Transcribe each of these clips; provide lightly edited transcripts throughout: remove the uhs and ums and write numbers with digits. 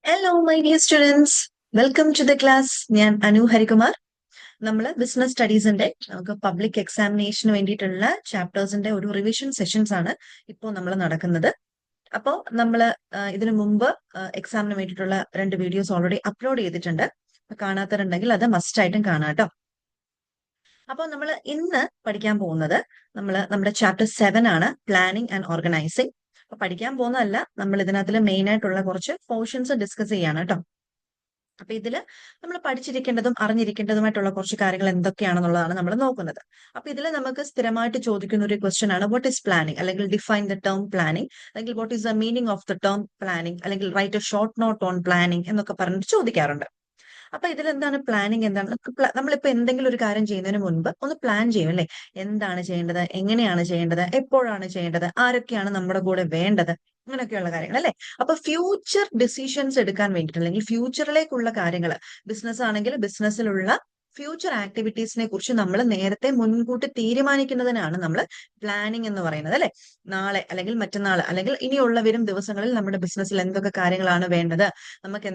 Hello my dear students, welcome to the class. ഞാൻ അനു ഹരികുമാർ. നമ്മൾ business സ്റ്റഡീസിന്റെ നമുക്ക് പബ്ലിക് എക്സാമിനേഷന് വേണ്ടിയിട്ടുള്ള ചാപ്റ്റേഴ്സിന്റെ ഒരു റിവിഷൻ സെഷൻസ് ആണ് ഇപ്പോൾ നമ്മൾ നടക്കുന്നത്. അപ്പോൾ നമ്മൾ ഇതിനു മുമ്പ് എക്സാമിന് വേണ്ടിയിട്ടുള്ള 2 വീഡിയോസ് ഓൾറെഡി അപ്ലോഡ് ചെയ്തിട്ടുണ്ട്. കാണാത്തവരുണ്ടെങ്കിൽ അത് മസ്റ്റ് ആയിട്ടും കാണാം കേട്ടോ. അപ്പോൾ നമ്മൾ ഇന്ന് പഠിക്കാൻ പോകുന്നത് നമ്മുടെ ചാപ്റ്റർ 7 ആണ്, പ്ലാനിങ് ആൻഡ് ഓർഗനൈസിങ്. അപ്പൊ പഠിക്കാൻ പോകുന്നതല്ല, നമ്മൾ ഇതിനകത്ത് മെയിൻ ആയിട്ടുള്ള കുറച്ച് പോർഷൻസ് ഡിസ്കസ് ചെയ്യാണ് കേട്ടോ. അപ്പൊ ഇതില് നമ്മൾ പഠിച്ചിരിക്കേണ്ടതും അറിഞ്ഞിരിക്കേണ്ടതുമായിട്ടുള്ള കുറച്ച് കാര്യങ്ങൾ എന്തൊക്കെയാണെന്നുള്ളതാണ് നമ്മൾ നോക്കുന്നത്. അപ്പൊ ഇതിൽ നമുക്ക് സ്ഥിരമായിട്ട് ചോദിക്കുന്ന ഒരു ക്വസ്റ്റ്യൻ ആണ് വാട്ട് ഈസ് പ്ലാനിങ്, അല്ലെങ്കിൽ ഡിഫൈൻ ദ ടേം പ്ലാനിങ്, അല്ലെങ്കിൽ what is the meaning of the term planning, അല്ലെങ്കിൽ write a short note on planning എന്നൊക്കെ പറഞ്ഞിട്ട് ചോദിക്കാറുണ്ട്. അപ്പൊ ഇതിലെന്താണ് പ്ലാനിങ്, എന്താണ്? നമ്മളിപ്പോ എന്തെങ്കിലും ഒരു കാര്യം ചെയ്യുന്നതിന് മുൻപ് ഒന്ന് പ്ലാൻ ചെയ്യും അല്ലെ? എന്താണ് ചെയ്യേണ്ടത്, എങ്ങനെയാണ് ചെയ്യേണ്ടത്, എപ്പോഴാണ് ചെയ്യേണ്ടത്, ആരൊക്കെയാണ് നമ്മുടെ കൂടെ വേണ്ടത്, അങ്ങനെയൊക്കെയുള്ള കാര്യങ്ങൾ അല്ലെ? അപ്പൊ ഫ്യൂച്ചർ ഡിസിഷൻസ് എടുക്കാൻ വേണ്ടിയിട്ട്, അല്ലെങ്കിൽ ഫ്യൂച്ചറിലേക്കുള്ള കാര്യങ്ങൾ, ബിസിനസ് ആണെങ്കിൽ ബിസിനസ്സിലുള്ള ഫ്യൂച്ചർ ആക്ടിവിറ്റീസിനെ കുറിച്ച് നമ്മൾ നേരത്തെ മുൻകൂട്ടി തീരുമാനിക്കുന്നതിനാണ് നമ്മൾ പ്ലാനിങ് എന്ന് പറയുന്നത് അല്ലെ? നാളെ അല്ലെങ്കിൽ മറ്റന്നാൾ അല്ലെങ്കിൽ ഇനിയുള്ള വരും ദിവസങ്ങളിൽ നമ്മുടെ ബിസിനസ്സിൽ എന്തൊക്കെ കാര്യങ്ങളാണ് വേണ്ടത്, നമുക്ക്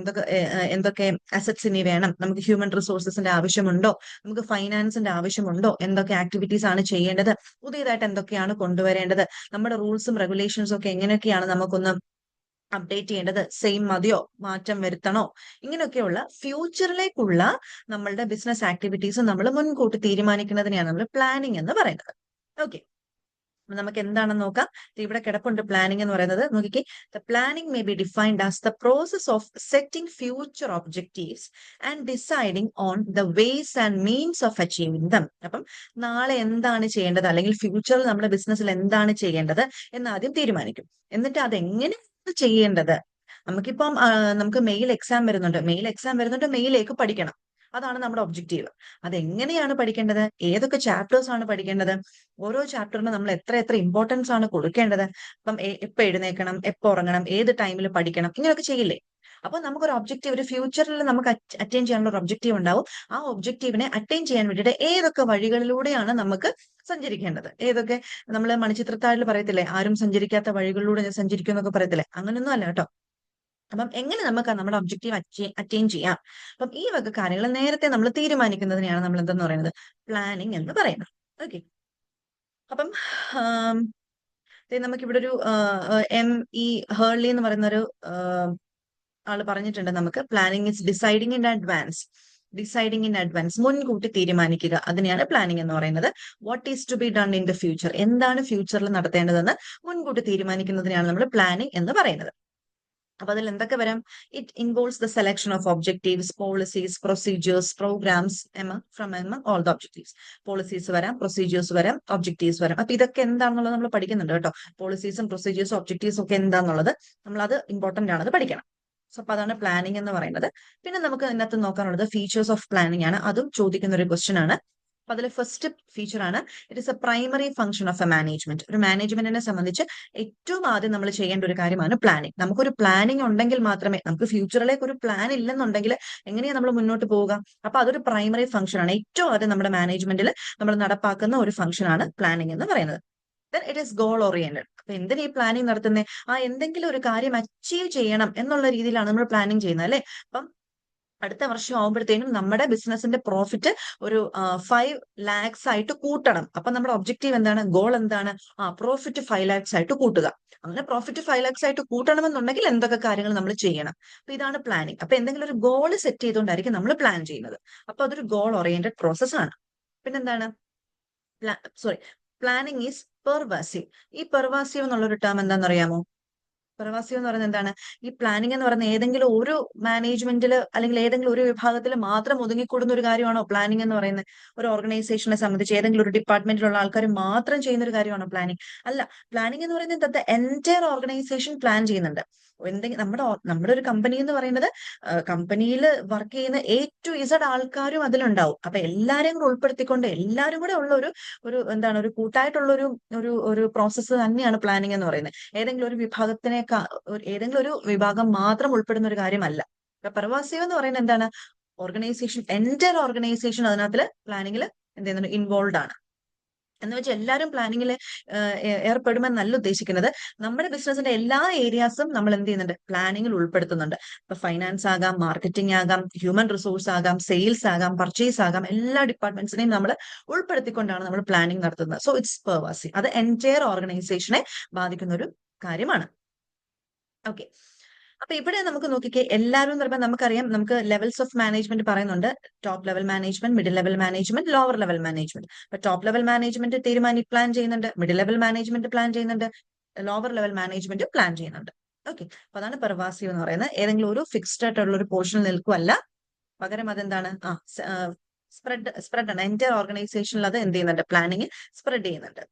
എന്തൊക്കെ അസറ്റ്സ് ഇനി വേണം, നമുക്ക് ഹ്യൂമൻ റിസോഴ്സസിന്റെ ആവശ്യമുണ്ടോ, നമുക്ക് ഫൈനാൻസിന്റെ ആവശ്യമുണ്ടോ, എന്തൊക്കെ ആക്ടിവിറ്റീസ് ആണ് ചെയ്യേണ്ടത്, പുതിയതായിട്ട് എന്തൊക്കെയാണ് കൊണ്ടുവരേണ്ടത്, നമ്മുടെ റൂൾസും റെഗുലേഷൻസും ഒക്കെ എങ്ങനെയൊക്കെയാണ് നമുക്കൊന്ന് അപ്ഡേറ്റ് ചെയ്യേണ്ടത്, സെയിം മതിയോ, മാറ്റം വരുത്തണോ, ഇങ്ങനെയൊക്കെയുള്ള ഫ്യൂച്ചറിലേക്കുള്ള നമ്മളുടെ ബിസിനസ് ആക്ടിവിറ്റീസ് നമ്മൾ മുൻകൂട്ടി തീരുമാനിക്കുന്നതിനെയാണ് നമ്മൾ പ്ലാനിങ് എന്ന് പറയുന്നത്. ഓക്കെ, നമുക്ക് എന്താണെന്ന് നോക്കാം. ഇവിടെ കിടപ്പുണ്ട് പ്ലാനിങ് എന്ന് പറയുന്നത്. നോക്കിക്കേ, the planning may be defined as the process of setting future objectives and deciding on the vase and means of achieving dum. അപ്പം നാളെ എന്താണ് ചെയ്യേണ്ടത്, അല്ലെങ്കിൽ ഫ്യൂച്ചറിൽ നമ്മുടെ ബിസിനസ്സിൽ എന്താണ് ചെയ്യേണ്ടത് എന്ന് ആദ്യം തീരുമാനിക്കും. എന്നിട്ട് അതെങ്ങനെയാണ് ചെയ്യേണ്ടത്. നമുക്കിപ്പം നമുക്ക് മെയിൽ എക്സാം വരുന്നുണ്ട്, മെയിലേക്ക് പഠിക്കണം. അതാണ് നമ്മുടെ ഒബ്ജക്റ്റീവ്. അതെങ്ങനെയാണ് പഠിക്കേണ്ടത്, ഏതൊക്കെ ചാപ്റ്റേഴ്സ് ആണ് പഠിക്കേണ്ടത്, ഓരോ ചാപ്റ്ററിന് നമ്മൾ എത്ര എത്ര ഇമ്പോർട്ടൻസ് ആണ് കൊടുക്കേണ്ടത്, അപ്പം എപ്പോ എഴുന്നേക്കണം, എപ്പോ ഉറങ്ങണം, ഏത് ടൈമിൽ പഠിക്കണം, ഇങ്ങനെയൊക്കെ ചെയ്യില്ലേ? അപ്പൊ നമുക്കൊരു ഒബ്ജക്റ്റീവ്, ഒരു ഫ്യൂച്ചറിൽ നമുക്ക് അറ്റൈൻ ചെയ്യാനുള്ള ഒരു ഒബ്ജക്റ്റീവ് ഉണ്ടാവും. ആ ഒബ്ജക്റ്റീവിനെ അറ്റൈൻ ചെയ്യാൻ വേണ്ടിയിട്ട് ഏതൊക്കെ വഴികളിലൂടെയാണ് നമുക്ക് സഞ്ചരിക്കേണ്ടത്, ഏതൊക്കെ നമ്മൾ മണിച്ചിത്രത്താഴിൽ പറയത്തില്ലേ, ആരും സഞ്ചരിക്കാത്ത വഴികളിലൂടെ ഞാൻ സഞ്ചരിക്കും എന്നൊക്കെ പറയത്തില്ലേ, അങ്ങനെയൊന്നും അല്ല കേട്ടോ. അപ്പം എങ്ങനെ നമുക്ക് നമ്മുടെ ഒബ്ജക്റ്റീവ് അറ്റൈൻ ചെയ്യാം, അപ്പം ഈ വക കാര്യങ്ങൾ നേരത്തെ നമ്മൾ തീരുമാനിക്കുന്നതിനെയാണ് നമ്മൾ എന്തെന്ന് പറയുന്നത്, പ്ലാനിങ് എന്ന് പറയുന്നത്. ഓക്കെ, അപ്പം നമുക്കിവിടെ ഒരു M.E. ഹേർലി എന്ന് പറയുന്ന ഒരു ആള് പറഞ്ഞിട്ടുണ്ട്, നമുക്ക് planning is deciding in advance, മുൻകൂട്ടി തീരുമാനിക്കുക, അതിനെയാണ് പ്ലാനിങ് എന്ന് പറയുന്നത്. What is to be done in the future, എന്താണ് ഫ്യൂച്ചറിൽ നടത്തേണ്ടതെന്ന് മുൻകൂട്ടി തീരുമാനിക്കുന്നതിനെയാണ് നമ്മൾ പ്ലാനിങ് എന്ന് പറയുന്നത്. അപ്പൊ അതിൽ എന്തൊക്കെ വരാം? It involves the selection of objectives, policies, procedures, programmes from all the objectives. Policies വരാം, പ്രൊസീജിയേഴ്സ് വരാം, ഒബ്ജക്റ്റീവ്സ് വരാം. അപ്പൊ ഇതൊക്കെ എന്താണെന്നുള്ളത് നമ്മൾ പഠിക്കുന്നുണ്ട് കേട്ടോ. പോളിസീസും പ്രൊസീജിയേഴ്സും ഒബ്ജക്റ്റീവ്സും ഒക്കെ എന്താണെന്നുള്ളത് നമ്മൾ അത് ഇമ്പോർട്ടന്റ് ആണ്, അത് പഠിക്കണം. സോ അപ്പൊ അതാണ് പ്ലാനിങ് എന്ന് പറയുന്നത്. പിന്നെ നമുക്ക് ഇതിനകത്ത് നോക്കാനുള്ളത് ഫീച്ചേഴ്സ് ഓഫ് പ്ലാനിങ് ആണ്, അതും ചോദിക്കുന്ന ഒരു ക്വസ്റ്റ്യൻ ആണ്. അപ്പൊ അതിൽ ഫസ്റ്റ് ഫീച്ചർ ആണ്, it is A primary function of A management. ഒരു മാനേജ്മെന്റിനെ സംബന്ധിച്ച് ഏറ്റവും ആദ്യം നമ്മൾ ചെയ്യേണ്ട ഒരു കാര്യമാണ് പ്ലാനിങ്. നമുക്കൊരു പ്ലാനിങ് ഉണ്ടെങ്കിൽ മാത്രമേ, നമുക്ക് ഫ്യൂച്ചറിലേക്ക് ഒരു പ്ലാൻ ഇല്ലെന്നുണ്ടെങ്കിൽ എങ്ങനെയാണ് നമ്മൾ മുന്നോട്ട് പോവുക? അപ്പൊ അതൊരു പ്രൈമറി ഫംഗ്ഷൻ ആണ്, ഏറ്റവും ആദ്യം നമ്മുടെ മാനേജ്മെന്റിൽ നമ്മൾ നടപ്പാക്കുന്ന ഒരു ഫംഗ്ഷൻ ആണ് പ്ലാനിങ് എന്ന് പറയുന്നത്. Then it is goal oriented. അപ്പൊ എന്തിനാ ഈ പ്ലാനിങ് നടത്തുന്നത്? എന്തെങ്കിലും ഒരു കാര്യം അച്ചീവ് ചെയ്യണം എന്നുള്ള രീതിയിലാണ് നമ്മൾ പ്ലാനിങ് ചെയ്യുന്നത് അല്ലെ? അപ്പം അടുത്ത വർഷം ആവുമ്പോഴത്തേനും നമ്മുടെ ബിസിനസിന്റെ പ്രോഫിറ്റ് ഒരു 5 lakhs ആയിട്ട് കൂട്ടണം. അപ്പൊ നമ്മുടെ ഒബ്ജക്റ്റീവ് എന്താണ്, ഗോൾ എന്താണ്? പ്രോഫിറ്റ് 5 lakhs ആയിട്ട് കൂട്ടുക. അങ്ങനെ പ്രോഫിറ്റ് 5 lakhs ആയിട്ട് കൂട്ടണമെന്നുണ്ടെങ്കിൽ എന്തൊക്കെ കാര്യങ്ങൾ നമ്മൾ ചെയ്യണം? അപ്പൊ ഇതാണ് പ്ലാനിങ്. അപ്പൊ എന്തെങ്കിലും ഒരു ഗോൾ സെറ്റ് ചെയ്തുകൊണ്ടായിരിക്കും നമ്മൾ പ്ലാൻ ചെയ്യുന്നത്. അപ്പൊ അതൊരു ഗോൾ ഓറിയന്റഡ് പ്രോസസ് ആണ്. പിന്നെന്താണ്? Planning is pervasive. ഈ പെർവാസീവ് എന്നുള്ളൊരു ടേം എന്താണെന്ന് അറിയാമോ? പ്രവാസി എന്ന് പറയുന്നത് എന്താണ്? ഈ പ്ലാനിങ് എന്ന് പറയുന്നത് ഏതെങ്കിലും ഒരു മാനേജ്മെന്റിൽ അല്ലെങ്കിൽ ഏതെങ്കിലും ഒരു വിഭാഗത്തിൽ മാത്രം ഒതുങ്ങിക്കൂടുന്ന ഒരു കാര്യമാണോ പ്ലാനിങ് എന്ന് പറയുന്നത്? ഒരു ഓർഗനൈസേഷനെ സംബന്ധിച്ച് ഏതെങ്കിലും ഒരു ഡിപ്പാർട്ട്മെന്റിലുള്ള ആൾക്കാർ മാത്രം ചെയ്യുന്ന ഒരു കാര്യമാണോ പ്ലാനിങ്? അല്ല. പ്ലാനിങ് എന്ന് പറയുന്നത് എൻറ്റയർ ഓർഗനൈസേഷൻ പ്ലാൻ ചെയ്യുന്നുണ്ട്. എന്തെങ്കിലും നമ്മുടെ ഒരു കമ്പനി എന്ന് പറയുന്നത്, കമ്പനിയിൽ വർക്ക് ചെയ്യുന്ന A to Z ആൾക്കാരും അതിലുണ്ടാവും. അപ്പൊ എല്ലാരെയും കൂടെ ഉൾപ്പെടുത്തിക്കൊണ്ട് എല്ലാരും കൂടെ ഉള്ള ഒരു എന്താണ്, ഒരു കൂട്ടായിട്ടുള്ള ഒരു പ്രോസസ്സ് തന്നെയാണ് പ്ലാനിങ് എന്ന് പറയുന്നത്. ഏതെങ്കിലും ഒരു ഏതെങ്കിലും ഒരു വിഭാഗം മാത്രം ഉൾപ്പെടുന്ന ഒരു കാര്യമല്ല. പെർവാസീവ് എന്ന് പറയുന്നത് എന്താണ്? ഓർഗനൈസേഷൻ, എൻറ്റയർ ഓർഗനൈസേഷൻ അതിനകത്ത് പ്ലാനിങ്ങിൽ എന്ത് ചെയ്യുന്നുണ്ട്, ഇൻവോൾവ് ആണ്. എന്ന് വെച്ചാൽ എല്ലാവരും പ്ലാനിങ്ങിൽ ഏർപ്പെടുമെന്നല്ല ഉദ്ദേശിക്കുന്നത്. നമ്മുടെ ബിസിനസിന്റെ എല്ലാ ഏരിയാസും നമ്മൾ എന്ത് ചെയ്യുന്നുണ്ട്, പ്ലാനിങ്ങിൽ ഉൾപ്പെടുത്തുന്നുണ്ട്. ഇപ്പൊ ഫൈനാൻസ് ആകാം, മാർക്കറ്റിംഗ് ആകാം, ഹ്യൂമൻ റിസോഴ്സ് ആകാം, സെയിൽസ് ആകാം, പർച്ചേസ് ആകാം, എല്ലാ ഡിപ്പാർട്ട്മെന്റ്സിനെയും നമ്മൾ ഉൾപ്പെടുത്തിക്കൊണ്ടാണ് നമ്മൾ പ്ലാനിങ് നടത്തുന്നത്. So it's pervasive. അത് എൻറ്റയർ ഓർഗനൈസേഷനെ ബാധിക്കുന്ന ഒരു കാര്യമാണ്. ഓക്കെ, അപ്പൊ ഇവിടെ നമുക്ക് നോക്കിക്കേ, എല്ലാവരും എന്ന് പറയുമ്പോൾ നമുക്കറിയാം, നമുക്ക് ലെവൽസ് ഓഫ് മാനേജ്മെന്റ് പറയുന്നുണ്ട്. Top level management, middle level management, lower level management. അപ്പൊ ടോപ്പ് ലെവൽ മാനേജ്മെന്റ് പ്ലാൻ ചെയ്യുന്നുണ്ട്, മിഡിൽ ലെവൽ മാനേജ്മെന്റ് പ്ലാൻ ചെയ്യുന്നുണ്ട്, ലോവർ ലെവൽ മാനേജ്മെന്റ് പ്ലാൻ ചെയ്യുന്നുണ്ട്. ഓക്കെ, അപ്പൊ അതാണ് പെർവാസീവ് എന്ന് പറയുന്നത്. ഏതെങ്കിലും ഒരു ഫിക്സ്ഡ് ആയിട്ടുള്ള ഒരു പോർഷനിൽ നിൽക്കുമല്ല, പകരം അതെന്താണ്, സ്പ്രെഡ് ആണ്. എന്റെ ഓർഗനൈസേഷനിൽ അത് എന്ത് ചെയ്യുന്നുണ്ട്, പ്ലാനിങ് സ്പ്രെഡ് ചെയ്യുന്നുണ്ട്.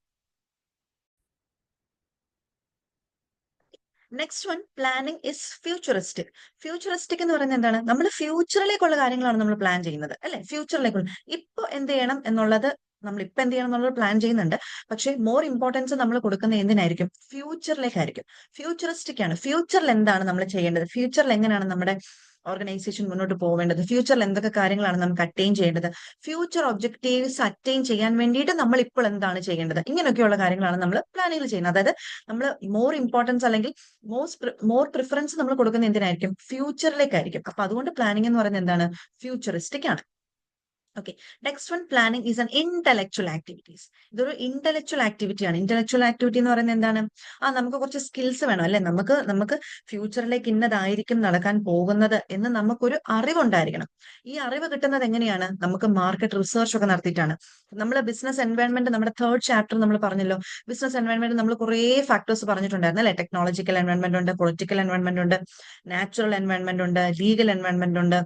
Next one, planning is futuristic. Futuristic എന്ന് പറയുന്നത് എന്താണ്, നമ്മൾ ഫ്യൂച്ചറിലേക്കുള്ള കാര്യങ്ങളാണ് നമ്മൾ പ്ലാൻ ചെയ്യുന്നത്, അല്ലെ? ഫ്യൂച്ചറിലേക്കുള്ള ഇപ്പൊ എന്ത് ചെയ്യണം എന്നുള്ളത് നമ്മൾ ഇപ്പൊ എന്ത് ചെയ്യണം എന്നുള്ളത് പ്ലാൻ ചെയ്യുന്നുണ്ട്. പക്ഷേ മോർ ഇമ്പോർട്ടൻസ് നമ്മൾ കൊടുക്കുന്ന എന്തിനായിരിക്കും, ഫ്യൂച്ചറിലേക്കായിരിക്കും. ഫ്യൂച്ചറിസ്റ്റിക് ആണ്. ഫ്യൂച്ചറിൽ എന്താണ് നമ്മൾ ചെയ്യേണ്ടത്, ഫ്യൂച്ചറിൽ എങ്ങനെയാണ് നമ്മുടെ ഓർഗനൈസേഷൻ മുന്നോട്ട് പോവേണ്ടത്, ഫ്യൂച്ചറിൽ എന്തൊക്കെ കാര്യങ്ങളാണ് നമുക്ക് അറ്റൈൻ ചെയ്യേണ്ടത്, ഫ്യൂച്ചർ ഒബ്ജക്റ്റീവ്സ് അറ്റൈൻ ചെയ്യാൻ വേണ്ടിയിട്ട് നമ്മൾ ഇപ്പോൾ എന്താണ് ചെയ്യേണ്ടത്, ഇങ്ങനെയൊക്കെയുള്ള കാര്യങ്ങളാണ് നമ്മൾ പ്ലാനിൽ ചെയ്യുന്നത്. അതായത് നമ്മൾ മോർ ഇമ്പോർട്ടൻസ് അല്ലെങ്കിൽ മോർ പ്രിഫറൻസ് നമ്മൾ കൊടുക്കുന്ന എന്തിനായിരിക്കും, ഫ്യൂച്ചറിലേക്കായിരിക്കും. അപ്പൊ അതുകൊണ്ട് പ്ലാനിങ് എന്ന് പറയുന്നത് എന്താണ്, ഫ്യൂച്ചറിസ്റ്റിക് ആണ്. Okay, next one, planning is an intellectual activities. ഇതൊരു ഇന്റലക്ച്വൽ ആക്ടിവിറ്റി ആണ്. ഇന്റലക്ച്വൽ ആക്ടിവിറ്റി എന്ന് പറയുന്നത് എന്താണ്, നമുക്ക് കുറച്ച് സ്കിൽസ് വേണം, അല്ലെ? നമുക്ക് ഫ്യൂച്ചറിലേക്ക് ഇന്നതായിരിക്കും നടക്കാൻ പോകുന്നത് എന്ന് നമുക്കൊരു അറിവുണ്ടായിരിക്കണം. ഈ അറിവ് കിട്ടുന്നത് എങ്ങനെയാണ്, നമുക്ക് മാർക്കറ്റ് റിസർച്ച് ഒക്കെ നടത്തിയിട്ടാണ്. നമ്മൾ ബിസിനസ് എൻവയോൺമെന്റ്, നമ്മുടെ തേർഡ് ചാപ്റ്റർ നമ്മൾ പറഞ്ഞല്ലോ, ബിസിനസ് എൻവയോൺമെന്റ് നമ്മൾ കുറേ ഫാക്ടേഴ്സ് പറഞ്ഞിട്ടുണ്ടായിരുന്നു, അല്ലെ? ടെക്നോളജിക്കൽ എൻവയോൺമെന്റ് ഉണ്ട്, പൊളിറ്റിക്കൽ എൻവയോൺമെന്റ് ഉണ്ട്, നാച്ചുറൽ എൻവയോൺമെന്റ് ഉണ്ട്, ലീഗൽ എൻവയോൺമെന്റ് ഉണ്ട്,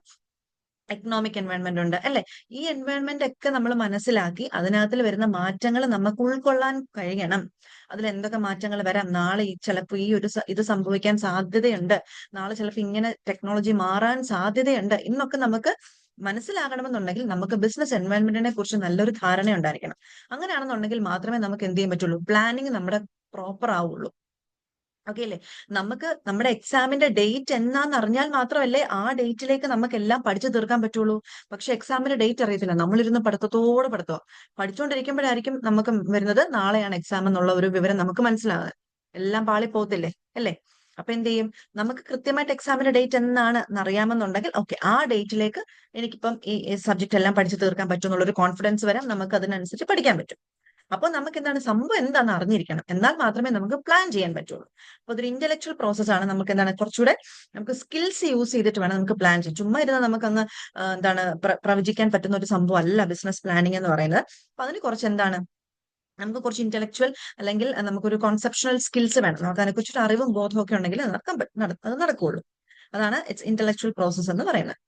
എക്കണോമിക് എൻവയോൺമെന്റ് ഉണ്ട്, അല്ലെ? ഈ എൻവയോൺമെന്റ് ഒക്കെ നമ്മൾ മനസ്സിലാക്കി അതിനകത്തിൽ വരുന്ന മാറ്റങ്ങൾ നമുക്ക് ഉൾക്കൊള്ളാൻ കഴിയണം. അതിൽ എന്തൊക്കെ മാറ്റങ്ങൾ വരാം, നാളെ ചിലപ്പോൾ ഈ ഒരു ഇത് സംഭവിക്കാൻ സാധ്യതയുണ്ട്, നാളെ ചിലപ്പോൾ ഇങ്ങനെ ടെക്നോളജി മാറാൻ സാധ്യതയുണ്ട് എന്നൊക്കെ നമുക്ക് മനസ്സിലാകണമെന്നുണ്ടെങ്കിൽ നമുക്ക് ബിസിനസ് എൻവയോൺമെന്റിനെ കുറിച്ച് നല്ലൊരു ധാരണ ഉണ്ടായിരിക്കണം. അങ്ങനെയാണെന്നുണ്ടെങ്കിൽ മാത്രമേ നമുക്ക് എന്ത് ചെയ്യാൻ പറ്റുള്ളൂ, പ്ലാനിങ് നമ്മുടെ പ്രോപ്പർ ആവുള്ളൂ. ഓക്കെ അല്ലേ? നമുക്ക് നമ്മുടെ എക്സാമിന്റെ ഡേറ്റ് എന്നാന്ന് അറിഞ്ഞാൽ മാത്രമല്ലേ ആ ഡേറ്റിലേക്ക് നമുക്ക് എല്ലാം പഠിച്ചു തീർക്കാൻ പറ്റുള്ളൂ. പക്ഷെ എക്സാമിന്റെ ഡേറ്റ് അറിയത്തില്ല, നമ്മളിരുന്ന് പഠിത്തം പഠിച്ചുകൊണ്ടിരിക്കുമ്പോഴായിരിക്കും നമുക്ക് വരുന്നത് നാളെയാണ് എക്സാം എന്നുള്ള ഒരു വിവരം നമുക്ക് മനസ്സിലാകുന്നത്. എല്ലാം പാളി പോകത്തില്ലേ, അല്ലേ? അപ്പൊ എന്ത് ചെയ്യും, നമുക്ക് കൃത്യമായിട്ട് എക്സാമിന്റെ ഡേറ്റ് എന്നാണ് അറിയാമെന്നുണ്ടെങ്കിൽ ഓക്കെ, ആ ഡേറ്റിലേക്ക് എനിക്കിപ്പം ഈ സബ്ജക്ട് എല്ലാം പഠിച്ചു തീർക്കാൻ പറ്റും എന്നുള്ളൊരു കോൺഫിഡൻസ് വരാം, നമുക്ക് അതിനനുസരിച്ച് പഠിക്കാൻ പറ്റും. അപ്പോൾ നമുക്ക് എന്താണ്, സംഭവം എന്താണെന്ന് അറിഞ്ഞിരിക്കണം, എന്നാൽ മാത്രമേ നമുക്ക് പ്ലാൻ ചെയ്യാൻ പറ്റുള്ളൂ. അപ്പൊ അതൊരു ഇന്റലക്ച്വൽ പ്രോസസ് ആണ്. നമുക്ക് എന്താണ്, കുറച്ചുകൂടെ നമുക്ക് സ്കിൽസ് യൂസ് ചെയ്തിട്ട് വേണം നമുക്ക് പ്ലാൻ ചെയ്യാൻ. ചുമ്മാ ഇരുന്ന് നമുക്ക് അങ്ങ് എന്താണ് പ്രവചിക്കാൻ പറ്റുന്ന ഒരു സംഭവം അല്ല ബിസിനസ് പ്ലാനിങ് എന്ന് പറയുന്നത്. അപ്പൊ അതിന് കുറച്ച് എന്താണ്, നമുക്ക് കുറച്ച് ഇന്റലക്ച്വൽ അല്ലെങ്കിൽ നമുക്കൊരു കോൺസെപ്ഷണൽ സ്കിൽസ് വേണം. നമുക്ക് അതിനെക്കുറിച്ചൊരു അറിവും ബോധവും ഒക്കെ ഉണ്ടെങ്കിൽ അത് നടക്കുകയുള്ളൂ. അതാണ് ഇറ്റ്സ് ഇന്റലക്ച്വൽ പ്രോസസ് എന്ന് പറയുന്നത്.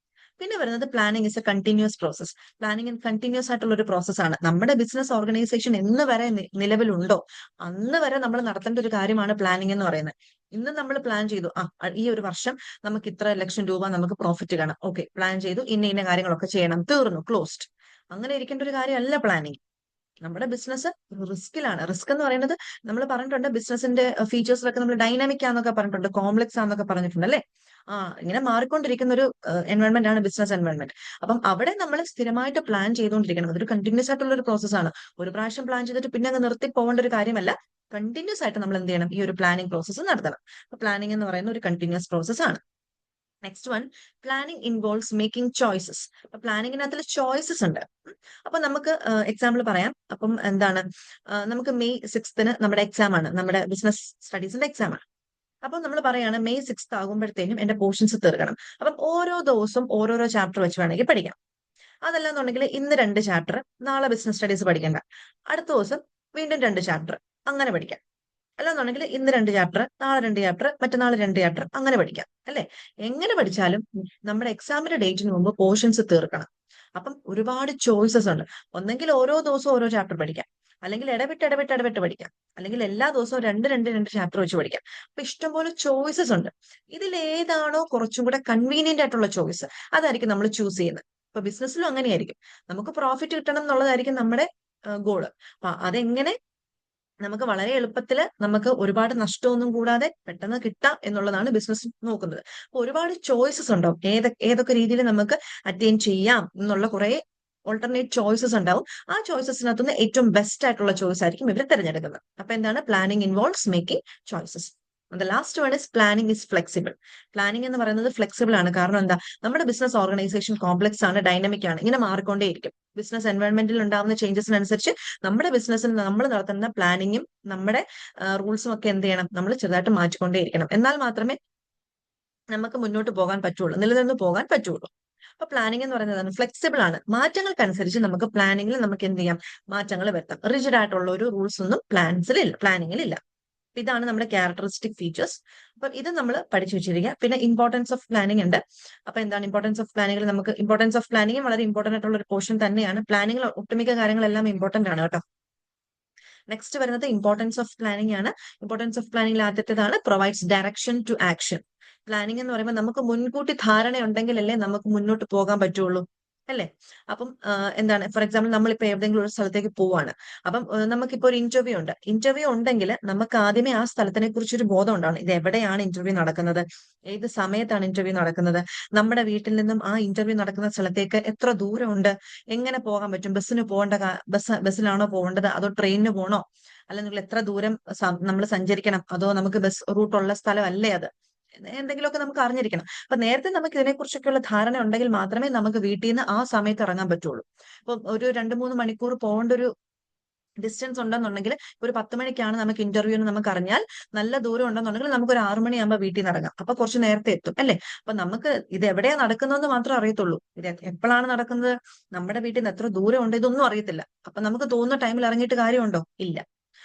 പിന്നെ വരുന്നത് planning is a continuous process. Planning continuous ആയിട്ടുള്ള ഒരു പ്രോസസ്സാണ്. നമ്മുടെ ബിസിനസ് ഓർഗനൈസേഷൻ എന്ന് വരെ നിലവിലുണ്ടോ അന്ന് വരെ നമ്മൾ നടത്തേണ്ട ഒരു കാര്യമാണ് പ്ലാനിങ് എന്ന് പറയുന്നത്. ഇന്ന് നമ്മൾ പ്ലാൻ ചെയ്തു, ഈ ഒരു വർഷം നമുക്ക് ഇത്ര ലക്ഷം രൂപ നമുക്ക് പ്രോഫിറ്റ് കാണാം, ഓക്കെ, പ്ലാൻ ചെയ്തു, ഇന്ന കാര്യങ്ങളൊക്കെ ചെയ്യണം, തീർന്നു, ക്ലോസ്ഡ്. അങ്ങനെ ഇരിക്കേണ്ട ഒരു കാര്യമല്ല പ്ലാനിങ്. നമ്മുടെ ബിസിനസ് റിസ്കിലാണ്. റിസ്ക് എന്ന് പറയുന്നത് നമ്മൾ പറഞ്ഞിട്ടുണ്ട്, ബിസിനസിന്റെ ഫീച്ചേഴ്സിലൊക്കെ നമ്മൾ ഡൈനാമിക് ആണെന്നൊക്കെ പറഞ്ഞിട്ടുണ്ട്, കോംപ്ലക്സ് ആണെന്നൊക്കെ പറഞ്ഞിട്ടുണ്ട്, അല്ലെ? ഇങ്ങനെ മാറിക്കൊണ്ടിരിക്കുന്ന ഒരു എൻവയോൺമെന്റ് ആണ് ബിസിനസ് എൻവയോൺമെന്റ്. അപ്പം അവിടെ നമ്മൾ സ്ഥിരമായിട്ട് പ്ലാൻ ചെയ്തുകൊണ്ടിരിക്കണം. അതൊരു കണ്ടിന്യൂസ് ആയിട്ടുള്ള ഒരു പ്രോസസ്സാണ്. ഒരു പ്രാവശ്യം പ്ലാൻ ചെയ്തിട്ട് പിന്നെ അങ്ങ് നിർത്തി പോകേണ്ട ഒരു കാര്യമല്ല. കണ്ടിന്യൂസ് ആയിട്ട് നമ്മൾ എന്ത് ചെയ്യണം, ഈ ഒരു പ്ലാനിങ് പ്രോസസ്സ് നടത്തണം. അപ്പൊ പ്ലാനിങ് എന്ന് പറയുന്ന ഒരു കണ്ടിന്യൂസ് പ്രോസസ് ആണ്. Next one, planning involves making choices. അപ്പൊ പ്ലാനിങ്ങിനകത്തിൽ ചോയ്സസ് ഉണ്ട്. അപ്പൊ നമുക്ക് എക്സാമ്പിൾ പറയാം. അപ്പം എന്താണ്, നമുക്ക് മെയ് 6th നമ്മുടെ എക്സാം ആണ്, നമ്മുടെ ബിസിനസ് സ്റ്റഡീസിന്റെ എക്സാം ആണ്. അപ്പം നമ്മൾ പറയാണ് മെയ് 6th ആകുമ്പോഴത്തേനും എന്റെ പോർഷൻസ് തീർക്കണം. അപ്പം ഓരോ ദിവസവും ഓരോരോ ചാപ്റ്റർ വെച്ച് വേണമെങ്കിൽ പഠിക്കാം. അതല്ലാന്നുണ്ടെങ്കിൽ ഇന്ന് 2 ചാപ്റ്റർ, നാളെ ബിസിനസ് സ്റ്റഡീസ് പഠിക്കണ്ട, അടുത്ത ദിവസം വീണ്ടും 2 ചാപ്റ്റർ, അങ്ങനെ പഠിക്കാം. അല്ലാന്നുണ്ടെങ്കിൽ ഇന്ന് 2 ചാപ്റ്റർ, നാളെ 2 ചാപ്റ്റർ, മറ്റന്നാൾ 2 ചാപ്റ്റർ, അങ്ങനെ പഠിക്കാം, അല്ലെ? എങ്ങനെ പഠിച്ചാലും നമ്മുടെ എക്സാമിന്റെ ഡേറ്റിന് മുമ്പ് പോർഷൻസ് തീർക്കണം. അപ്പം ഒരുപാട് ചോയ്സസ് ഉണ്ട്. ഒന്നെങ്കിൽ ഓരോ ദിവസവും ഓരോ ചാപ്റ്റർ പഠിക്കാം, അല്ലെങ്കിൽ ഇടവിട്ട് പഠിക്കാം, അല്ലെങ്കിൽ എല്ലാ ദിവസവും 2 ചാപ്റ്റർ വെച്ച് പഠിക്കാം. അപ്പൊ ഇഷ്ടംപോലെ ചോയ്സസ് ഉണ്ട്. ഇതിൽ ഏതാണോ കുറച്ചും കൂടെ കൺവീനിയന്റ് ആയിട്ടുള്ള ചോയ്സ്, അതായിരിക്കും നമ്മൾ ചൂസ് ചെയ്യുന്നത്. ഇപ്പൊ ബിസിനസ്സിലും അങ്ങനെയായിരിക്കും. നമുക്ക് പ്രോഫിറ്റ് കിട്ടണം എന്നുള്ളതായിരിക്കും നമ്മുടെ ഗോള്. അപ്പൊ അതെങ്ങനെ നമുക്ക് വളരെ എളുപ്പത്തിൽ നമുക്ക് ഒരുപാട് നഷ്ടമൊന്നും കൂടാതെ പെട്ടെന്ന് കിട്ടാം എന്നുള്ളതാണ് ബിസിനസ് നോക്കുന്നത്. അപ്പൊ ഒരുപാട് ചോയ്സസ് ഉണ്ടാവും, ഏതൊക്കെ രീതിയിൽ നമുക്ക് അറ്റൈൻ ചെയ്യാം എന്നുള്ള കുറെ ഓൾട്ടർനേറ്റ് ചോയ്സസ് ഉണ്ടാവും. ആ ചോയ്സസിനകത്തുനിന്ന് ഏറ്റവും ബെസ്റ്റ് ആയിട്ടുള്ള ചോയ്സ് ആയിരിക്കും ഇവർ തിരഞ്ഞെടുക്കുന്നത്. അപ്പൊ എന്താണ് planning involves making choices. Last one is planning is flexible. Planning എന്ന് പറയുന്നത് ഫ്ലെക്സിബിൾ ആണ്. കാരണം എന്താ, നമ്മുടെ ബിസിനസ് ഓർഗനൈസേഷൻ കോംപ്ലക്സ് ആണ്, ഡൈനമിക് ആണ്, ഇങ്ങനെ മാറിക്കൊണ്ടേയിരിക്കും. ബിസിനസ് എൻവയോൺമെന്റിൽ ഉണ്ടാകുന്ന ചേഞ്ചസിനനുസരിച്ച് നമ്മുടെ ബിസിനസ്സിൽ നമ്മൾ നടത്തുന്ന പ്ലാനിങ്ങും നമ്മുടെ റൂൾസും ഒക്കെ എന്ത് ചെയ്യണം, നമ്മൾ ചെറുതായിട്ട് മാറ്റിക്കൊണ്ടേയിരിക്കണം. എന്നാൽ മാത്രമേ നമുക്ക് മുന്നോട്ട് പോകാൻ പറ്റുള്ളൂ, നിലനിന്ന് പോകാൻ പറ്റുള്ളൂ. അപ്പൊ പ്ലാനിങ് എന്ന് പറയുന്നത് ഫ്ലെക്സിബിൾ ആണ്. മാറ്റങ്ങൾക്കനുസരിച്ച് നമുക്ക് പ്ലാനിങ്ങിൽ നമുക്ക് എന്ത് ചെയ്യാം, മാറ്റങ്ങൾ വരുത്താം. റിജിഡ് ആയിട്ടുള്ള ഒരു റൂൾസ് ഒന്നും പ്ലാനിങ്ങിൽ ഇല്ല. ഇതാണ് നമ്മുടെ ക്യാരക്ടറിസ്റ്റിക് ഫീച്ചേഴ്സ്. അപ്പൊ ഇത് നമ്മൾ പഠിച്ചു വെച്ചിരിക്കുക. പിന്നെ ഇമ്പോർട്ടൻസ് ഓഫ് പ്ലാനിങ് ഉണ്ട്. അപ്പൊ എന്താണ് ഇമ്പോർട്ടൻസ് ഓഫ് പ്ലാനിങ്ങിൽ, നമുക്ക് ഇമ്പോർട്ടൻസ് ഓഫ് പ്ലാനിങ് വളരെ ഇമ്പോർട്ടന്റ് ആയിട്ടുള്ള ഒരു പോർഷൻ തന്നെയാണ്. പ്ലാനിങ്ങിൽ ഒട്ടുമിക്ക കാര്യങ്ങളെല്ലാം ഇമ്പോർട്ടന്റ് ആണ് കേട്ടോ. നെക്സ്റ്റ് വരുന്നത് ഇമ്പോർട്ടൻസ് ഓഫ് പ്ലാനിങ് ആണ്. ഇമ്പോർട്ടൻസ് ഓഫ് പ്ലാനിങ്ങിൽ ആദ്യത്തേതാണ് provides direction to action. Planning എന്ന് പറയുമ്പോൾ നമുക്ക് മുൻകൂട്ടി ധാരണ ഉണ്ടെങ്കിലല്ലേ നമുക്ക് മുന്നോട്ട് പോകാൻ പറ്റുള്ളൂ, അല്ലേ? അപ്പം എന്താണ്, ഫോർ എക്സാമ്പിൾ നമ്മളിപ്പോ ഏതെങ്കിലും ഒരു സ്ഥലത്തേക്ക് പോവാണ്. അപ്പം നമുക്കിപ്പോ ഒരു ഇന്റർവ്യൂ ഉണ്ടെങ്കിൽ നമുക്ക് ആദ്യമേ ആ സ്ഥലത്തിനെ കുറിച്ചൊരു ബോധം ഉണ്ടാവണം. ഇത് എവിടെയാണ് ഇന്റർവ്യൂ നടക്കുന്നത്, ഏത് സമയത്താണ് ഇന്റർവ്യൂ നടക്കുന്നത്, നമ്മുടെ വീട്ടിൽ നിന്നും ആ ഇന്റർവ്യൂ നടക്കുന്ന സ്ഥലത്തേക്ക് എത്ര ദൂരമുണ്ട്, എങ്ങനെ പോകാൻ പറ്റും, ബസ്സിന് പോകേണ്ട ബസ്സിലാണോ പോകേണ്ടത്, അതോ ട്രെയിനിന് പോകണോ, അല്ലെങ്കിൽ എത്ര ദൂരം നമ്മൾ സഞ്ചരിക്കണം, അതോ നമുക്ക് ബസ് റൂട്ടുള്ള സ്ഥലമല്ലേ അത്, എന്തെങ്കിലുമൊക്കെ നമുക്ക് അറിഞ്ഞിരിക്കണം. അപ്പൊ നേരത്തെ നമുക്ക് ഇതിനെക്കുറിച്ചൊക്കെയുള്ള ധാരണ ഉണ്ടെങ്കിൽ മാത്രമേ നമുക്ക് വീട്ടിൽ നിന്ന് ആ സമയത്ത് ഇറങ്ങാൻ പറ്റുള്ളൂ. ഇപ്പൊ ഒരു 2-3 മണിക്കൂർ പോകേണ്ട ഒരു ഡിസ്റ്റൻസ് ഉണ്ടെന്നുണ്ടെങ്കിൽ ഒരു 10 മണിക്കാണ് നമുക്ക് ഇന്റർവ്യൂ എന്ന് നമുക്ക് അറിഞ്ഞാൽ, നല്ല ദൂരം ഉണ്ടെന്നുണ്ടെങ്കിൽ നമുക്ക് ഒരു 6 മണിയാകുമ്പോൾ വീട്ടിൽ നിന്ന് ഇറങ്ങാം. അപ്പൊ കുറച്ച് നേരത്തെ എത്തും, അല്ലേ? അപ്പൊ നമുക്ക് ഇത് എവിടെയാ നടക്കുന്നതെന്ന് മാത്രം അറിയത്തുള്ളൂ. ഇത് എപ്പോഴാണ് നടക്കുന്നത്, നമ്മുടെ വീട്ടിൽ നിന്ന് എത്ര ദൂരം ഉണ്ട്, ഇതൊന്നും അറിയത്തില്ല. അപ്പൊ നമുക്ക് തോന്നുന്ന ടൈമിൽ ഇറങ്ങിയിട്ട് കാര്യമുണ്ടോ, ഇല്ല.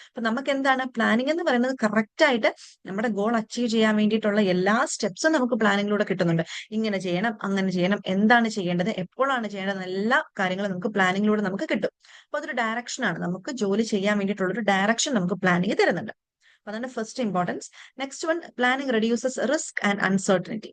അപ്പൊ നമുക്ക് എന്താണ് പ്ലാനിങ് എന്ന് പറയുന്നത്, കറക്റ്റ് ആയിട്ട് നമ്മുടെ ഗോൾ അച്ചീവ് ചെയ്യാൻ വേണ്ടിയിട്ടുള്ള എല്ലാ സ്റ്റെപ്സും നമുക്ക് പ്ലാനിങ്ങിലൂടെ കിട്ടുന്നുണ്ട്. ഇങ്ങനെ ചെയ്യണം, അങ്ങനെ ചെയ്യണം, എന്താണ് ചെയ്യേണ്ടത്, എപ്പോഴാണ് ചെയ്യേണ്ടത്, എല്ലാ കാര്യങ്ങളും നമുക്ക് പ്ലാനിങ്ങിലൂടെ നമുക്ക് കിട്ടും. അപ്പൊ അതൊരു ഡയറക്ഷൻ ആണ്, നമുക്ക് ജോലി ചെയ്യാൻ വേണ്ടിയിട്ടുള്ള ഒരു ഡയറക്ഷൻ നമുക്ക് പ്ലാനിങ് തരുന്നുണ്ട്. അപ്പൊ അതാണ് first importance. Next one, planning reduces risk and uncertainty.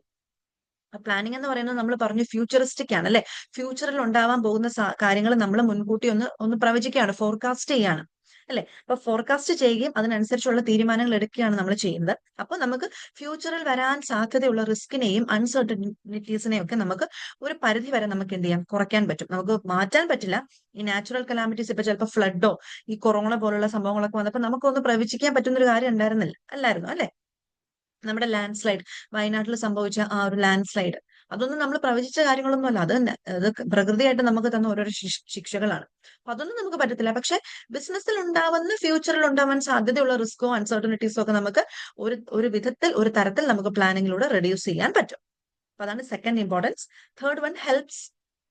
Planning എന്ന് പറയുന്നത് നമ്മൾ പറഞ്ഞു ഫ്യൂച്ചറിസ്റ്റിക് ആണ്, അല്ലെ? ഫ്യൂച്ചറിൽ ഉണ്ടാവാൻ പോകുന്ന കാര്യങ്ങൾ നമ്മൾ മുൻകൂട്ടി ഒന്ന് പ്രവചിക്കുകയാണ്, ഫോർകാസ്റ്റ് ചെയ്യാണ്, അല്ലെ? അപ്പൊ ഫോർകാസ്റ്റ് ചെയ്യുകയും അതിനനുസരിച്ചുള്ള തീരുമാനങ്ങൾ എടുക്കുകയാണ് നമ്മൾ ചെയ്യുന്നത്. അപ്പൊ നമുക്ക് ഫ്യൂച്ചറിൽ വരാൻ സാധ്യതയുള്ള റിസ്കിനെയും അൺസർട്ടനിറ്റീസിനെയും ഒക്കെ നമുക്ക് ഒരു പരിധി വരെ നമുക്ക് എന്ത് ചെയ്യാം, കുറയ്ക്കാൻ പറ്റും. നമുക്ക് മാറ്റാൻ പറ്റില്ല. ഈ നാച്ചുറൽ കലാമിറ്റീസ്, ഇപ്പൊ ചിലപ്പോൾ ഫ്ലഡോ ഈ കൊറോണ പോലുള്ള സംഭവങ്ങളൊക്കെ വന്നപ്പോൾ നമുക്കൊന്ന് പ്രവചിക്കാൻ പറ്റുന്ന ഒരു കാര്യം അല്ലായിരുന്നു, അല്ലെ? നമ്മുടെ ലാൻഡ് സ്ലൈഡ്, വയനാട്ടിൽ സംഭവിച്ച ആ ഒരു ലാൻഡ് സ്ലൈഡ്, അതൊന്നും നമ്മൾ പ്രവചിച്ച കാര്യങ്ങളൊന്നും അല്ല. അത് പ്രകൃതിയായിട്ട് നമുക്ക് തന്ന ഓരോരോ ശിക്ഷകളാണ്. അപ്പൊ അതൊന്നും നമുക്ക് പറ്റത്തില്ല. പക്ഷെ ബിസിനസ്സിൽ ഉണ്ടാവുന്ന, ഫ്യൂച്ചറിൽ ഉണ്ടാവാൻ സാധ്യതയുള്ള റിസ്കോ അൺസർട്ടനിറ്റീസോ ഒക്കെ നമുക്ക് ഒരു വിധത്തിൽ, ഒരു തരത്തിൽ നമുക്ക് പ്ലാനിങ്ങിലൂടെ റെഡ്യൂസ് ചെയ്യാൻ പറ്റും. അപ്പൊ അതാണ് second importance. Third one, helps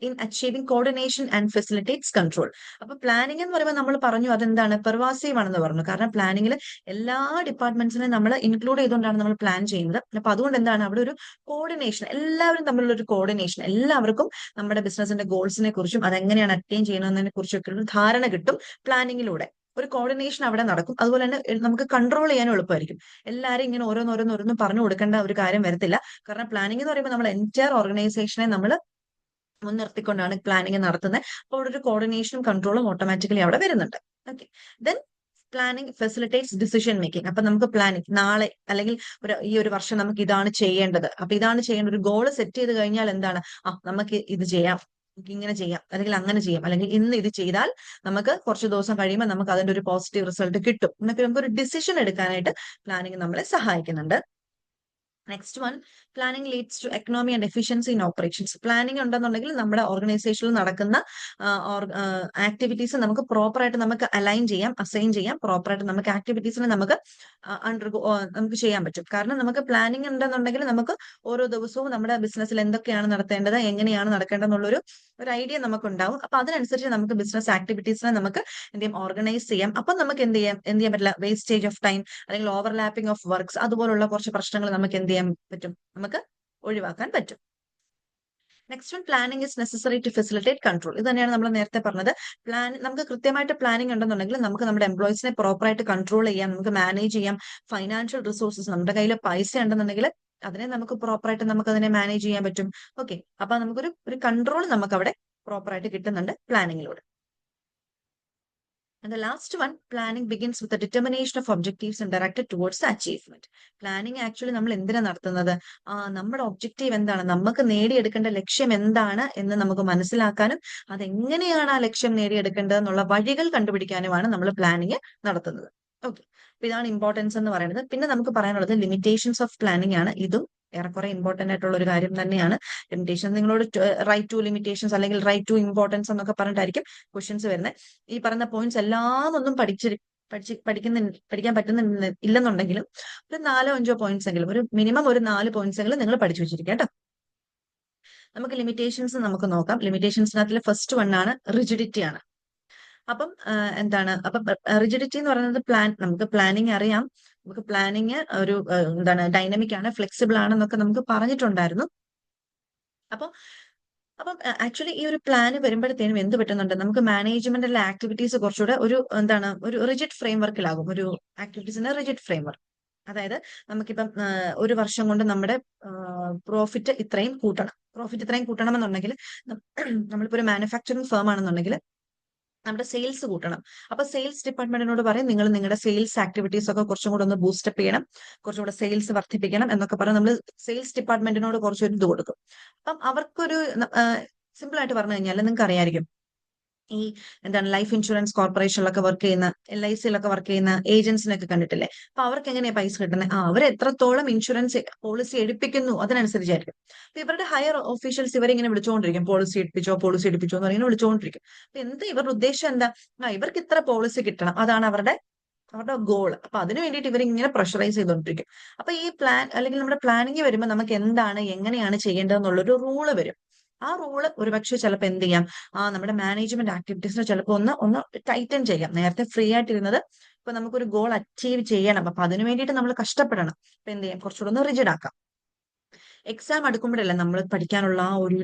in achieving coordination and facilitates control. അപ്പൊ പ്ലാനിംഗ് എന്ന് പറയുമ്പോൾ നമ്മൾ പറഞ്ഞു അതെന്താണ്, പെർവാസീവ് ആണെന്ന് പറഞ്ഞു. കാരണം പ്ലാനിങ്ങിൽ എല്ലാ ഡിപ്പാർട്ട്മെന്റ്സിനെ നമ്മൾ ഇൻക്ലൂഡ് ചെയ്തുകൊണ്ടാണ് നമ്മൾ പ്ലാൻ ചെയ്യുന്നത്. അപ്പൊ അതുകൊണ്ട് എന്താണ്, അവിടെ ഒരു കോർഡിനേഷൻ, എല്ലാവരും തമ്മിലുള്ള ഒരു കോർഡിനേഷൻ, എല്ലാവർക്കും നമ്മുടെ ബിസിനസിന്റെ ഗോൾസിനെ കുറിച്ചും അതെങ്ങനെയാണ് അറ്റൈൻ ചെയ്യുന്നതിനെ കുറിച്ചൊക്കെ ഒരു ധാരണ കിട്ടും പ്ലാനിങ്ങിലൂടെ. ഒരു കോർഡിനേഷൻ അവിടെ നടക്കും. അതുപോലെ തന്നെ നമുക്ക് കൺട്രോൾ ചെയ്യാനും എളുപ്പമായിരിക്കും. എല്ലാവരും ഇങ്ങനെ ഓരോന്നോരോന്നോരോന്നും പറഞ്ഞു കൊടുക്കേണ്ട ഒരു കാര്യം വരത്തില്ല. കാരണം പ്ലാനിംഗ് എന്ന് പറയുമ്പോൾ നമ്മൾ എൻറ്റയർ ഓർഗനൈസേഷനെ നമ്മൾ മുൻനിർത്തിക്കൊണ്ടാണ് പ്ലാനിങ് നടത്തുന്നത്. അപ്പോൾ അവിടെ ഒരു കോർഡിനേഷനും കൺട്രോളും ഓട്ടോമാറ്റിക്കലി അവിടെ വരുന്നുണ്ട്. Okay, then planning facilitates decision making. അപ്പൊ നമുക്ക് പ്ലാനിങ് നാളെ അല്ലെങ്കിൽ ഈ ഒരു വർഷം നമുക്ക് ഇതാണ് ചെയ്യേണ്ടത്, അപ്പൊ ഇതാണ് ചെയ്യേണ്ട ഒരു ഗോൾ സെറ്റ് ചെയ്ത് കഴിഞ്ഞാൽ എന്താണ്, നമുക്ക് ഇത് ചെയ്യാം, ഇങ്ങനെ ചെയ്യാം, അല്ലെങ്കിൽ അങ്ങനെ ചെയ്യാം, അല്ലെങ്കിൽ ഇന്ന് ഇത് ചെയ്താൽ നമുക്ക് കുറച്ച് ദിവസം കഴിയുമ്പോൾ നമുക്ക് അതിന്റെ ഒരു പോസിറ്റീവ് റിസൾട്ട് കിട്ടും എന്നൊക്കെ നമുക്ക് ഒരു ഡിസിഷൻ എടുക്കാനായിട്ട് പ്ലാനിങ് നമ്മളെ സഹായിക്കുന്നുണ്ട്. Next one, planning leads to economy and efficiency in operations. Planning ഉണ്ടെന്നുണ്ടെങ്കിൽ നമ്മുടെ ഓർഗനൈസേഷനിൽ നടക്കുന്ന ആക്ടിവിറ്റീസ് നമുക്ക് പ്രോപ്പറായിട്ട് നമുക്ക് അലൈൻ ചെയ്യാം, അസൈൻ ചെയ്യാം. പ്രോപ്പറായിട്ട് നമുക്ക് ആക്ടിവിറ്റീസിനെ നമുക്ക് നമുക്ക് ചെയ്യാൻ പറ്റും. കാരണം നമുക്ക് പ്ലാനിങ് ഉണ്ടെന്നുണ്ടെങ്കിൽ നമുക്ക് ഓരോ ദിവസവും നമ്മുടെ ബിസിനസ്സിൽ എന്തൊക്കെയാണ് നടത്തേണ്ടത്, എങ്ങനെയാണ് നടക്കേണ്ടതെന്നുള്ളൊരു ഐഡിയ നമുക്ക് ഉണ്ടാവും. അപ്പൊ അതിനനുസരിച്ച് നമുക്ക് ബിസിനസ് ആക്ടിവിറ്റീസിനെ നമുക്ക് എന്ത് ചെയ്യാം, ഓർഗനൈസ് ചെയ്യാം. അപ്പൊ നമുക്ക് എന്ത് ചെയ്യാൻ പറ്റില്ല, വേസ്റ്റേജ് ഓഫ് ടൈം അല്ലെങ്കിൽ ഓവർലാപ്പിംഗ് ഓഫ് വർക്ക്സ്, അതുപോലുള്ള കുറച്ച് പ്രശ്നങ്ങൾ നമുക്ക് എന്ത് ചെയ്യാൻ പറ്റും, നമുക്ക് ഒഴിവാക്കാൻ പറ്റും. Next one, planning is necessary to facilitate control. ഇത് തന്നെയാണ് നമ്മൾ നേരത്തെ പറഞ്ഞത്. നമുക്ക് കൃത്യമായിട്ട് പ്ലാനിങ് ഉണ്ടെന്നുണ്ടെങ്കിൽ നമുക്ക് നമ്മുടെ എംപ്ലോയീസിനെ പ്രോപ്പറായിട്ട് കൺട്രോൾ ചെയ്യാം, നമുക്ക് മാനേജ് ചെയ്യാം. ഫൈനാൻഷ്യൽ റിസോഴ്സസ്, നമ്മുടെ കയ്യിൽ പൈസ ഉണ്ടെന്നുണ്ടെങ്കിൽ അതിനെ നമുക്ക് പ്രോപ്പറായിട്ട് നമുക്ക് അതിനെ മാനേജ് ചെയ്യാൻ പറ്റും. ഓക്കെ, അപ്പൊ നമുക്കൊരു കൺട്രോൾ നമുക്ക് അവിടെ പ്രോപ്പറായിട്ട് കിട്ടുന്നുണ്ട് പ്ലാനിങ്ങിലൂടെ. And the last one, planning begins with the determination of objectives and directed towards the achievement. Planning actually നമ്മൾ എന്തിനാ നടത്തുന്നത്? നമ്മുടെ ഒബ്ജക്റ്റീവ് എന്താണ്, നമുക്ക് നേടിയെടുക്കേണ്ട ലക്ഷ്യം എന്താണ് എന്ന് നമുക്ക് മനസ്സിലാക്കാനും അതെങ്ങനെയാണ് ആ ലക്ഷ്യം നേടിയെടുക്കേണ്ടത് എന്നുള്ള വഴികൾ കണ്ടുപിടിക്കാനുമാണ് നമ്മൾ പ്ലാനിങ് നടത്തുന്നത്. ഓക്കെ, അപ്പൊ ഇതാണ് ഇമ്പോർട്ടൻസ് എന്ന് പറയുന്നത്. പിന്നെ നമുക്ക് പറയാനുള്ളത് ലിമിറ്റേഷൻസ് ഓഫ് പ്ലാനിങ് ആണ്. ഇതും ഏറെക്കുറെ ഇമ്പോർട്ടന്റ് ആയിട്ടുള്ള ഒരു കാര്യം തന്നെയാണ്. ലിമിറ്റേഷൻ നിങ്ങളോട് റൈറ്റ് ടു ലിമിറ്റേഷൻസ് അല്ലെങ്കിൽ റൈറ്റ് ടു ഇമ്പോർട്ടൻസ് എന്നൊക്കെ പറഞ്ഞിട്ടായിരിക്കും ക്വസ്റ്റ്യൻസ് വരുന്നത്. ഈ പറഞ്ഞ പോയിന്റ്സ് എല്ലാം ഒന്നും പഠിക്കാൻ പറ്റുന്ന ഇല്ലെന്നുണ്ടെങ്കിലും ഒരു 4-5 പോയിന്റ്സ് എങ്കിലും, ഒരു മിനിമം ഒരു 4 പോയിന്റ്സ് എങ്കിലും നിങ്ങൾ പഠിച്ചു വെച്ചിരിക്കുക കേട്ടോ. നമുക്ക് ലിമിറ്റേഷൻസ് നമുക്ക് നോക്കാം. ലിമിറ്റേഷൻസിനകത്തിൽ ഫസ്റ്റ് വൺ ആണ് റിജിഡിറ്റി ആണ്. അപ്പം എന്താണ്, അപ്പം റിജിഡിറ്റി എന്ന് പറയുന്നത് നമുക്ക് പ്ലാനിങ് അറിയാം. നമുക്ക് പ്ലാനിങ് ഒരു എന്താണ് ഡൈനമിക് ആണ്, ഫ്ലെക്സിബിൾ ആണെന്നൊക്കെ നമുക്ക് പറഞ്ഞിട്ടുണ്ടായിരുന്നു. അപ്പം ആക്ച്വലി ഈ ഒരു പ്ലാന് വരുമ്പോഴത്തേനും എന്ത് പറ്റുന്നുണ്ട്, നമുക്ക് മാനേജ്മെന്റിലെ ആക്ടിവിറ്റീസ് കുറച്ചുകൂടെ ഒരു എന്താണ് ഒരു റിജിഡ് ഫ്രെയിംവർക്കിലാകും. ഒരു ആക്ടിവിറ്റീസിന്റെ റിജിഡ് ഫ്രെയിംവർക്ക്, അതായത് നമുക്കിപ്പം ഒരു വർഷം കൊണ്ട് നമ്മുടെ പ്രോഫിറ്റ് ഇത്രയും കൂട്ടണം എന്നുണ്ടെങ്കിൽ, നമ്മളിപ്പോ ഒരു മാനുഫാക്ചറിങ് ഫേം ആണെന്നുണ്ടെങ്കിൽ നമ്മുടെ സെയിൽസ് കൂട്ടണം. അപ്പൊ സെയിൽസ് ഡിപ്പാർട്ട്മെന്റിനോട് പറയും, നിങ്ങൾ നിങ്ങളുടെ സെയിൽസ് ആക്ടിവിറ്റീസ് ഒക്കെ കുറച്ചും കൂടെ ഒന്ന് ബൂസ്റ്റപ്പ് ചെയ്യണം, കുറച്ചും കൂടെ സെയിൽസ് വർദ്ധിപ്പിക്കണം എന്നൊക്കെ പറഞ്ഞ് നമ്മൾ സെയിൽസ് ഡിപ്പാർട്ട്മെന്റിനോട് കുറച്ചൊരു ഇത് കൊടുക്കും. അപ്പം അവർക്കൊരു സിമ്പിൾ ആയിട്ട് പറഞ്ഞു കഴിഞ്ഞാൽ നിങ്ങൾക്ക് അറിയായിരിക്കും, ഈ എന്താണ് ലൈഫ് ഇൻഷുറൻസ് കോർപ്പറേഷനിലൊക്കെ വർക്ക് ചെയ്യുന്ന, LICയിലൊക്കെ വർക്ക് ചെയ്യുന്ന ഏജൻസിനൊക്കെ കണ്ടിട്ടില്ലേ? അപ്പൊ അവർക്ക് എങ്ങനെയാ പൈസ കിട്ടുന്നത്? അവർ എത്രത്തോളം ഇൻഷുറൻസ് പോളിസി എടുപ്പിക്കുന്നു അതിനനുസരിച്ചായിരിക്കും. അപ്പൊ ഇവരുടെ ഹയർ ഓഫീഷ്യൽസ് ഇവരിങ്ങനെ വിളിച്ചുകൊണ്ടിരിക്കും, പോളിസി എടുപ്പിച്ചോ എന്ന് പറയുന്നത് വിളിച്ചുകൊണ്ടിരിക്കും. അപ്പൊ ഇവരുടെ ഉദ്ദേശം എന്താ? ഇവർക്ക് ഇത്ര പോളിസി കിട്ടണം, അതാണ് അവരുടെ ഗോൾ. അപ്പൊ അതിന് വേണ്ടിയിട്ട് ഇവരിങ്ങനെ പ്രഷറൈസ് ചെയ്തുകൊണ്ടിരിക്കും. അപ്പൊ ഈ പ്ലാൻ അല്ലെങ്കിൽ നമ്മുടെ പ്ലാനിങ് വരുമ്പോൾ നമുക്ക് എന്താണ് എങ്ങനെയാണ് ചെയ്യേണ്ടതെന്നുള്ളൊരു റൂള് വരും. ആ റൂള് ഒരുപക്ഷെ ചിലപ്പോൾ എന്ത് ചെയ്യാം, നമ്മുടെ മാനേജ്മെന്റ് ആക്ടിവിറ്റീസിനെ ചിലപ്പോൾ ഒന്ന് ടൈറ്റൻ ചെയ്യാം. നേരത്തെ ഫ്രീ ആയിട്ടിരുന്നത് ഇപ്പൊ നമുക്കൊരു ഗോൾ അച്ചീവ് ചെയ്യണം, അപ്പൊ അതിനു വേണ്ടിയിട്ട് നമ്മൾ കഷ്ടപ്പെടണം. അപ്പൊ എന്ത് ചെയ്യാം, കുറച്ചുകൂടെ ഒന്ന് റിജിഡ് ആക്കാം. എക്സാം അടുക്കുമ്പോഴല്ല നമ്മൾ പഠിക്കാനുള്ള ആ ഒരു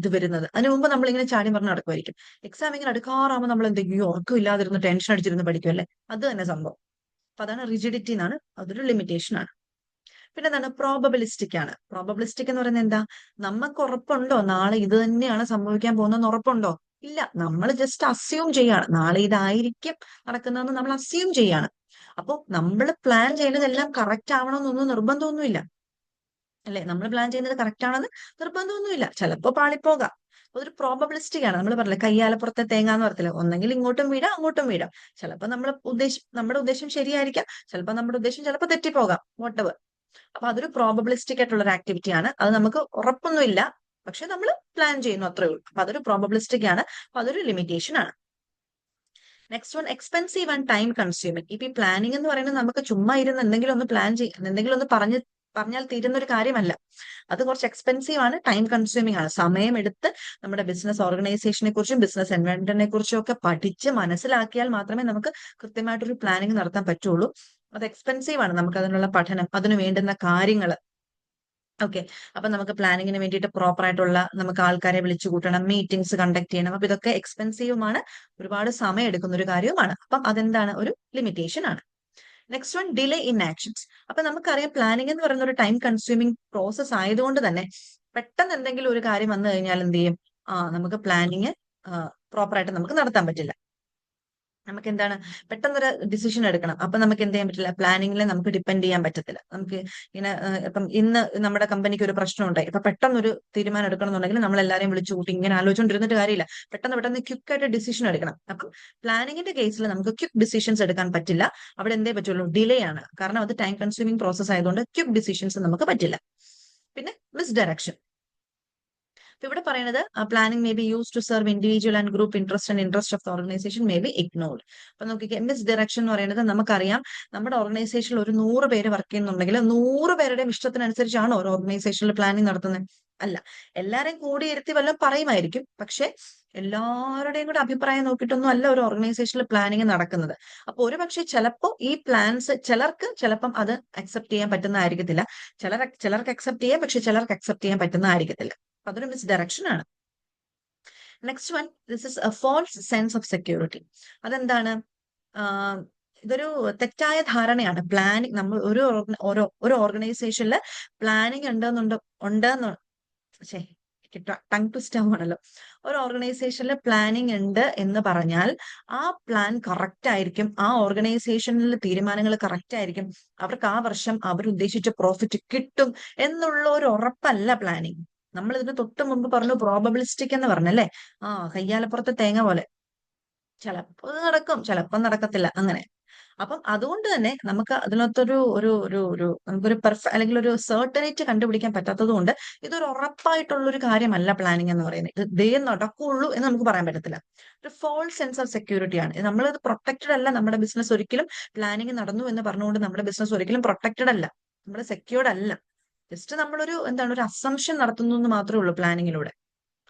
ഇത് വരുന്നത്. അതിനു മുമ്പ് നമ്മൾ ഇങ്ങനെ ചാടി പറഞ്ഞ് നടക്കുമായിരിക്കും. എക്സാം ഇങ്ങനെ അടുക്കാറാകുമ്പോൾ നമ്മൾ എന്തെങ്കിലും ഉറക്കം ഇല്ലാതിരുന്ന് ടെൻഷൻ അടിച്ചിരുന്ന് പഠിക്കുമല്ലേ, അത് തന്നെ സംഭവം. അപ്പൊ അതാണ് റിജിഡിറ്റി എന്നാണ്, അതൊരു ലിമിറ്റേഷൻ ആണ്. പിന്നെ എന്താണ്, പ്രോബബിലിസ്റ്റിക് ആണ്. പ്രോബബിലിസ്റ്റിക് എന്ന് പറയുന്നത് എന്താ, നമുക്ക് ഉറപ്പുണ്ടോ നാളെ ഇത് തന്നെയാണ് സംഭവിക്കാൻ പോകുന്നതെന്ന് ഉറപ്പുണ്ടോ? ഇല്ല, നമ്മൾ ജസ്റ്റ് അസ്യൂം ചെയ്യാണ്, നാളെ ഇതായിരിക്കും നടക്കുന്നതെന്ന് നമ്മൾ അസ്യൂം ചെയ്യാണ്. അപ്പൊ നമ്മൾ പ്ലാൻ ചെയ്യുന്നതെല്ലാം കറക്റ്റ് ആവണമെന്നൊന്നും നിർബന്ധമൊന്നുമില്ല, അല്ലെ? നമ്മൾ പ്ലാൻ ചെയ്യുന്നത് കറക്റ്റ് ആണെന്ന് നിർബന്ധമൊന്നുമില്ല, ചിലപ്പോ പാളിപ്പോകാം. അതൊരു പ്രോബബിലിസ്റ്റിക് ആണ്. നമ്മൾ പറഞ്ഞില്ല, കയ്യാലപ്പുറത്തെ തേങ്ങ എന്ന് പറയത്തില്ല, ഒന്നെങ്കിൽ ഇങ്ങോട്ടും വീഴാം അങ്ങോട്ടും വീഴാം. ചിലപ്പോൾ നമ്മുടെ ഉദ്ദേശം ശരിയായിരിക്കാം, ചിലപ്പോൾ നമ്മുടെ ഉദ്ദേശം ചിലപ്പോൾ തെറ്റിപ്പോകാം, വോട്ടെവർ. അപ്പൊ അതൊരു പ്രോബബിലിസ്റ്റിക് ആയിട്ടുള്ള ഒരു ആക്ടിവിറ്റി ആണ്. അത് നമുക്ക് ഉറപ്പൊന്നുമില്ല, പക്ഷെ നമ്മൾ പ്ലാൻ ചെയ്യുന്നു, അത്രേ ഉള്ളൂ. അപ്പൊ അതൊരു പ്രോബബിലിസ്റ്റിക് ആണ്, അപ്പൊ അതൊരു ലിമിറ്റേഷൻ ആണ്. Next one, expensive and time consuming. ഇപ്പൊ ഈ പ്ലാനിങ് എന്ന് പറയുന്നത് നമുക്ക് ചുമ്മാ ഇരുന്ന് എന്തെങ്കിലും ഒന്ന് പ്ലാൻ എന്തെങ്കിലും ഒന്ന് പറഞ്ഞാൽ തീരുന്ന ഒരു കാര്യമല്ല. അത് കുറച്ച് എക്സ്പെൻസീവ് ആണ്, ടൈം കൺസ്യൂമിങ് ആണ്. സമയമെടുത്ത് നമ്മുടെ ബിസിനസ് ഓർഗനൈസേഷനെ കുറിച്ചും ബിസിനസ് എൻവയോൺമെന്റിനെ കുറിച്ചും ഒക്കെ പഠിച്ച് മനസ്സിലാക്കിയാൽ മാത്രമേ നമുക്ക് കൃത്യമായിട്ടൊരു പ്ലാനിങ് നടത്താൻ പറ്റുള്ളൂ. അത് എക്സ്പെൻസീവ് ആണ്, നമുക്ക് അതിനുള്ള പഠനം, അതിന് വേണ്ടുന്ന കാര്യങ്ങൾ. ഓക്കെ, അപ്പൊ നമുക്ക് പ്ലാനിങ്ങിന് വേണ്ടിയിട്ട് പ്രോപ്പർ ആയിട്ടുള്ള നമുക്ക് ആൾക്കാരെ വിളിച്ചു കൂട്ടണം, മീറ്റിംഗ്സ് കണ്ടക്ട് ചെയ്യണം. അപ്പൊ ഇതൊക്കെ എക്സ്പെൻസീവുമാണ്, ഒരുപാട് സമയം എടുക്കുന്ന ഒരു കാര്യവുമാണ്. അപ്പൊ അതെന്താണ്, ഒരു ലിമിറ്റേഷൻ ആണ്. Next one, delay in actions. അപ്പൊ നമുക്കറിയാം, പ്ലാനിങ് എന്ന് പറയുന്ന ഒരു ടൈം കൺസ്യൂമിങ് പ്രോസസ് ആയതുകൊണ്ട് തന്നെ പെട്ടെന്ന് എന്തെങ്കിലും ഒരു കാര്യം വന്നു കഴിഞ്ഞാൽ എന്ത് ചെയ്യും, നമുക്ക് പ്ലാനിങ് പ്രോപ്പർ ആയിട്ട് നമുക്ക് നടത്താൻ പറ്റില്ല. നമുക്ക് എന്താണ്, പെട്ടെന്നൊരു ഡിസിഷൻ എടുക്കണം, അപ്പൊ നമുക്ക് എന്ത് ചെയ്യാൻ പറ്റില്ല, പ്ലാനിങ്ങിൽ നമുക്ക് ഡിപ്പെൻഡ് ചെയ്യാൻ പറ്റത്തില്ല. നമുക്ക് ഇങ്ങനെ ഇപ്പം ഇന്ന് നമ്മുടെ കമ്പനിക്ക് ഒരു പ്രശ്നം ഉണ്ടായി, ഇപ്പൊ പെട്ടെന്നൊരു തീരുമാനം എടുക്കണം എന്നുണ്ടെങ്കിൽ നമ്മൾ എല്ലാവരെയും വിളിച്ചു കൂട്ടി ഇങ്ങനെ ആലോചിച്ചുകൊണ്ടിരുന്നിട്ട് കാര്യമില്ല, പെട്ടെന്ന് ക്വിക്ക് ആയിട്ട് ഡിസിഷൻ എടുക്കണം. അപ്പം പ്ലാനിങ്ങിന്റെ കേസിൽ നമുക്ക് ക്വിക്ക് ഡിസിഷൻസ് എടുക്കാൻ പറ്റില്ല. അവിടെ എന്തേ പറ്റുള്ളൂ, ഡിലേ ആണ്. കാരണം അത് ടൈം കൺസ്യൂമിങ് പ്രോസസ് ആയതുകൊണ്ട് ക്വിക്ക് ഡിസിഷൻസ് നമുക്ക് പറ്റില്ല. പിന്നെ മിസ് ഡയറക്ഷൻ. ഇവിടെ പറയുന്നത്, planning may be use to serve individual and group interest of the organisation may be ignored. അപ്പൊ നോക്കിക്കേ, മിസ് ഡയറക്ഷൻ എന്ന് പറയുന്നത് നമുക്കറിയാം, നമ്മുടെ ഓർഗനൈസേഷനിൽ ഒരു 100 പേര് വർക്ക് ചെയ്യുന്നുണ്ടെങ്കിൽ 100 പേരുടെയും ഇഷ്ടത്തിനനുസരിച്ചാണ് ഒരു ഓർഗനൈസേഷനിൽ പ്ലാനിങ് നടത്തുന്നത്? അല്ല, എല്ലാരെയും കൂടിയിരുത്തി വല്ലതും പറയുമായിരിക്കും, പക്ഷെ എല്ലാവരുടെയും കൂടെ അഭിപ്രായം നോക്കിയിട്ടൊന്നും അല്ല ഒരു ഓർഗനൈസേഷനിൽ പ്ലാനിങ് നടക്കുന്നത്. അപ്പൊ ഒരു പക്ഷെ ചിലപ്പോ ഈ പ്ലാൻസ് ചിലപ്പം അത് അക്സെപ്റ്റ് ചെയ്യാൻ പറ്റുന്നതായിരിക്കത്തില്ല, ചിലർക്ക് അക്സെപ്റ്റ് ചെയ്യാം, പക്ഷെ ചിലർക്ക് അക്സെപ്റ്റ് ചെയ്യാൻ പറ്റുന്നതായിരിക്കത്തില്ല. അതൊരു മിസ് ഡയറക്ഷൻ ആണ്. Next one, this is a false sense of security. അതെന്താണ്, ഇതൊരു തെറ്റായ ധാരണയാണ്. പ്ലാനിങ്, നമ്മൾ ഒരു ഓർഗനൈസേഷനിൽ പ്ലാനിങ് ഉണ്ടെന്ന് ടങ് ട്വിസ്റ്റ് ആവുകയാണല്ലോ. ഒരു ഓർഗനൈസേഷനിൽ പ്ലാനിങ് ഉണ്ട് എന്ന് പറഞ്ഞാൽ ആ പ്ലാൻ കറക്റ്റ് ആയിരിക്കും, ആ ഓർഗനൈസേഷനിൽ തീരുമാനങ്ങൾ കറക്റ്റ് ആയിരിക്കും, അവർക്ക് ആ വർഷം അവരുദ്ദേശിച്ച പ്രോഫിറ്റ് കിട്ടും എന്നുള്ള ഒരു ഉറപ്പല്ല പ്ലാനിങ്. നമ്മൾ ഇതിന് തൊട്ട് മുമ്പ് പറഞ്ഞു പ്രോബബിലിസ്റ്റിക് എന്ന് പറഞ്ഞല്ലേ. കയ്യാലപ്പുറത്തെ തേങ്ങ പോലെ, ചിലപ്പോ നടക്കും ചിലപ്പം നടക്കത്തില്ല, അങ്ങനെ. അപ്പം അതുകൊണ്ട് തന്നെ നമുക്ക് അതിനകത്തൊരു ഒരു ഒരു ഒരു നമുക്കൊരു അല്ലെങ്കിൽ ഒരു സെർട്ടനിറ്റി കണ്ടുപിടിക്കാൻ പറ്റാത്തത് കൊണ്ട് ഇതൊരു ഉറപ്പായിട്ടുള്ള ഒരു കാര്യമല്ല പ്ലാനിങ് എന്ന് പറയുന്നത്. ഇത് ദേ നടക്കുള്ളൂ എന്ന് നമുക്ക് പറയാൻ പറ്റത്തില്ല. ഒരു ഫോൾസ് സെൻസ് ഓഫ് സെക്യൂരിറ്റി ആണ്. നമ്മളിത് പ്രൊട്ടക്റ്റഡ് അല്ല. നമ്മുടെ ബിസിനസ് ഒരിക്കലും പ്ലാനിങ് നടന്നു എന്ന് പറഞ്ഞുകൊണ്ട് നമ്മുടെ ബിസിനസ് ഒരിക്കലും പ്രൊട്ടക്റ്റഡ് അല്ല, നമ്മുടെ സെക്യൂർഡ് അല്ല. ജസ്റ്റ് നമ്മളൊരു ഒരു അസംഷൻ നടത്തുന്നു എന്ന് മാത്രമേ ഉള്ളൂ പ്ലാനിങ്ങിലൂടെ.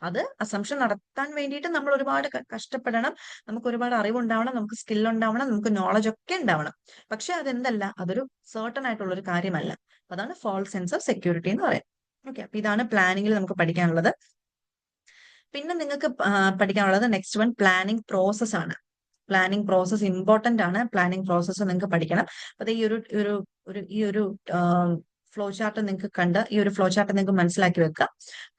അത് അസംഷൻ നടത്താൻ വേണ്ടിയിട്ട് നമ്മൾ ഒരുപാട് കഷ്ടപ്പെടണം, നമുക്ക് ഒരുപാട് അറിവുണ്ടാവണം, നമുക്ക് സ്കിൽ ഉണ്ടാവണം, നമുക്ക് നോളജ് ഒക്കെ ഉണ്ടാവണം. പക്ഷെ അതെന്തല്ല, അതൊരു സർട്ടൺ ആയിട്ടുള്ള ഒരു കാര്യമല്ല. അതാണ് ഫോൾസ് സെൻസ് ഓഫ് സെക്യൂരിറ്റി എന്ന് പറയുന്നത്. ഓക്കെ, അപ്പൊ ഇതാണ് പ്ലാനിങ്ങിൽ നമുക്ക് പഠിക്കാനുള്ളത്. പിന്നെ നിങ്ങൾക്ക് പഠിക്കാനുള്ളത് നെക്സ്റ്റ് വൺ പ്ലാനിങ് പ്രോസസ് ആണ്. പ്ലാനിങ് പ്രോസസ് ഇമ്പോർട്ടന്റ് ആണ്. പ്ലാനിങ് പ്രോസസ്സ് നിങ്ങൾക്ക് പഠിക്കണം. അത് ഈ ഒരു ഫ്ലോ ചാർട്ട് നിങ്ങൾക്ക് കണ്ട് ഈ ഒരു ഫ്ലോ ചാർട്ട് നിങ്ങൾക്ക് മനസ്സിലാക്കി വെക്കുക.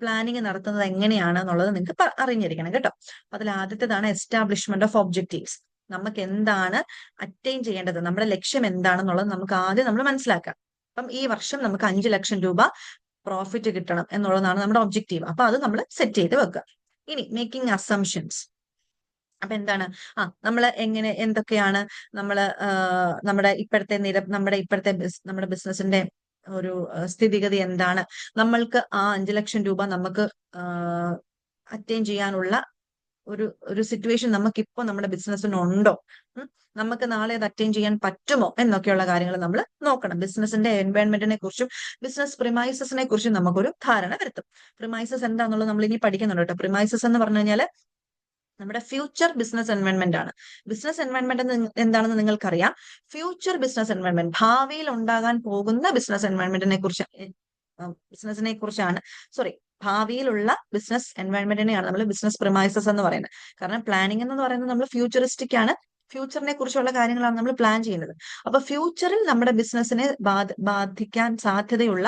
പ്ലാനിങ് നടത്തുന്നത് എങ്ങനെയാണ് എന്നുള്ളത് നിങ്ങൾക്ക് അറിഞ്ഞിരിക്കണം കേട്ടോ. അപ്പൊ അതിൽ ആദ്യത്തേതാണ് എസ്റ്റാബ്ലിഷ്മെന്റ് ഓഫ് ഒബ്ജക്റ്റീവ്സ്. നമുക്ക് എന്താണ് അറ്റൈൻ ചെയ്യേണ്ടത്, നമ്മുടെ ലക്ഷ്യം എന്താണെന്നുള്ളത് നമുക്ക് ആദ്യം നമ്മൾ മനസ്സിലാക്കാം. അപ്പം ഈ വർഷം നമുക്ക് 5 ലക്ഷം രൂപ പ്രോഫിറ്റ് കിട്ടണം എന്നുള്ളതാണ് നമ്മുടെ ഒബ്ജക്റ്റീവ്. അപ്പൊ അത് നമ്മൾ സെറ്റ് ചെയ്ത് വെക്കുക. ഇനി മേക്കിംഗ് അസംഷൻസ്. അപ്പൊ എന്താണ്, നമ്മൾ എന്തൊക്കെയാണ് നമ്മള് നമ്മുടെ ഇപ്പോഴത്തെ നമ്മുടെ ബിസിനസിന്റെ ഒരു സ്ഥിതിഗതി എന്താണ്, നമ്മൾക്ക് ആ 5 ലക്ഷം രൂപ നമുക്ക് അറ്റൈൻ ചെയ്യാനുള്ള ഒരു സിറ്റുവേഷൻ നമുക്കിപ്പോ നമ്മുടെ ബിസിനസ്സിനുണ്ടോ, നമുക്ക് നാളെ അത് അറ്റൈൻ ചെയ്യാൻ പറ്റുമോ എന്നൊക്കെയുള്ള കാര്യങ്ങൾ നമ്മൾ നോക്കണം. ബിസിനസിന്റെ എൻവയോൺമെന്റിനെ കുറിച്ചും ബിസിനസ് പ്രിമൈസസിനെ കുറിച്ചും നമുക്കൊരു ധാരണ വരുത്തും. പ്രിമൈസസ് എന്താണെന്നുള്ളത് നമ്മൾ ഇനി പഠിക്കുന്നുണ്ട് കേട്ടോ. പ്രിമൈസസ് എന്ന് പറഞ്ഞു കഴിഞ്ഞാൽ നമ്മുടെ ഫ്യൂച്ചർ ബിസിനസ് എൻവയോൺമെന്റ് ആണ്. ബിസിനസ് എൻവയോൺമെന്റ് എന്താണെന്ന് നിങ്ങൾക്കറിയാം. ഫ്യൂച്ചർ ബിസിനസ് എൻവയോൺമെന്റ്, ഭാവിയിൽ ഉണ്ടാകാൻ പോകുന്ന ബിസിനസിനെ കുറിച്ചാണ് ഭാവിയിലുള്ള ബിസിനസ് എൻവയോൺമെന്റിനെയാണ് നമ്മൾ ബിസിനസ് പ്രിമൈസസ് എന്ന് പറയുന്നത്. കാരണം പ്ലാനിങ് എന്ന് പറയുന്നത് നമ്മൾ ഫ്യൂച്ചറിസ്റ്റിക് ആണ്, ഫ്യൂച്ചറിനെ കുറിച്ചുള്ള കാര്യങ്ങളാണ് നമ്മൾ പ്ലാൻ ചെയ്യുന്നത്. അപ്പൊ ഫ്യൂച്ചറിൽ നമ്മുടെ ബിസിനസിനെ ബാധിക്കാൻ സാധ്യതയുള്ള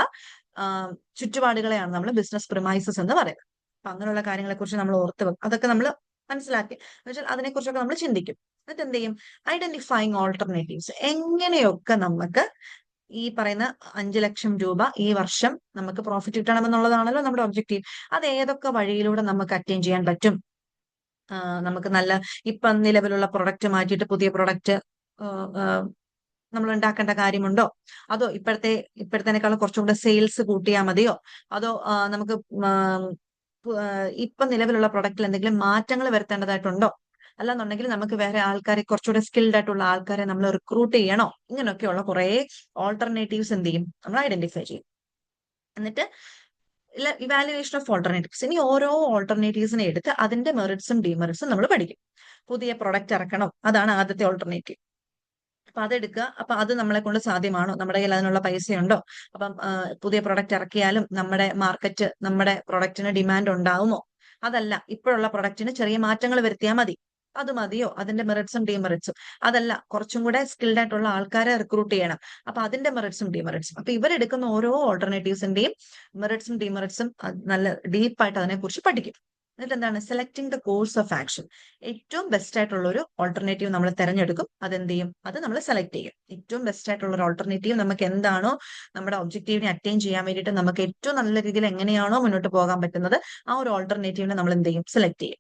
ചുറ്റുപാടുകളെയാണ് നമ്മൾ ബിസിനസ് പ്രിമൈസസ് എന്ന് പറയുന്നത്. അപ്പൊ അങ്ങനെയുള്ള കാര്യങ്ങളെ കുറിച്ച് നമ്മൾ ഓർത്ത് വെക്കും. അതൊക്കെ നമ്മൾ മനസ്സിലാക്കി എന്നുവെച്ചാൽ അതിനെക്കുറിച്ചൊക്കെ നമ്മൾ ചിന്തിക്കും. എന്നിട്ട് എന്ത് ചെയ്യും, ഐഡന്റിഫൈങ് ഓൾട്ടർനേറ്റീവ്സ്. എങ്ങനെയൊക്കെ നമുക്ക് ഈ പറയുന്ന 5 ലക്ഷം രൂപ ഈ വർഷം നമുക്ക് പ്രോഫിറ്റ് കിട്ടണമെന്നുള്ളതാണല്ലോ നമ്മുടെ ഒബ്ജക്റ്റീവ്. അത് ഏതൊക്കെ വഴിയിലൂടെ നമുക്ക് അറ്റൈൻ ചെയ്യാൻ പറ്റും. നമുക്ക് ഇപ്പം നിലവിലുള്ള പ്രൊഡക്റ്റ് മാറ്റിയിട്ട് പുതിയ പ്രൊഡക്റ്റ് നമ്മൾ ഉണ്ടാക്കേണ്ട കാര്യമുണ്ടോ, അതോ ഇപ്പോഴത്തേനേക്കാളും കുറച്ചും കൂടെ സെയിൽസ് കൂട്ടിയാൽ മതിയോ, അതോ നമുക്ക് ഇപ്പൊ നിലവിലുള്ള പ്രൊഡക്റ്റിൽ എന്തെങ്കിലും മാറ്റങ്ങൾ വരുത്തേണ്ടതായിട്ടുണ്ടോ, അല്ലാന്നുണ്ടെങ്കിൽ നമുക്ക് വേറെ ആൾക്കാരെ, കുറച്ചുകൂടെ സ്കിൽഡ് ആയിട്ടുള്ള ആൾക്കാരെ നമ്മൾ റിക്രൂട്ട് ചെയ്യണോ, ഇങ്ങനെയൊക്കെയുള്ള കുറെ ഓൾട്ടർനേറ്റീവ്സ് എന്ത് ചെയ്യും, നമ്മൾ ഐഡന്റിഫൈ ചെയ്യും. എന്നിട്ട് ഇവാലുവേഷൻ ഓഫ് ഓൾട്ടർനേറ്റീവ്സ്. ഇനി ഓരോ ഓൾട്ടർനേറ്റീവ്സിനെ എടുത്ത് അതിന്റെ മെറിറ്റ്സും ഡിമെറിറ്റ്സും നമ്മൾ പഠിക്കും. പുതിയ പ്രൊഡക്റ്റ് ഇറക്കണം, അതാണ് ആദ്യത്തെ ഓൾട്ടർനേറ്റീവ്. അപ്പൊ അതെടുക്കുക. അപ്പൊ അത് നമ്മളെ കൊണ്ട് സാധ്യമാണോ, നമ്മുടെ കയ്യിൽ അതിനുള്ള പൈസയുണ്ടോ, അപ്പം പുതിയ പ്രൊഡക്റ്റ് ഇറക്കിയാലും നമ്മുടെ പ്രൊഡക്റ്റിന് ഡിമാൻഡ് ഉണ്ടാവുമോ, അതല്ല ഇപ്പോഴുള്ള പ്രൊഡക്റ്റിന് ചെറിയ മാറ്റങ്ങൾ വരുത്തിയാൽ മതി, അത് മതിയോ, അതിന്റെ മെറിറ്റ്സും ഡിമെറിറ്റ്സും. അതല്ല കുറച്ചും കൂടെ സ്കിൽഡ് ആയിട്ടുള്ള ആൾക്കാരെ റിക്രൂട്ട് ചെയ്യണം, അപ്പൊ അതിന്റെ മെറിറ്റ്സും ഡിമെറിറ്റ്സും. അപ്പൊ ഇവരെടുക്കുന്ന ഓരോ ഓൾട്ടർനേറ്റീവ്സിന്റെയും മെറിറ്റ്സും ഡിമെറിറ്റ്സും നല്ല ഡീപ്പായിട്ട് അതിനെക്കുറിച്ച് പഠിക്കും. എന്നിട്ട് എന്താണ്, selecting the course of action. ഏറ്റവും ബെസ്റ്റ് ആയിട്ടുള്ള ഒരു ഓൾട്ടർനേറ്റീവ് നമ്മൾ തിരഞ്ഞെടുക്കും. അതെന്ത് ചെയ്യും, അത് നമ്മൾ സെലക്ട് ചെയ്യും. ഏറ്റവും ബെസ്റ്റ് ആയിട്ടുള്ള ഒരു ഓൾട്ടർനേറ്റീവ് നമുക്ക് എന്താണോ നമ്മുടെ ഒബ്ജക്റ്റീവിനെ അറ്റൈൻ ചെയ്യാൻ വേണ്ടിയിട്ട് നമുക്ക് ഏറ്റവും നല്ല രീതിയിൽ എങ്ങനെയാണോ മുന്നോട്ട് പോകാൻ പറ്റുന്നത്, ആ ഒരു ഓൾട്ടർനേറ്റീവിനെ നമ്മൾ എന്ത് ചെയ്യും, സെലക്ട് ചെയ്യും.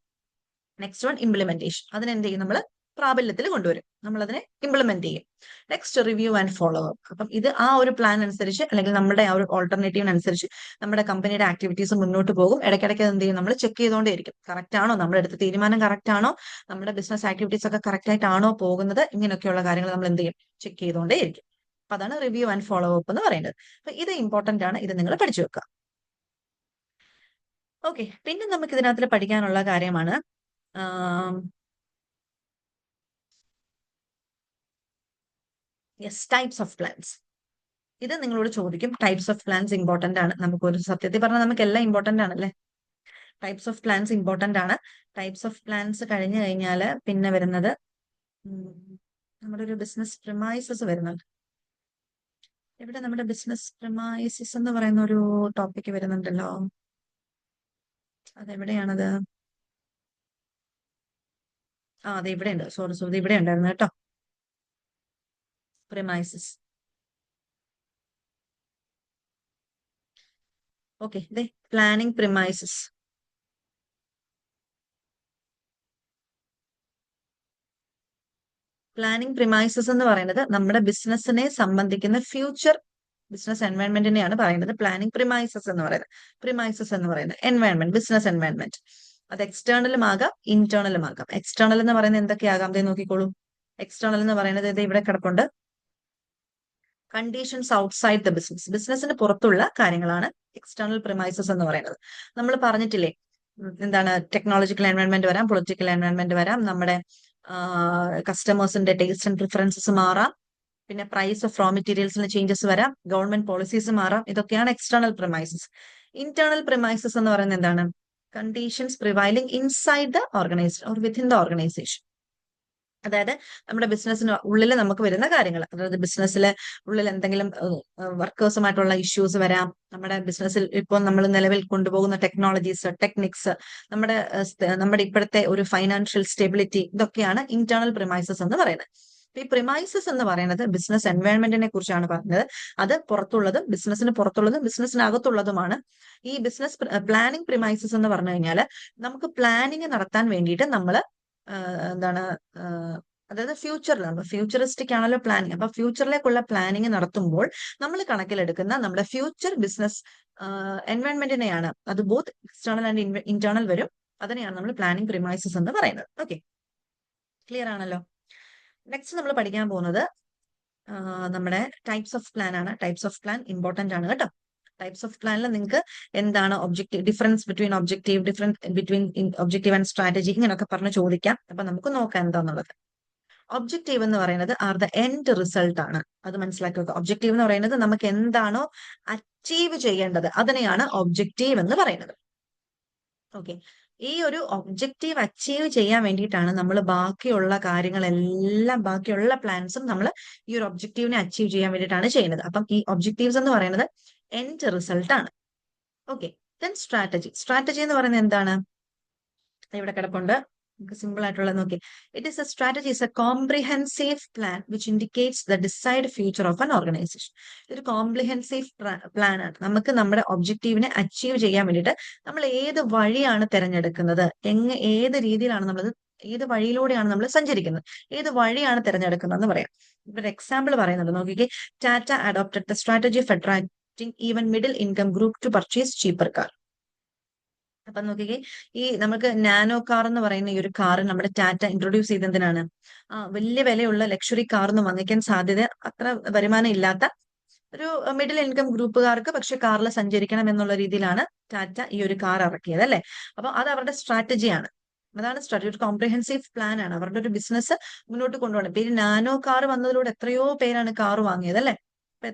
Next one implementation. അതിനെന്ത് ചെയ്യും, നമ്മൾ പ്രാബല്യത്തിൽ കൊണ്ടുവരും, നമ്മൾ അതിനെ ഇംപ്ലിമെന്റ് ചെയ്യും. Next review and follow up. അപ്പം ഇത് ആ ഒരു പ്ലാൻ അനുസരിച്ച് അല്ലെങ്കിൽ നമ്മുടെ ആ ഒരു ഓൾട്ടർനേറ്റീവിനനുസരിച്ച് നമ്മുടെ കമ്പനിയുടെ ആക്ടിവിറ്റീസ് മുന്നോട്ട് പോകും. ഇടയ്ക്കിടയ്ക്ക് എന്ത് ചെയ്യും, നമ്മൾ ചെക്ക് ചെയ്തുകൊണ്ടേയിരിക്കും. കറക്റ്റ് ആണോ, നമ്മുടെ അടുത്ത തീരുമാനം കറക്റ്റ് ആണോ, നമ്മുടെ ബിസിനസ് ആക്ടിവിറ്റീസ് ഒക്കെ കറക്റ്റ് ആയിട്ടാണോ പോകുന്നത്, ഇങ്ങനെയൊക്കെയുള്ള കാര്യങ്ങൾ നമ്മൾ എന്ത് ചെയ്യും, ചെക്ക് ചെയ്തുകൊണ്ടേയിരിക്കും. അപ്പൊ അതാണ് റിവ്യൂ ആൻഡ് ഫോളോ അപ്പ് എന്ന് പറയുന്നത്. അപ്പൊ ഇത് ഇമ്പോർട്ടന്റ് ആണ്, ഇത് നിങ്ങൾ പഠിച്ചു വെക്കുക. ഓക്കെ, പിന്നെ നമുക്ക് ഇതിനകത്ത് പഠിക്കാനുള്ള കാര്യമാണ് ടൈപ്സ് ഓഫ് പ്ലാൻസ്. ഇത് നിങ്ങളോട് ചോദിക്കും. ടൈപ്സ് ഓഫ് പ്ലാൻസ് ഇമ്പോർട്ടന്റ് ആണ്. നമുക്കൊരു സത്യത്തിൽ പറഞ്ഞാൽ നമുക്ക് എല്ലാം ഇമ്പോർട്ടന്റ് ആണല്ലേ. ടൈപ്സ് ഓഫ് പ്ലാൻസ് ഇമ്പോർട്ടന്റ് ആണ്. ടൈപ്സ് ഓഫ് പ്ലാൻസ് കഴിഞ്ഞു കഴിഞ്ഞാൽ പിന്നെ വരുന്നത് നമ്മുടെ ഒരു ബിസിനസ് പ്രിമൈസസ് വരുന്നുണ്ട്. ഇവിടെ നമ്മുടെ ബിസിനസ് പ്രിമൈസസ് എന്ന് പറയുന്ന ഒരു ടോപ്പിക് വരുന്നുണ്ടല്ലോ. അതെവിടെയാണത്? അതെ, ഇവിടെ ഉണ്ട്. സോറി സോറി, ഇവിടെ ഉണ്ടായിരുന്നു കേട്ടോ. Premises. Okay, planning premises. Planning premises എന്ന് പറയുന്നത് നമ്മുടെ ബിസിനസ്സിനെ സംബന്ധിക്കുന്ന ഫ്യൂച്ചർ ബിസിനസ് എൻവയൺമെന്റിനെയാണ് പറയുന്നത് പ്ലാനിങ് പ്രിമൈസസ് എന്ന് പറയുന്നത്. പ്രിമൈസസ് എന്ന് പറയുന്നത് എൻവയൺമെന്റ്, ബിസിനസ് എൻവയൺമെന്റ്. അത് എക്സ്റ്റേണലും ആകാം, ഇന്റേണലും ആകാം. എക്സ്റ്റേണൽ എന്ന് പറയുന്നത് എന്തൊക്കെയാകാം? ദേ നോക്കിക്കോളൂ. എക്സ്റ്റേണൽ എന്ന് പറയുന്നത് ഇത് ഇവിടെ കിടപ്പുണ്ട്. കണ്ടീഷൻസ് ഔട്ട്സൈഡ് ദ ബിസിനസ്, ബിസിനസിന് പുറത്തുള്ള കാര്യങ്ങളാണ് എക്സ്റ്റേണൽ പ്രിമൈസസ് എന്ന് പറയുന്നത്. നമ്മൾ പറഞ്ഞിട്ടില്ലേ, എന്താണ്, ടെക്നോളജിക്കൽ എൻവയൺമെന്റ് വരാം, പൊളിറ്റിക്കൽ എൻവയൺമെന്റ് വരാം, നമ്മുടെ കസ്റ്റമേഴ്സിന്റെ ടേസ്റ്റ് ആൻഡ് പ്രിഫറൻസസ് മാറാം, പിന്നെ പ്രൈസ് ഓഫ് റോ മെറ്റീരിയൽസിന് ചേഞ്ചസ് വരാം, ഗവൺമെന്റ് പോളിസീസ് മാറാം. ഇതൊക്കെയാണ് എക്സ്റ്റേണൽ പ്രിമൈസസ്. ഇന്റേണൽ പ്രിമൈസസ് എന്ന് പറയുന്നത് എന്താണ്? Conditions prevailing inside the organisation or within the organisation. അതായത് നമ്മുടെ ബിസിനസ്സിന് ഉള്ളിൽ നമുക്ക് വരുന്ന കാര്യങ്ങൾ, അതായത് ബിസിനസ്സിലെ ഉള്ളിൽ എന്തെങ്കിലും വർക്കേഴ്സുമായിട്ടുള്ള ഇഷ്യൂസ് വരാം, നമ്മുടെ ബിസിനസ്സിൽ ഇപ്പോൾ നമ്മൾ നിലവിൽ കൊണ്ടുപോകുന്ന ടെക്നോളജീസ്, ടെക്നിക്സ്, നമ്മുടെ ഇപ്പോഴത്തെ ഒരു ഫൈനാൻഷ്യൽ സ്റ്റെബിലിറ്റി, ഇതൊക്കെയാണ് ഇന്റേണൽ പ്രിമൈസസ് എന്ന് പറയുന്നത്. ഈ പ്രിമൈസസ് എന്ന് പറയുന്നത് ബിസിനസ് എൻവയൺമെന്റിനെ കുറിച്ചാണ് പറഞ്ഞത്. അത് പുറത്തുള്ളതും ബിസിനസ്സിന് പുറത്തുള്ളതും ബിസിനസ്സിനകത്തുള്ളതുമാണ്. ഈ ബിസിനസ് പ്ലാനിങ് പ്രിമൈസസ് എന്ന് പറഞ്ഞു കഴിഞ്ഞാൽ നമുക്ക് പ്ലാനിങ് നടത്താൻ വേണ്ടിയിട്ട് നമ്മൾ എന്താണ്, അതായത് ഫ്യൂച്ചറിസ്റ്റിക് ആണല്ലോ പ്ലാനിങ്. അപ്പൊ ഫ്യൂച്ചറിലേക്കുള്ള പ്ലാനിങ് നടത്തുമ്പോൾ നമ്മൾ കണക്കിലെടുക്കുന്ന നമ്മുടെ ഫ്യൂച്ചർ ബിസിനസ് എൻവയൺമെന്റിനെയാണ്, അത് ബോത്ത് എക്സ്റ്റേണൽ ആൻഡ് ഇന്റേണൽ വരും. അതിനെയാണ് നമ്മൾ പ്ലാനിങ് പ്രിമൈസസ് എന്ന് പറയുന്നത്. ഓക്കെ, ക്ലിയർ ആണല്ലോ. നെക്സ്റ്റ് നമ്മൾ പഠിക്കാൻ പോകുന്നത് നമ്മുടെ ടൈപ്സ് ഓഫ് പ്ലാൻ ആണ്. ടൈപ്സ് ഓഫ് പ്ലാൻ ഇമ്പോർട്ടന്റ് ആണ് കേട്ടോ. ടൈപ്സ് ഓഫ് പ്ലാനിൽ നിങ്ങൾക്ക് എന്താണ് objective, difference between objective and strategy, ഇങ്ങനെയൊക്കെ പറഞ്ഞ് ചോദിക്കാം. അപ്പൊ നമുക്ക് നോക്കാം എന്താന്നുള്ളത്. ഒബ്ജക്റ്റീവ് എന്ന് പറയുന്നത് ആർ ദ എൻഡ് റിസൾട്ട് ആണ്. അത് മനസ്സിലാക്കി വെക്കുക. ഒബ്ജക്റ്റീവ് എന്ന് പറയുന്നത് നമുക്ക് എന്താണോ അച്ചീവ് ചെയ്യേണ്ടത് അതിനെയാണ് ഒബ്ജക്റ്റീവ് എന്ന് പറയുന്നത്. ഓക്കെ, ഈ ഒരു ഒബ്ജക്റ്റീവ് അച്ചീവ് ചെയ്യാൻ വേണ്ടിയിട്ടാണ് നമ്മൾ ബാക്കിയുള്ള കാര്യങ്ങളെല്ലാം, ബാക്കിയുള്ള പ്ലാൻസും നമ്മൾ ഈ ഒരു ഒബ്ജക്റ്റീവിനെ അച്ചീവ് ചെയ്യാൻ വേണ്ടിയിട്ടാണ് ചെയ്യുന്നത്. അപ്പം ഈ ഒബ്ജക്റ്റീവ്സ് എന്ന് പറയുന്നത് എൻഡ് റിസൾട്ട് ആണ്. Okay, then strategy. സ്ട്രാറ്റജി എന്ന് പറയുന്നത് എന്താണ്? ഇവിടെ കിടപ്പുണ്ട്, നമുക്ക് സിമ്പിൾ ആയിട്ടുള്ളത് നോക്കി. It is A strategy is A comprehensive plan which indicates the decide future of an organisation. ഇതൊരു കോംപ്രിഹെൻസീവ് പ്ലാൻ ആണ്. നമുക്ക് നമ്മുടെ ഒബ്ജക്റ്റീവിനെ അച്ചീവ് ചെയ്യാൻ വേണ്ടിയിട്ട് നമ്മൾ ഏത് വഴിയാണ് തിരഞ്ഞെടുക്കുന്നത്, ഏത് രീതിയിലാണ് നമ്മളത്, ഏത് വഴിയിലൂടെയാണ് നമ്മൾ സഞ്ചരിക്കുന്നത്, ഏത് വഴിയാണ് തിരഞ്ഞെടുക്കുന്നത് എന്ന് പറയാം. ഇവിടെ എക്സാമ്പിൾ പറയുന്നുണ്ട്, നോക്കിക്കേ. Tata adopted the strategy of attracting even middle income group to purchase cheaper car. അപ്പൊ നോക്കിക്കേ, ഈ നമുക്ക് നാനോ കാർ എന്ന് പറയുന്ന ഈ ഒരു കാർ നമ്മുടെ ടാറ്റ ഇൻട്രൊഡ്യൂസ് ചെയ്തെന്തിനാണ്? വലിയ വിലയുള്ള ലക്ഷറി കാർ ഒന്നും വാങ്ങിക്കാൻ സാധ്യത അത്ര വരുമാനം ഇല്ലാത്ത ഒരു മിഡിൽ ഇൻകം ഗ്രൂപ്പുകാർക്ക് പക്ഷെ കാറിൽ സഞ്ചരിക്കണം എന്നുള്ള രീതിയിലാണ് ടാറ്റ ഈ ഒരു കാർ ഇറക്കിയത്, അല്ലെ? അപ്പൊ അത് അവരുടെ സ്ട്രാറ്റജിയാണ്. അതാണ് സ്ട്രാറ്റജി. ഒരു കോംപ്രിഹെൻസീവ് പ്ലാൻ ആണ് അവരുടെ ഒരു ബിസിനസ് മുന്നോട്ട് കൊണ്ടുപോകണം. ഇപ്പൊ ഈ നാനോ കാർ വന്നതിലൂടെ എത്രയോ പേരാണ് കാർ വാങ്ങിയത്, അല്ലെ?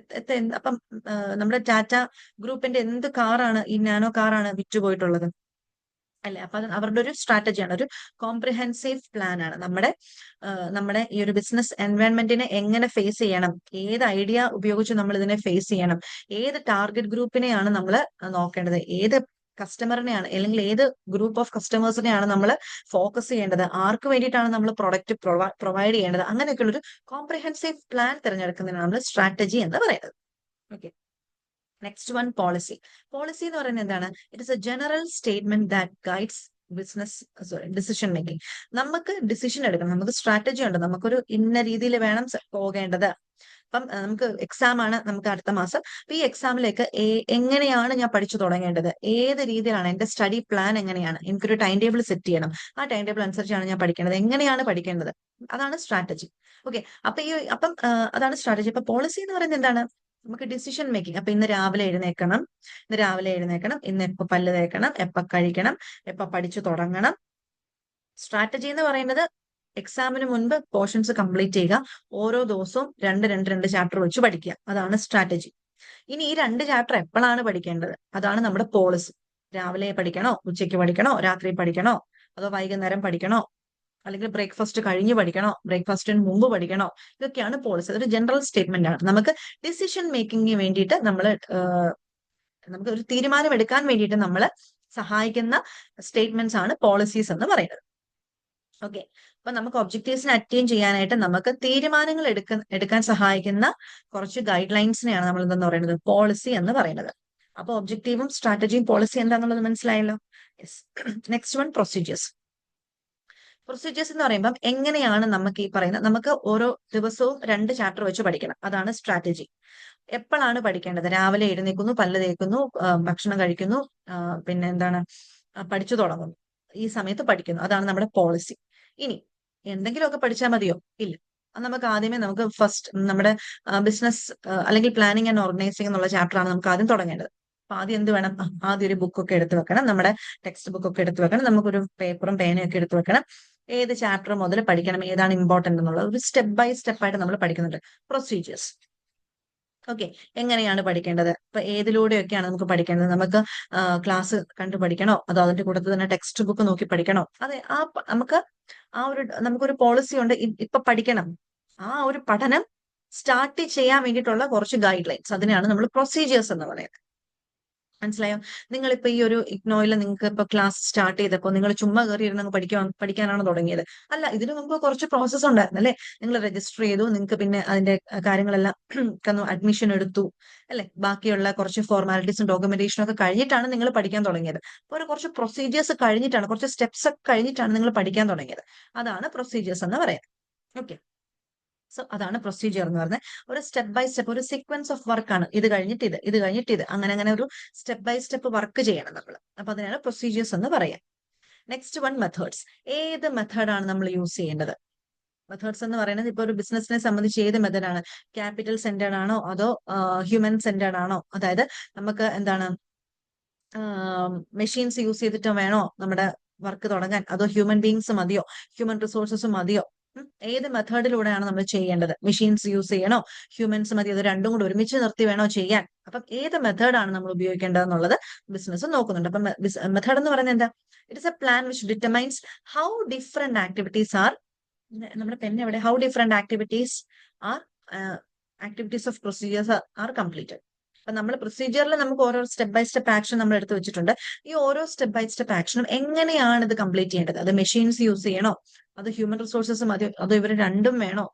അപ്പം നമ്മുടെ ടാറ്റ ഗ്രൂപ്പിന്റെ എന്ത് കാറാണ്, ഈ നാനോ കാറാണ് വിറ്റുപോയിട്ടുള്ളത്, അല്ലെ? അപ്പൊ അത് അവരുടെ ഒരു സ്ട്രാറ്റജിയാണ്, ഒരു കോംപ്രിഹെൻസീവ് പ്ലാൻ ആണ്. നമ്മുടെ ഈ ഒരു ബിസിനസ് എൻവയൺമെന്റിനെ എങ്ങനെ ഫേസ് ചെയ്യണം, ഏത് ഐഡിയ ഉപയോഗിച്ച് നമ്മൾ ഇതിനെ ഫേസ് ചെയ്യണം, ഏത് ടാർഗറ്റ് ഗ്രൂപ്പിനെയാണ് നമ്മൾ നോക്കേണ്ടത്, ഏത് കസ്റ്റമറിനെയാണ് അല്ലെങ്കിൽ ഏത് ഗ്രൂപ്പ് ഓഫ് കസ്റ്റമേഴ്സിനെയാണ് നമ്മൾ ഫോക്കസ് ചെയ്യേണ്ടത്, ആർക്ക് വേണ്ടിയിട്ടാണ് നമ്മൾ പ്രൊഡക്റ്റ് പ്രൊവൈഡ് ചെയ്യേണ്ടത്, അങ്ങനെയൊക്കെയുള്ള ഒരു കോംപ്രിഹെൻസീവ് പ്ലാൻ തിരഞ്ഞെടുക്കുന്നതിനാണ് നമ്മൾ സ്ട്രാറ്റജി എന്ന് പറയുന്നത്. Okay, next one, policy. Policy എന്ന് പറയുന്നത് എന്താണ്? It is A general statement that guides business decision making. നമുക്ക് ഡിസിഷൻ എടുക്കണം, നമുക്ക് സ്ട്രാറ്റജി ഉണ്ട്, നമുക്കൊരു ഇന്ന രീതിയിൽ വേണം പോകേണ്ടത്. അപ്പം നമുക്ക് എക്സാം ആണ് നമുക്ക് അടുത്ത മാസം. അപ്പൊ ഈ എക്സാമിലേക്ക് എങ്ങനെയാണ് ഞാൻ പഠിച്ചു തുടങ്ങേണ്ടത്, ഏത് രീതിയിലാണ് എന്റെ സ്റ്റഡി പ്ലാൻ, എങ്ങനെയാണ്, എനിക്കൊരു ടൈം ടേബിൾ സെറ്റ് ചെയ്യണം. ആ ടൈം ടേബിൾ അനുസരിച്ചാണ് ഞാൻ പഠിക്കേണ്ടത്, എങ്ങനെയാണ് പഠിക്കേണ്ടത്, അതാണ് സ്ട്രാറ്റജി. ഓക്കെ, അപ്പം അതാണ് സ്ട്രാറ്റജി. അപ്പൊ പോളിസി എന്ന് പറയുന്നത് എന്താണ്? നമുക്ക് ഡിസിഷൻ മേക്കിംഗ്. അപ്പൊ ഇന്ന് രാവിലെ എഴുന്നേൽക്കണം, ഇന്ന് എപ്പോ പല്ല് തേക്കണം, എപ്പോ കഴിക്കണം, എപ്പോ പഠിച്ചു തുടങ്ങണം. സ്ട്രാറ്റജി എന്ന് പറയുന്നത് എക്സാമിന് മുൻപ് പോർഷൻസ് കംപ്ലീറ്റ് ചെയ്യുക, ഓരോ ദിവസവും രണ്ട് ചാപ്റ്റർ വെച്ച് പഠിക്കുക, അതാണ് സ്ട്രാറ്റജി. ഇനി ഈ 2 ചാപ്റ്റർ എപ്പോഴാണ് പഠിക്കേണ്ടത്, അതാണ് നമ്മുടെ പോളിസി. രാവിലെ പഠിക്കണോ, ഉച്ചയ്ക്ക് പഠിക്കണോ, രാത്രി പഠിക്കണോ, അതോ വൈകുന്നേരം പഠിക്കണോ, അല്ലെങ്കിൽ ബ്രേക്ക്ഫാസ്റ്റ് കഴിഞ്ഞ് പഠിക്കണോ, ബ്രേക്ക്ഫാസ്റ്റിന് മുമ്പ് പഠിക്കണോ, ഇതൊക്കെയാണ് പോളിസി. അതൊരു ജനറൽ സ്റ്റേറ്റ്മെന്റ് ആണ്. നമുക്ക് ഡിസിഷൻ മേക്കിങ്ങിന് വേണ്ടിയിട്ട് നമുക്ക് ഒരു തീരുമാനം എടുക്കാൻ വേണ്ടിയിട്ട് നമ്മൾ സഹായിക്കുന്ന സ്റ്റേറ്റ്മെന്റ്സ് ആണ് പോളിസീസ് എന്ന് പറയുന്നത്. ഓക്കെ, അപ്പൊ നമുക്ക് ഒബ്ജക്റ്റീവ്സിനെ അറ്റൈൻ ചെയ്യാനായിട്ട് നമുക്ക് തീരുമാനങ്ങൾ എടുക്കാൻ സഹായിക്കുന്ന കുറച്ച് ഗൈഡ് ലൈൻസിനെയാണ് നമ്മൾ എന്തെന്ന് പറയുന്നത് പോളിസി എന്ന് പറയുന്നത്. അപ്പൊ ഒബ്ജക്റ്റീവും സ്ട്രാറ്റജിയും പോളിസി എന്താണെന്നുള്ളത് മനസ്സിലായല്ലോ. Yes. Next one procedures. Procedures എന്ന് പറയുമ്പോൾ എങ്ങനെയാണ് നമുക്ക് ഈ പറയുന്നത്, നമുക്ക് ഓരോ ദിവസവും 2 ചാപ്റ്റർ വെച്ച് പഠിക്കണം. അതാണ് സ്ട്രാറ്റജി. എപ്പോഴാണ് പഠിക്കേണ്ടത്? രാവിലെ എഴുന്നേൽക്കുന്നു, പല്ല് തേക്കുന്നു, ഭക്ഷണം കഴിക്കുന്നു, പിന്നെ എന്താണ്, പഠിച്ചു തുടങ്ങുന്നു, ഈ സമയത്ത് പഠിക്കുന്നു. അതാണ് നമ്മുടെ പോളിസി. ഇനി എന്തെങ്കിലുമൊക്കെ പഠിച്ചാൽ മതിയോ? ഇല്ല. നമുക്ക് ആദ്യമേ നമുക്ക് ഫസ്റ്റ് നമ്മുടെ ബിസിനസ് അല്ലെങ്കിൽ പ്ലാനിങ് ആൻഡ് ഓർഗനൈസിംഗ് എന്നുള്ള ചാപ്റ്റർ ആണ് നമുക്ക് ആദ്യം തുടങ്ങേണ്ടത്. അപ്പൊ ആദ്യം എന്ത് വേണം? ആദ്യം ഒരു ബുക്കൊക്കെ എടുത്തു വെക്കണം, നമ്മുടെ ടെക്സ്റ്റ് ബുക്കൊക്കെ എടുത്തു വെക്കണം, നമുക്കൊരു പേപ്പറും പേനയും ഒക്കെ എടുത്തു വെക്കണം. ഏത് ചാപ്റ്റർ മുതൽ പഠിക്കണം, ഏതാണ് ഇമ്പോർട്ടന്റ് എന്നുള്ളത് ഒരു സ്റ്റെപ്പ് ബൈ സ്റ്റെപ്പ് ആയിട്ട് നമ്മൾ പഠിക്കുന്നുണ്ട്. പ്രൊസീജിയേഴ്സ്. ഓക്കെ, എങ്ങനെയാണ് പഠിക്കേണ്ടത്? ഇപ്പൊ ഏതിലൂടെയൊക്കെയാണ് നമുക്ക് പഠിക്കേണ്ടത്? നമുക്ക് ക്ലാസ് കണ്ടു പഠിക്കണോ, അതോ അതിന്റെ കൂട്ടത്തിൽ തന്നെ ടെക്സ്റ്റ് ബുക്ക് നോക്കി പഠിക്കണോ? അതെ, നമുക്ക് നമുക്കൊരു പോളിസി ഉണ്ട്, ഇപ്പൊ പഠിക്കണം. ആ ഒരു പഠനം സ്റ്റാർട്ട് ചെയ്യാൻ വേണ്ടിയിട്ടുള്ള കുറച്ച് ഗൈഡ് ലൈൻസ്, അതിനെയാണ് നമ്മൾ പ്രൊസീജിയേഴ്സ് എന്ന് പറയുന്നത്. മനസ്സിലായോ? നിങ്ങളിപ്പോ ഈ ഒരു ഇഗ്നോയിൽ നിങ്ങൾക്ക് ഇപ്പൊ ക്ലാസ് സ്റ്റാർട്ട് ചെയ്തപ്പോ നിങ്ങൾ ചുമ്മാ കയറി ഇരുന്ന് പഠിക്കാനാണ് തുടങ്ങിയത്? അല്ല, ഇതിനു മുമ്പ് കുറച്ച് പ്രോസസ്സ് ഉണ്ടായിരുന്നു അല്ലെ? നിങ്ങൾ രജിസ്റ്റർ ചെയ്തു, നിങ്ങൾക്ക് പിന്നെ അതിന്റെ കാര്യങ്ങളെല്ലാം അഡ്മിഷൻ എടുത്തു അല്ലെ? ബാക്കിയുള്ള കുറച്ച് ഫോർമാലിറ്റീസും ഡോക്യുമെന്റേഷനും ഒക്കെ കഴിഞ്ഞിട്ടാണ് നിങ്ങൾ പഠിക്കാൻ തുടങ്ങിയത്. അപ്പൊ ഒരു കുറച്ച് പ്രൊസീജിയേഴ്സ് കഴിഞ്ഞിട്ടാണ്, കുറച്ച് സ്റ്റെപ്സ് ഒക്കെ കഴിഞ്ഞിട്ടാണ് നിങ്ങൾ പഠിക്കാൻ തുടങ്ങിയത്. അതാണ് പ്രൊസീജിയേഴ്സ് എന്ന് പറയാം. ഓക്കെ, സോ അതാണ് പ്രൊസീജിയർ എന്ന് പറയുന്നത്. ഒരു സ്റ്റെപ്പ് ബൈ സ്റ്റെപ്പ്, ഒരു സീക്വൻസ് ഓഫ് വർക്ക് ആണ്. ഇത് കഴിഞ്ഞിട്ട് ഇത് കഴിഞ്ഞിട്ട് ഇത്, അങ്ങനെ അങ്ങനെ ഒരു സ്റ്റെപ്പ് ബൈ സ്റ്റെപ്പ് വർക്ക് ചെയ്യണം നമ്മൾ. അപ്പൊ അതിനാണ് പ്രൊസീജിയേഴ്സ് എന്ന് പറയാം. Next one methods. ഏത് മെത്തേഡാണ് നമ്മൾ യൂസ് ചെയ്യേണ്ടത്? മെത്തേഡ്സ് എന്ന് പറയുന്നത് ഇപ്പൊ ഒരു ബിസിനസിനെ സംബന്ധിച്ച് ഏത് മെത്തേഡാണ്? ക്യാപിറ്റൽ സെന്റേർഡ് ആണോ, അതോ ഹ്യൂമൻ സെന്റേർഡ് ആണോ? അതായത് നമുക്ക് എന്താണ്, മെഷീൻസ് യൂസ് ചെയ്തിട്ട് വേണോ നമ്മുടെ വർക്ക് തുടങ്ങാൻ, അതോ ഹ്യൂമൻ ബീങ്സ് മതിയോ, ഹ്യൂമൻ റിസോഴ്സസ് മതിയോ? ഏത് മെത്തേഡിലൂടെയാണ് നമ്മൾ ചെയ്യേണ്ടത്? മെഷീൻസ് യൂസ് ചെയ്യണോ, ഹ്യൂമൻസ് മതി, അത് രണ്ടും കൂടെ ഒരുമിച്ച് നിർത്തി വേണോ ചെയ്യാൻ? അപ്പം ഏത് മെത്തേഡാണ് നമ്മൾ ഉപയോഗിക്കേണ്ടത് എന്നുള്ളത് ബിസിനസ് നോക്കുന്നുണ്ട്. അപ്പം മെത്തേഡ് എന്ന് പറയുന്നത് എന്താ? It is a plan which determines how different activities are, നമ്മുടെ പെൻ എവിടെ, how different activities are, activities of procedures are completed. അപ്പൊ നമ്മൾ പ്രൊസീജിയറിൽ നമുക്ക് ഓരോ സ്റ്റെപ്പ് ബൈ സ്റ്റെപ്പ് ആക്ഷൻ നമ്മൾ എടുത്തു വെച്ചിട്ടുണ്ട്. ഈ ഓരോ സ്റ്റെപ്പ് ബൈ സ്റ്റെപ്പ് ആക്ഷനും എങ്ങനെയാണ് ഇത് കംപ്ലീറ്റ് ചെയ്യേണ്ടത്? അത് മെഷീൻസ് യൂസ് ചെയ്യണോ, അത് ഹ്യൂമൻ റിസോഴ്സസ് മതിയോ, അതോ ഇവർ രണ്ടും വേണോ?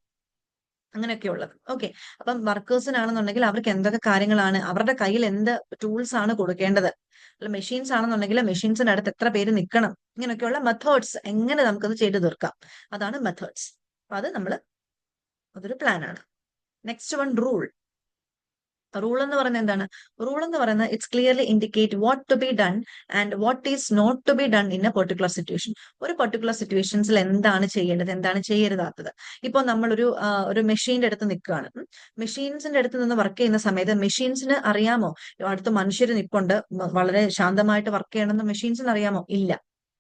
അങ്ങനെയൊക്കെ ഉള്ളത്. ഓക്കെ, അപ്പം വർക്കേഴ്സിനാണെന്നുണ്ടെങ്കിൽ അവർക്ക് എന്തൊക്കെ കാര്യങ്ങളാണ്, അവരുടെ കയ്യിൽ എന്ത് ടൂൾസ് ആണ് കൊടുക്കേണ്ടത്? അല്ല, മെഷീൻസ് ആണെന്നുണ്ടെങ്കിൽ മെഷീൻസിന്റെ അടുത്ത് എത്ര പേര് നിൽക്കണം? ഇങ്ങനെയൊക്കെയുള്ള മെത്തേഡ്സ് എങ്ങനെ നമുക്കത് ചെയ്തു തീർക്കാം, അതാണ് മെത്തേഡ്സ്. അപ്പൊ അതൊരു പ്ലാൻ ആണ്. Next one rule. റൂൾ എന്ന് പറയുന്നത് എന്താണ്? റൂൾ എന്ന് പറയുന്നത് it's clearly indicate what to be done and what is not to be done in a particular situation. ഒരു പെർട്ടിക്കുലർ സിറ്റുവേഷൻസിൽ എന്താണ് ചെയ്യേണ്ടത്, എന്താണ് ചെയ്യരുതാത്തത്. ഇപ്പോൾ ഒരു മെഷീന്റെ അടുത്ത് നിൽക്കുകയാണ്. മെഷീൻസിന്റെ അടുത്ത് നിന്ന് വർക്ക് ചെയ്യുന്ന സമയത്ത് മെഷീൻസിന് അറിയാമോ അടുത്ത് മനുഷ്യർ നിൽപ്പുണ്ട്, വളരെ ശാന്തമായിട്ട് വർക്ക് ചെയ്യണമെന്ന് മെഷീൻസിന് അറിയാമോ? ഇല്ല.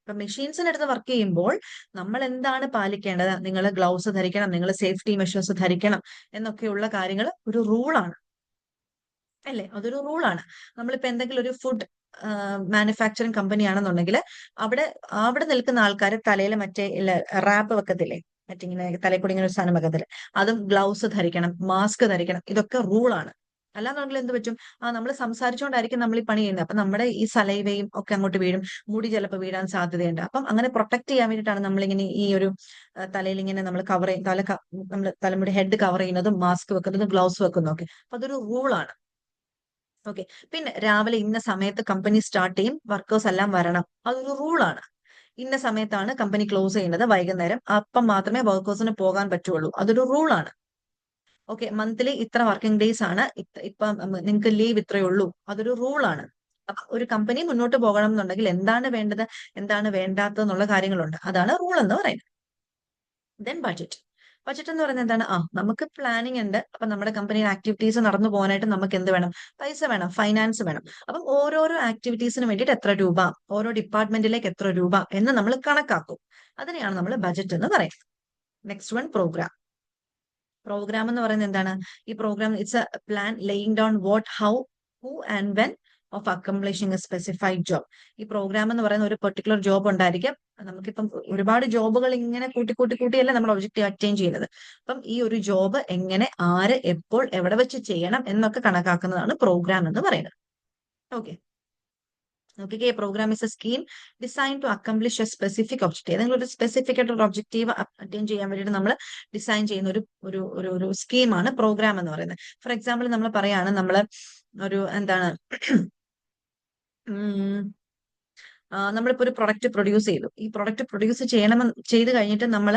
അപ്പൊ മെഷീൻസിന്റെ അടുത്ത് വർക്ക് ചെയ്യുമ്പോൾ നമ്മൾ എന്താണ് പാലിക്കേണ്ടത്? നിങ്ങൾ ഗ്ലൗസ് ധരിക്കണം, നിങ്ങൾ സേഫ്റ്റി മെഷേഴ്സ് ധരിക്കണം എന്നൊക്കെയുള്ള കാര്യങ്ങൾ ഒരു റൂളാണ് അല്ലേ? അതൊരു റൂളാണ്. നമ്മളിപ്പോ എന്തെങ്കിലും ഒരു ഫുഡ് മാനുഫാക്ചറിങ് കമ്പനി ആണെന്നുണ്ടെങ്കിൽ അവിടെ അവിടെ നിൽക്കുന്ന ആൾക്കാർ തലയിൽ മറ്റേ റാപ്പ് വെക്കത്തില്ലേ, മറ്റിങ്ങനെ തലയിൽ കൂടി ഇങ്ങനെ ഒരു സാധനം വെക്കത്തില്ലേ, അതും ഗ്ലൗസ് ധരിക്കണം, മാസ്ക് ധരിക്കണം. ഇതൊക്കെ റൂളാണ്. അല്ലാന്നുണ്ടെങ്കിൽ എന്ത് പറ്റും? നമ്മൾ സംസാരിച്ചുകൊണ്ടായിരിക്കും നമ്മൾ ഈ പണി ചെയ്യുന്നത്. അപ്പൊ നമ്മുടെ ഈ സലൈവയും ഒക്കെ അങ്ങോട്ട് വീഴും, മുടി ചിലപ്പോൾ വീഴാൻ സാധ്യതയുണ്ട്. അപ്പം അങ്ങനെ പ്രൊട്ടക്ട് ചെയ്യാൻ വേണ്ടിയിട്ടാണ് നമ്മളിങ്ങനെ ഈ ഒരു തലയിൽ ഇങ്ങനെ നമ്മൾ കവർ ചെയ്യും, നമ്മൾ തലമുടി ഹെഡ് കവർ ചെയ്യുന്നതും മാസ്ക് വെക്കുന്നതും ഗ്ലൗസ് വെക്കുന്നതും ഒക്കെ. അപ്പൊ അതൊരു റൂളാണ്. ഓക്കെ, പിന്നെ രാവിലെ ഇന്ന സമയത്ത് കമ്പനി സ്റ്റാർട്ട് ചെയ്യും, വർക്കേഴ്സ് എല്ലാം വരണം, അതൊരു റൂളാണ്. ഇന്ന സമയത്താണ് കമ്പനി ക്ലോസ് ചെയ്യുന്നത്, വൈകുന്നേരം, അപ്പം മാത്രമേ വർക്കേഴ്സിന് പോകാൻ പറ്റുള്ളൂ, അതൊരു റൂളാണ്. ഓക്കെ, മന്ത്ലി ഇത്ര വർക്കിംഗ് ഡേയ്സ് ആണ്, ഇപ്പം നിങ്ങൾക്ക് ലീവ് ഇത്രയേ ഉള്ളൂ, അതൊരു റൂളാണ്. അപ്പൊ ഒരു കമ്പനി മുന്നോട്ട് പോകണം എന്നുണ്ടെങ്കിൽ എന്താണ് വേണ്ടത്, എന്താണ് വേണ്ടാത്തത് എന്നുള്ള കാര്യങ്ങളുണ്ട്, അതാണ് റൂൾ എന്ന് പറയുന്നത്. Then budget. ബഡ്ജറ്റ് എന്ന് പറയുന്നത് എന്താണ്? നമുക്ക് പ്ലാനിങ് ഉണ്ട്. അപ്പൊ നമ്മുടെ കമ്പനിയുടെ ആക്ടിവിറ്റീസ് നടന്നു പോകാനായിട്ട് നമുക്ക് എന്ത് വേണം? പൈസ വേണം, ഫൈനാൻസ് വേണം. അപ്പം ഓരോരോ ആക്ടിവിറ്റീസിന് വേണ്ടിയിട്ട് എത്ര രൂപ, ഓരോ ഡിപ്പാർട്ട്മെന്റിലേക്ക് എത്ര രൂപ എന്ന് നമ്മൾ കണക്കാക്കും. അതിനെയാണ് നമ്മൾ ബഡ്ജറ്റ് എന്ന് പറയുന്നത്. Next one programme. പ്രോഗ്രാം എന്ന് പറയുന്നത് എന്താണ്? ഈ programme it's a plan laying down what, how, who and when of accomplishing a specified job. ഈ പ്രോഗ്രാം എന്ന് പറയുന്ന ഒരു പെർട്ടിക്കുലർ ജോബ് ഉണ്ടായിരിക്കും. നമുക്കിപ്പം ഒരുപാട് ജോബുകൾ ഇങ്ങനെ കൂട്ടി കൂട്ടി കൂട്ടിയല്ല നമ്മൾ ഒബ്ജക്റ്റീവ് അറ്റൈൻ ചെയ്യുന്നത്. അപ്പം ഈ ഒരു ജോബ് എങ്ങനെ, ആര്, എപ്പോൾ, എവിടെ വെച്ച് ചെയ്യണം എന്നൊക്കെ കണക്കാക്കുന്നതാണ് പ്രോഗ്രാം എന്ന് പറയുന്നത്. ഓക്കെ, നോക്കിക്കേ, programme is a scheme design to accomplish a specific objective. ഏതെങ്കിലും ഒരു സ്പെസിഫിക് ആയിട്ട് ഒരു ഒബ്ജക്റ്റീവ് അറ്റൈൻ ചെയ്യാൻ വേണ്ടിയിട്ട് നമ്മൾ ഡിസൈൻ ചെയ്യുന്ന ഒരു സ്കീമാണ് പ്രോഗ്രാം എന്ന് പറയുന്നത്. ഫോർ എക്സാമ്പിൾ നമ്മൾ പറയാണ്, നമ്മൾ ഒരു എന്താണ് നമ്മളിപ്പോ ഒരു പ്രൊഡക്റ്റ് പ്രൊഡ്യൂസ് ചെയ്തു. ഈ പ്രൊഡക്റ്റ് പ്രൊഡ്യൂസ് ചെയ്ത് കഴിഞ്ഞിട്ട് നമ്മൾ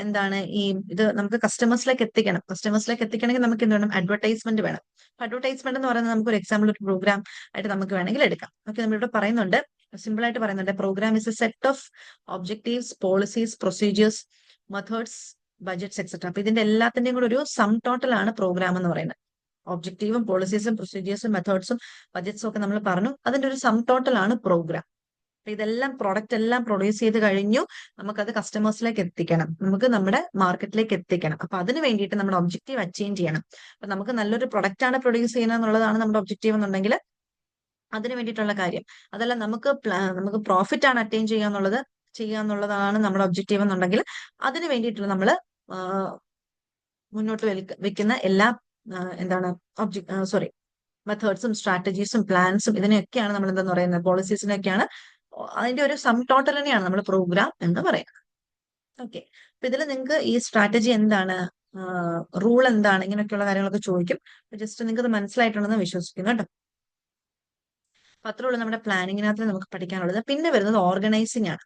എന്താണ് ഇത് നമുക്ക് കസ്റ്റമേഴ്സിലേക്ക് എത്തിക്കണം. കസ്റ്റമേഴ്സിലേക്ക് എത്തിക്കണമെങ്കിൽ നമുക്ക് എന്ത് വേണം? അഡ്വർടൈസ്മെന്റ് വേണം. അഡ്വർടൈസ്മെന്റ് എന്ന് പറയുന്നത് നമുക്ക് ഒരു എക്സാമ്പിൾ, ഒരു പ്രോഗ്രാം ആയിട്ട് നമുക്ക് വേണമെങ്കിൽ എടുക്കാം. ഓക്കെ, നമ്മളിവിടെ പറയുന്നുണ്ട്, സിമ്പിൾ ആയിട്ട് പറയുന്നുണ്ട്, programme is a set of objectives, policies, procedures, methods, budgets etcetera. അപ്പൊ ഇതിന്റെ എല്ലാത്തിന്റെയും കൂടെ ഒരു സം ടോട്ടൽ ആണ് പ്രോഗ്രാം എന്ന് പറയുന്നത്. ഒബ്ജക്റ്റീവും പോളിസീസും പ്രൊസീജിയേഴ്സും മെത്തേഡ്സും ബഡ്ജറ്റ്സും ഒക്കെ നമ്മൾ പറഞ്ഞു, അതിന്റെ ഒരു സം ടോട്ടൽ ആണ് പ്രോഗ്രാം. അപ്പൊ ഇതെല്ലാം പ്രൊഡക്റ്റ് എല്ലാം പ്രൊഡ്യൂസ് ചെയ്ത് കഴിഞ്ഞു, നമുക്കത് കസ്റ്റമേഴ്സിലേക്ക് എത്തിക്കണം, നമുക്ക് നമ്മുടെ മാർക്കറ്റിലേക്ക് എത്തിക്കണം. അപ്പൊ അതിന് വേണ്ടിയിട്ട് നമ്മുടെ ഒബ്ജക്റ്റീവ് അച്ചീവ് ചെയ്യണം. അപ്പൊ നമുക്ക് നല്ലൊരു പ്രൊഡക്റ്റ് ആണ് പ്രൊഡ്യൂസ് ചെയ്യുന്നത് എന്നുള്ളതാണ് നമ്മുടെ ഒബ്ജക്റ്റീവ് എന്നുണ്ടെങ്കിൽ അതിന് വേണ്ടിയിട്ടുള്ള കാര്യം. അതല്ല നമുക്ക് പ്രോഫിറ്റ് ആണ് അറ്റൈൻ ചെയ്യാന്നുള്ളതാണ് നമ്മുടെ ഒബ്ജക്റ്റീവ് എന്നുണ്ടെങ്കിൽ അതിന് വേണ്ടിയിട്ടുള്ള നമ്മൾ മുന്നോട്ട് വെക്കുന്ന എല്ലാ എന്താണ് മെത്തേഡ്സും സ്ട്രാറ്റജീസും പ്ലാൻസും ഇതിനെയൊക്കെയാണ് നമ്മൾ എന്താന്ന് പറയുന്നത്, പോളിസീസിനൊക്കെയാണ്, അതിന്റെ ഒരു സം ടോട്ടൽ തന്നെയാണ് നമ്മൾ പ്രോഗ്രാം എന്ന് പറയുന്നത്. ഓക്കെ, അപ്പൊ ഇതിൽ നിങ്ങൾക്ക് ഈ സ്ട്രാറ്റജി എന്താണ്, റൂൾ എന്താണ്, ഇങ്ങനെയൊക്കെയുള്ള കാര്യങ്ങളൊക്കെ ചോദിക്കും. ജസ്റ്റ് നിങ്ങൾക്ക് ഇത് മനസ്സിലായിട്ടുണ്ടെന്ന് വിശ്വസിക്കുന്നു കേട്ടോ. അപ്പൊ അത്രേ ഉള്ളൂ നമ്മുടെ പ്ലാനിങ്ങിനകത്ത് നമുക്ക് പഠിക്കാനുള്ളത്. പിന്നെ വരുന്നത് ഓർഗനൈസിംഗ് ആണ്.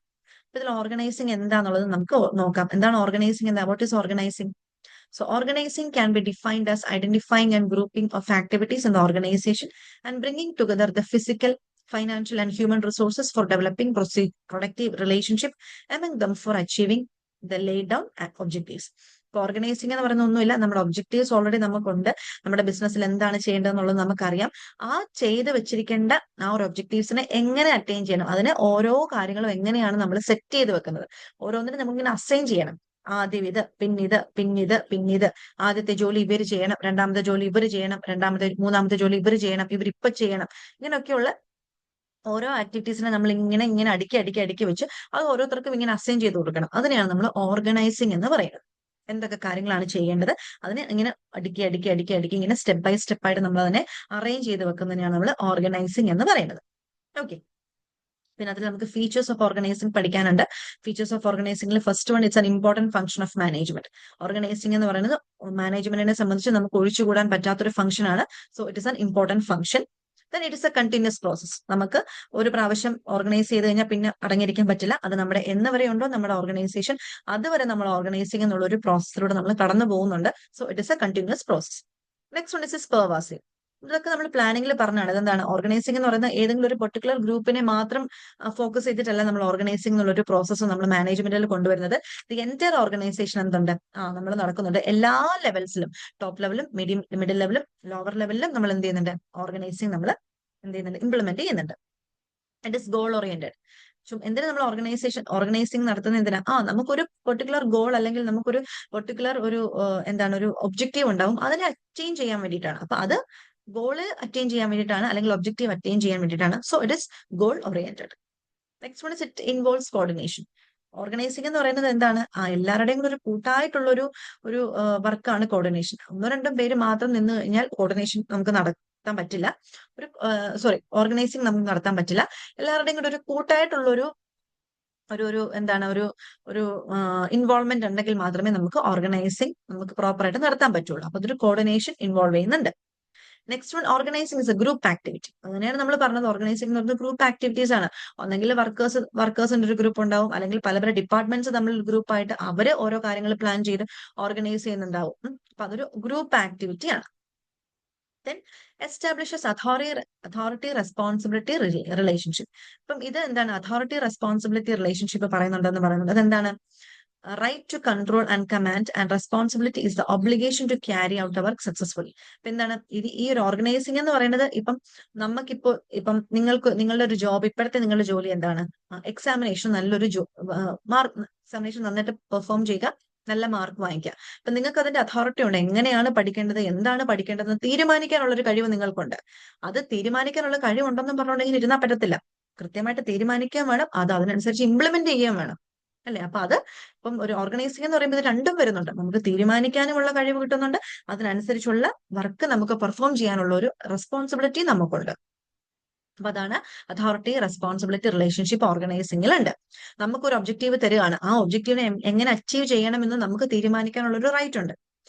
അപ്പൊ ഇതിൽ ഓർഗനൈസിംഗ് എന്താന്നുള്ളത് നമുക്ക് നോക്കാം. എന്താണ് organising? What is organising? So organizing can be defined as identifying and grouping of activities in the organization and bringing together the physical, financial and human resources for developing productive relationship among them for achieving the laid down objectives. Organising എന്ന് പറയുന്ന ഒന്നുമില്ല, നമ്മുടെ objectives already നമുക്കുണ്ട്. നമ്മുടെ ബിസിനസ്സിൽ എന്താണ് ചെയ്യേണ്ടതെന്നുള്ളത് നമുക്കറിയാം. ആ ചെയ്ത് വെച്ചിരിക്കേണ്ട ആ ഒരു ഒബ്ജക്റ്റീവ്സിനെ എങ്ങനെ അറ്റൈൻ ചെയ്യണം, അതിന് ഓരോ കാര്യങ്ങളും എങ്ങനെയാണ് നമ്മൾ സെറ്റ് ചെയ്ത് വെക്കുന്നത്, ഓരോന്നിനും നമുക്കിങ്ങനെ അസൈൻ ചെയ്യണം. ആദ്യം ഇത്, പിന്നിത്, ആദ്യത്തെ ജോലി ഇവര് ചെയ്യണം, രണ്ടാമത്തെ ജോലി ഇവര് ചെയ്യണം, മൂന്നാമത്തെ ജോലി ഇവര് ചെയ്യണം, ഇവരിപ്പൊ ചെയ്യണം. ഇങ്ങനെയൊക്കെയുള്ള ഓരോ ആക്ടിവിറ്റീസിനെ നമ്മൾ ഇങ്ങനെ അടുക്കി വെച്ച് അത് ഓരോരുത്തർക്കും ഇങ്ങനെ അസൈൻ ചെയ്ത് കൊടുക്കണം. അതിനെയാണ് നമ്മൾ ഓർഗനൈസിംഗ് എന്ന് പറയുന്നത്. എന്തൊക്കെ കാര്യങ്ങളാണ് ചെയ്യേണ്ടത് അതിനെ ഇങ്ങനെ അടുക്കി ഇങ്ങനെ സ്റ്റെപ്പ് ബൈ സ്റ്റെപ്പ് ആയിട്ട് നമ്മൾ അതിനെ അറേഞ്ച് ചെയ്ത് വെക്കുന്നതിനെയാണ് നമ്മൾ ഓർഗനൈസിംഗ് എന്ന് പറയുന്നത്. ഓക്കെ, പിന്നെ അതിൽ നമുക്ക് ഫീച്ചേഴ്സ് ഓഫ് ഓർഗനൈസിംഗ് പഠിക്കാനുണ്ട്. ഫീച്ചേഴ്സ് ഓഫ് ഓർഗനൈസിംഗിൽ first one, it's an important function of management. ഓർഗനൈസിംഗ് എന്ന് പറയുന്നത് മാനേജ്മെന്റിനെ സംബന്ധിച്ച് നമുക്ക് ഒഴിച്ചുകൂടാൻ പറ്റാത്തൊരു ഫംഗ്ഷൻ ആണ്. So it is an important function. Then it is a continuous process. നമുക്ക് ഒരു പ്രാവശ്യം ഓർഗനൈസ് ചെയ്ത് കഴിഞ്ഞാൽ പിന്നെ അടങ്ങിയിരിക്കാൻ പറ്റില്ല. അത് നമ്മുടെ എന്ന് വരെ ഉണ്ടോ നമ്മുടെ ഓർഗനൈസേഷൻ, അതുവരെ നമ്മൾ ഓർഗനൈസിംഗ് എന്നുള്ള ഒരു പ്രോസസ്സിലൂടെ നമ്മൾ കടന്നു പോകുന്നുണ്ട്. So it is a continuous process. Next one is pervasive. ഇതൊക്കെ നമ്മൾ പ്ലാനിങ്ങിൽ പറഞ്ഞാണ്. ഇതെന്താണ് ഓർഗനൈസിംഗ് എന്ന് പറയുന്നത്? ഏതെങ്കിലും ഒരു പെർട്ടിക്കുലർ ഗ്രൂപ്പിനെ മാത്രം ഫോക്കസ് ചെയ്തിട്ടല്ല നമ്മൾ ഓർഗനൈസിംഗ് എന്നുള്ള ഒരു പ്രോസസ്സ് നമ്മൾ മാനേജ്മെന്റിൽ കൊണ്ടുവരുന്നത്. ദി എൻറ്റയർ ഓർഗനൈസേഷൻ എന്തുണ്ട് നമ്മൾ നടക്കുന്നുണ്ട്. എല്ലാ ലെവൽസിലും, ടോപ്പ് ലെവലും മിഡിൽ ലെവലും ലോവർ ലെവലിലും നമ്മൾ എന്ത് ചെയ്യുന്നുണ്ട്? ഓർഗനൈസിംഗ് നമ്മൾ എന്ത് ചെയ്യുന്നുണ്ട്? ഇംപ്ലിമെന്റ് ചെയ്യുന്നുണ്ട്. It is goal oriented. എന്തിനാ നമ്മൾ ഓർഗനൈസിംഗ് നടത്തുന്നത്? എന്തിനാ? നമുക്കൊരു പെർട്ടിക്കുലർ ഗോൾ അല്ലെങ്കിൽ നമുക്കൊരു പെർട്ടിക്കുലർ ഒരു ഒബ്ജക്റ്റീവ് ഉണ്ടാവും, അതിനെ അറ്റൈൻ ചെയ്യാൻ വേണ്ടിയിട്ടാണ്. അപ്പൊ അത് ഗോള് അറ്റൈൻ ചെയ്യാൻ വേണ്ടിയിട്ടാണ്, അല്ലെങ്കിൽ ഒബ്ജക്റ്റീവ് അറ്റൈൻ ചെയ്യാൻ വേണ്ടിയിട്ടാണ്. So it is goal oriented. Next one is it involves coordination. Organising എന്ന് പറയുന്നത് എന്താണ്? എല്ലാവരുടെയും കൂടെ ഒരു കൂട്ടായിട്ടുള്ള ഒരു വർക്കാണ് കോർഡിനേഷൻ. ഒന്നോ രണ്ടോ പേര് മാത്രം നിന്ന് കഴിഞ്ഞാൽ കോർഡിനേഷൻ നമുക്ക് നടത്താൻ പറ്റില്ല. ഓർഗനൈസിംഗ് നമുക്ക് നടത്താൻ പറ്റില്ല. എല്ലാവരുടെയും കൂടെ ഒരു കൂട്ടായിട്ടുള്ള ഒരു ഇൻവോൾവ്മെന്റ് ഉണ്ടെങ്കിൽ മാത്രമേ നമുക്ക് ഓർഗനൈസിംഗ് നമുക്ക് പ്രോപ്പർ ആയിട്ട് നടത്താൻ പറ്റുള്ളൂ. അപ്പൊ അതൊരു കോർഡിനേഷൻ ഇൻവോൾവ് ചെയ്യുന്നുണ്ട്. Next one, organising is A group activity. അങ്ങനെയാണ് നമ്മൾ പറഞ്ഞത്. ഓർഗനൈസിംഗ് എന്ന് പറയുന്നത് ഗ്രൂപ്പ് ആക്ടിവിറ്റീസ് ആണ്. ഒന്നെങ്കിൽ വർക്കേഴ്സിന്റെ ഒരു ഗ്രൂപ്പ് ഉണ്ടാവും, അല്ലെങ്കിൽ പല ഡിപ്പാർട്ട്മെന്റ്സ് തമ്മിൽ ഗ്രൂപ്പായിട്ട് അവര് ഓരോ കാര്യങ്ങൾ പ്ലാൻ ചെയ്ത് ഓർഗനൈസ് ചെയ്യുന്നുണ്ടാവും. അപ്പൊ അതൊരു ഗ്രൂപ്പ് ആക്ടിവിറ്റി ആണ്. Then establishes authority responsibility relationship. ഇപ്പം ഇത് എന്താണ്? അതോറിറ്റി റെസ്പോൺസിബിലിറ്റി റിലേഷൻഷിപ്പ് പറയുന്നുണ്ടെന്ന് പറയുന്നത് അതെന്താണ്? Right to control and command and responsibility is the obligation to carry out the work successfully. ഇപ്പൊ എന്താണ് ഈ ഒരു ഓർഗനൈസിംഗ് എന്ന് പറയുന്നത്? ഇപ്പം നിങ്ങളുടെ ഒരു ജോബ്, ഇപ്പോഴത്തെ നിങ്ങളുടെ ജോലി എന്താണ്? എക്സാമിനേഷൻ നല്ലൊരു എക്സാമിനേഷൻ നന്നായിട്ട് പെർഫോം ചെയ്യുക, നല്ല മാർക്ക് വാങ്ങിക്കുക. അപ്പൊ നിങ്ങൾക്ക് അതിന്റെ അതോറിറ്റി ഉണ്ട്. എങ്ങനെയാണ് പഠിക്കേണ്ടത്, എന്താണ് പഠിക്കേണ്ടതെന്ന് തീരുമാനിക്കാനുള്ള ഒരു കഴിവ് നിങ്ങൾക്കുണ്ട്. അത് തീരുമാനിക്കാനുള്ള കഴിവുണ്ടെന്നും പറഞ്ഞുകൊണ്ടെങ്കിൽ ഇരുന്നാൽ പറ്റത്തില്ല. കൃത്യമായിട്ട് തീരുമാനിക്കാൻ വേണം, അത് അതിനനുസരിച്ച് ഇംപ്ലിമെന്റ് ചെയ്യാൻ വേണം, അല്ലെ? അപ്പൊ അത് ഇപ്പം ഒരു ഓർഗനൈസിംഗ് എന്ന് പറയുമ്പോൾ ഇത് രണ്ടും വരുന്നുണ്ട്. നമുക്ക് തീരുമാനിക്കാനുമുള്ള കഴിവ് കിട്ടുന്നുണ്ട്, അതിനനുസരിച്ചുള്ള വർക്ക് നമുക്ക് പെർഫോം ചെയ്യാനുള്ള ഒരു റെസ്പോൺസിബിലിറ്റി നമുക്കുണ്ട്. അപ്പൊ അതാണ് അതോറിറ്റി റെസ്പോൺസിബിലിറ്റി റിലേഷൻഷിപ്പ് ഓർഗനൈസിംഗിൽ ഉണ്ട്. നമുക്കൊരു ഒബ്ജക്റ്റീവ് തരികയാണ്, ആ ഒബ്ജക്റ്റീവിനെ എങ്ങനെ അച്ചീവ് ചെയ്യണമെന്ന് നമുക്ക് തീരുമാനിക്കാനുള്ള ഒരു റൈറ്റ് ഉണ്ട്.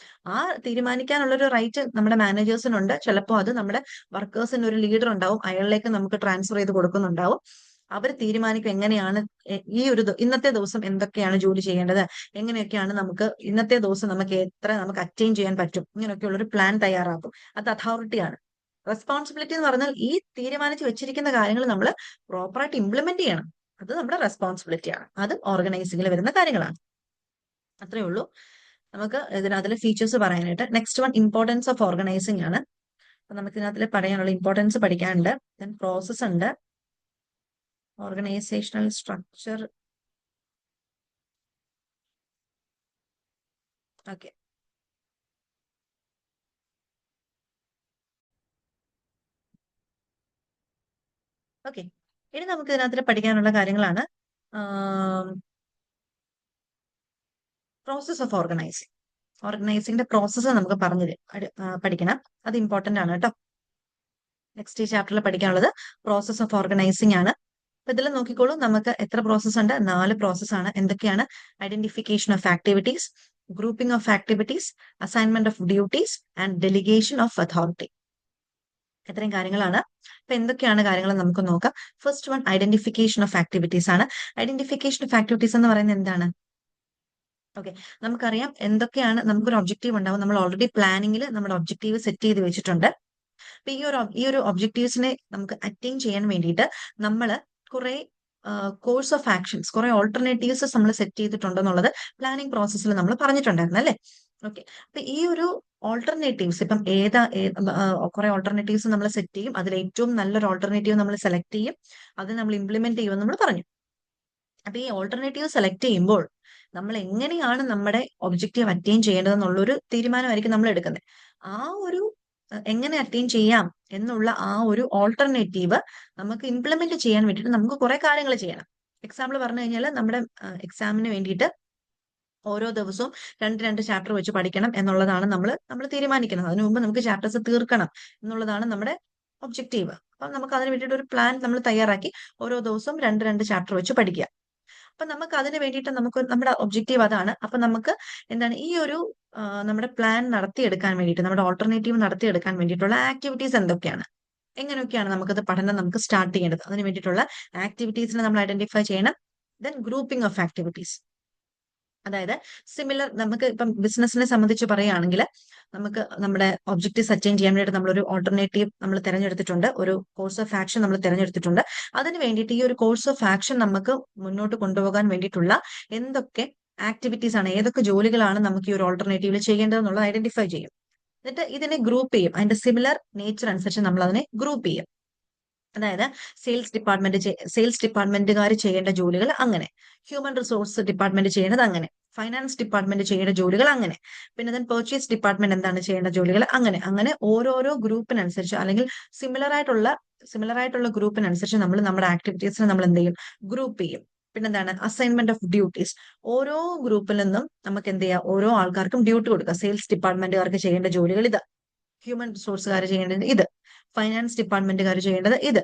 ആ തീരുമാനിക്കാനുള്ള ഒരു റൈറ്റ് നമ്മുടെ മാനേജേഴ്സിനുണ്ട്. ചിലപ്പോൾ അത് നമ്മുടെ വർക്കേഴ്സിന് ഒരു ലീഡർ ഉണ്ടാവും, അയാളിലേക്ക് നമുക്ക് ട്രാൻസ്ഫർ ചെയ്ത് കൊടുക്കുന്നുണ്ടാവും. അവർ തീരുമാനിക്കും എങ്ങനെയാണ് ഈ ഒരു ഇന്നത്തെ ദിവസം എന്തൊക്കെയാണ് ജോലി ചെയ്യേണ്ടത്, എങ്ങനെയൊക്കെയാണ് നമുക്ക് ഇന്നത്തെ ദിവസം നമുക്ക് എത്ര നമുക്ക് അറ്റൈൻ ചെയ്യാൻ പറ്റും, ഇങ്ങനെയൊക്കെയുള്ള ഒരു പ്ലാൻ തയ്യാറാക്കും. അത് അതോറിറ്റിയാണ്. റെസ്പോൺസിബിലിറ്റി എന്ന് പറഞ്ഞാൽ ഈ തീരുമാനിച്ച് വെച്ചിരിക്കുന്ന കാര്യങ്ങൾ നമ്മൾ പ്രോപ്പറായിട്ട് ഇംപ്ലിമെന്റ് ചെയ്യണം. അത് നമ്മുടെ റെസ്പോൺസിബിലിറ്റിയാണ്. അത് ഓർഗനൈസിംഗിൽ വരുന്ന കാര്യങ്ങളാണ്. അത്രേ ഉള്ളൂ നമുക്ക് ഇതിനകത്തിലെ ഫീച്ചേഴ്സ് പറയാനായിട്ട്. Next one importance of organising ആണ്. അപ്പൊ നമുക്ക് ഇതിനകത്തിൽ പറയാനുള്ള ഇമ്പോർട്ടൻസ് പഠിക്കാനുണ്ട്. ദെൻ പ്രോസസ് ഉണ്ട്, ഓർഗനൈസേഷണൽ സ്ട്രക്ചർ. Okay, okay. ഇനി നമുക്ക് ഇതിനകത്തിൽ പഠിക്കാനുള്ള കാര്യങ്ങളാണ് പ്രോസസ് ഓഫ് ഓർഗനൈസിങ്. ഓർഗനൈസിംഗിന്റെ പ്രോസസ്സ് നമുക്ക് പഠിക്കണം. അത് ഇമ്പോർട്ടന്റ് ആണ് കേട്ടോ. നെക്സ്റ്റ് ഈ ചാപ്റ്ററിൽ പഠിക്കാനുള്ളത് പ്രോസസ് ഓഫ് ഓർഗനൈസിംഗ് ആണ്. അപ്പൊ ഇതിൽ നോക്കിക്കോളൂ, നമുക്ക് എത്ര പ്രോസസ് ഉണ്ട്? 4 പ്രോസസ് ആണ്. എന്തൊക്കെയാണ്? Identification of activities, grouping of activities, assignment of duties and delegation of authority. ഇത്രയും കാര്യങ്ങളാണ്. അപ്പൊ എന്തൊക്കെയാണ് കാര്യങ്ങൾ നമുക്ക് നോക്കാം. First one identification of activities ആണ്. ഐഡന്റിഫിക്കേഷൻ ഓഫ് ആക്ടിവിറ്റീസ് എന്ന് പറയുന്നത് എന്താണ്? ഓക്കെ, നമുക്കറിയാം എന്തൊക്കെയാണ്. നമുക്കൊരു ഒബ്ജക്റ്റീവ് ഉണ്ടാവും. നമ്മൾ ഓൾറെഡി പ്ലാനിങ്ങിൽ നമ്മുടെ ഒബ്ജക്റ്റീവ് സെറ്റ് ചെയ്ത് വെച്ചിട്ടുണ്ട്. അപ്പൊ ഈ ഒരു ഒബ്ജക്റ്റീവ്സിനെ നമുക്ക് അറ്റൈൻ ചെയ്യാൻ വേണ്ടിയിട്ട് നമ്മൾ കുറെ കോഴ്സ് ഓഫ് ആക്ഷൻസ്, കുറെ ഓൾട്ടർനേറ്റീവ്സ് നമ്മൾ സെറ്റ് ചെയ്തിട്ടുണ്ടെന്നുള്ളത് പ്ലാനിങ് പ്രോസസ്സിൽ നമ്മൾ പറഞ്ഞിട്ടുണ്ടായിരുന്നു അല്ലേ? ഓക്കെ, അപ്പൊ ഈ ഒരു ഓൾട്ടർനേറ്റീവ്സ് ഇപ്പം കുറെ ഓൾട്ടർനേറ്റീവ്സ് നമ്മൾ സെറ്റ് ചെയ്യും. അതിൽ ഏറ്റവും നല്ലൊരു ഓൾട്ടർനേറ്റീവ് നമ്മൾ സെലക്ട് ചെയ്യും, അത് നമ്മൾ ഇംപ്ലിമെന്റ് ചെയ്യുമെന്ന് നമ്മൾ പറഞ്ഞു. അപ്പൊ ഈ ഓൾട്ടർനേറ്റീവ് സെലക്ട് ചെയ്യുമ്പോൾ നമ്മൾ എങ്ങനെയാണ് നമ്മുടെ ഒബ്ജക്റ്റീവ് അറ്റൈൻ ചെയ്യേണ്ടതെന്നുള്ളൊരു തീരുമാനമായിരിക്കും നമ്മൾ എടുക്കുന്നത്. ആ ഒരു എങ്ങനെ അറ്റൈൻ ചെയ്യാം എന്നുള്ള ആ ഒരു ഓൾട്ടർനേറ്റീവ് നമുക്ക് ഇംപ്ലിമെന്റ് ചെയ്യാൻ വേണ്ടിയിട്ട് നമുക്ക് കുറെ കാര്യങ്ങൾ ചെയ്യണം. എക്സാമ്പിൾ പറഞ്ഞു കഴിഞ്ഞാൽ നമ്മുടെ എക്സാമിന് വേണ്ടിയിട്ട് ഓരോ ദിവസവും 2 ചാപ്റ്റർ വെച്ച് പഠിക്കണം എന്നുള്ളതാണ് നമ്മൾ തീരുമാനിക്കുന്നത്. അതിനു മുമ്പ് നമുക്ക് ചാപ്റ്റേഴ്സ് തീർക്കണം എന്നുള്ളതാണ് നമ്മുടെ ഒബ്ജക്റ്റീവ്. അപ്പം നമുക്ക് അതിന് വേണ്ടിയിട്ട് ഒരു പ്ലാൻ നമ്മൾ തയ്യാറാക്കി ഓരോ ദിവസവും 2 ചാപ്റ്റർ വെച്ച് പഠിക്കുക. അപ്പൊ നമുക്ക് അതിന് വേണ്ടിയിട്ട് നമ്മുടെ ഒബ്ജക്റ്റീവ് അതാണ്. അപ്പൊ നമുക്ക് എന്താണ് ഈ ഒരു നമ്മുടെ പ്ലാൻ നടത്തിയെടുക്കാൻ വേണ്ടിയിട്ട്, നമ്മുടെ ഓൾട്ടർനേറ്റീവ് നടത്തിയെടുക്കാൻ വേണ്ടിയിട്ടുള്ള ആക്ടിവിറ്റീസ് എന്തൊക്കെയാണ്, എങ്ങനെയൊക്കെയാണ് നമുക്കത് പഠനം നമുക്ക് സ്റ്റാർട്ട് ചെയ്യേണ്ടത്, അതിന് വേണ്ടിയിട്ടുള്ള ആക്ടിവിറ്റീസിനെ നമ്മൾ ഐഡന്റിഫൈ ചെയ്യണം. ദെൻ ഗ്രൂപ്പിംഗ് ഓഫ് ആക്ടിവിറ്റീസ്, അതായത് സിമിലർ. നമുക്ക് ഇപ്പം ബിസിനസിനെ സംബന്ധിച്ച് പറയുകയാണെങ്കിൽ നമുക്ക് നമ്മുടെ ഒബ്ജക്റ്റീവ്സ് അറ്റൈൻ ചെയ്യാൻ വേണ്ടിയിട്ട് നമ്മളൊരു ഓൾട്ടർനേറ്റീവ് നമ്മൾ തിരഞ്ഞെടുത്തിട്ടുണ്ട്, ഒരു കോഴ്സ് ഓഫ് ആക്ഷൻ നമ്മൾ തിരഞ്ഞെടുത്തിട്ടുണ്ട്. അതിന് വേണ്ടിയിട്ട് ഈ ഒരു കോഴ്സ് ഓഫ് ആക്ഷൻ നമുക്ക് മുന്നോട്ട് കൊണ്ടുപോകാൻ വേണ്ടിയിട്ടുള്ള എന്തൊക്കെ ആക്ടിവിറ്റീസ് ആണ്, ഏതൊക്കെ ജോലികളാണ് നമുക്ക് ഈ ഒരു ഓൾട്ടർനേറ്റീവിൽ ചെയ്യേണ്ടതെന്നുള്ളത് ഐഡന്റിഫൈ ചെയ്യും. എന്നിട്ട് ഇതിനെ ഗ്രൂപ്പ് ചെയ്യും. അതിന്റെ സിമിലർ നേച്ചർ അനുസരിച്ച് നമ്മൾ അതിനെ ഗ്രൂപ്പ് ചെയ്യും. അതായത് സെയിൽസ് ഡിപ്പാർട്ട്മെന്റുകാർ ചെയ്യേണ്ട ജോലികൾ അങ്ങനെ, ഹ്യൂമൻ റിസോഴ്സ് ഡിപ്പാർട്ട്മെന്റ് ചെയ്യേണ്ടത് അങ്ങനെ, ഫൈനാൻസ് ഡിപ്പാർട്ട്മെന്റ് ചെയ്യേണ്ട ജോലികൾ അങ്ങനെ, പിന്നെ ദെൻ പർച്ചേസ് ഡിപ്പാർട്ട്മെന്റ് എന്താണ് ചെയ്യേണ്ട ജോലികൾ അങ്ങനെ അങ്ങനെ ഓരോരോ ഗ്രൂപ്പിനനുസരിച്ച് അല്ലെങ്കിൽ സിമിലർ ആയിട്ടുള്ള ഗ്രൂപ്പിനനുസരിച്ച് നമ്മൾ നമ്മുടെ ആക്ടിവിറ്റീസിനെ നമ്മൾ എന്ത് ചെയ്യും? ഗ്രൂപ്പ് ചെയ്യും. പിന്നെന്താണ് അസൈൻമെന്റ് ഓഫ് ഡ്യൂട്ടീസ്. ഓരോ ഗ്രൂപ്പിൽ നിന്നും നമുക്ക് എന്ത് ചെയ്യാം? ഓരോ ആൾക്കാർക്കും ഡ്യൂട്ടി കൊടുക്കുക. സെയിൽസ് ഡിപ്പാർട്ട്മെന്റുകാർക്ക് ചെയ്യേണ്ട ജോലികൾ ഇത്, ഹ്യൂമൻ റിസോഴ്സുകാർ ചെയ്യേണ്ടത് ഇത്, ഫൈനാൻസ് ഡിപ്പാർട്ട്മെന്റുകാർ ചെയ്യേണ്ടത് ഇത്,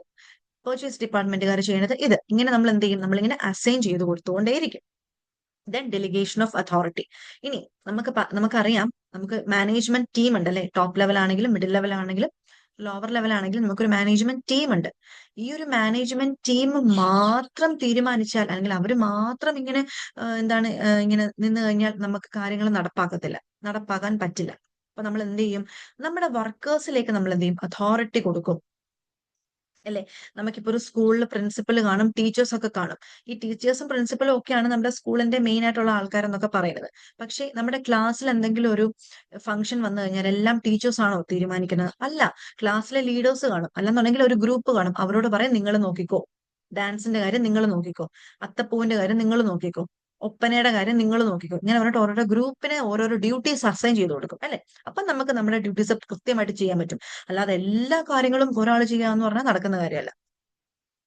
പർച്ചേസ് ഡിപ്പാർട്ട്മെന്റുകാർ ചെയ്യേണ്ടത് ഇത്. ഇങ്ങനെ നമ്മൾ എന്ത് ചെയ്യും? നമ്മളിങ്ങനെ അസൈൻ ചെയ്ത് കൊടുത്തുകൊണ്ടേയിരിക്കും. Then delegation of authority. ഇനി നമുക്കറിയാം, നമുക്ക് മാനേജ്മെന്റ് ടീം ഉണ്ട് അല്ലെ? ടോപ്പ് ലെവൽ ആണെങ്കിലും മിഡിൽ ലെവൽ ആണെങ്കിലും ലോവർ ലെവൽ ആണെങ്കിലും നമുക്കൊരു മാനേജ്മെന്റ് ടീം ഉണ്ട്. ഈ ഒരു മാനേജ്മെന്റ് ടീം മാത്രം തീരുമാനിച്ചാൽ അല്ലെങ്കിൽ അവർ മാത്രം ഇങ്ങനെ ഇങ്ങനെ നിന്ന് കഴിഞ്ഞാൽ നമുക്ക് കാര്യങ്ങൾ നടപ്പാക്കാൻ പറ്റില്ല. അപ്പൊ നമ്മൾ എന്ത് ചെയ്യും? നമ്മുടെ വർക്കേഴ്സിലേക്ക് നമ്മൾ എന്ത് ചെയ്യും? അതോറിറ്റി കൊടുക്കും അല്ലെ? നമുക്കിപ്പോ ഒരു സ്കൂളിൽ പ്രിൻസിപ്പൽ കാണും, ടീച്ചേഴ്സ് ഒക്കെ കാണും. ഈ ടീച്ചേഴ്സും പ്രിൻസിപ്പലും ഒക്കെയാണ് നമ്മുടെ സ്കൂളിന്റെ മെയിൻ ആയിട്ടുള്ള ആൾക്കാരെന്നൊക്കെ പറയുന്നത്. പക്ഷെ നമ്മുടെ ക്ലാസ്സിൽ എന്തെങ്കിലും ഒരു ഫംഗ്ഷൻ വന്നു കഴിഞ്ഞാൽ എല്ലാം ടീച്ചേഴ്സ് ആണോ തീരുമാനിക്കുന്നത്? അല്ല, ക്ലാസ്സിലെ ലീഡേഴ്സ് കാണും, അല്ലെന്നുണ്ടെങ്കിൽ ഒരു ഗ്രൂപ്പ് കാണും. അവരോട് പറയും നിങ്ങൾ നോക്കിക്കോ, ഡാൻസിന്റെ കാര്യം നിങ്ങൾ നോക്കിക്കോ, അത്തപ്പൂവിന്റെ കാര്യം നിങ്ങൾ നോക്കിക്കോ, ഒപ്പനയുടെ കാര്യം നിങ്ങൾ നോക്കിക്കോ. ഇങ്ങനെ പറഞ്ഞിട്ട് ഓരോരോ ഗ്രൂപ്പിന് ഓരോരോ ഡ്യൂട്ടീസ് അസൈൻ ചെയ്ത് കൊടുക്കും അല്ലെ? അപ്പൊ നമുക്ക് നമ്മുടെ ഡ്യൂട്ടീസ് കൃത്യമായിട്ട് ചെയ്യാൻ പറ്റും. അല്ലാതെ എല്ലാ കാര്യങ്ങളും ഒരാൾ ചെയ്യാന്ന് പറഞ്ഞാൽ നടക്കുന്ന കാര്യമല്ല.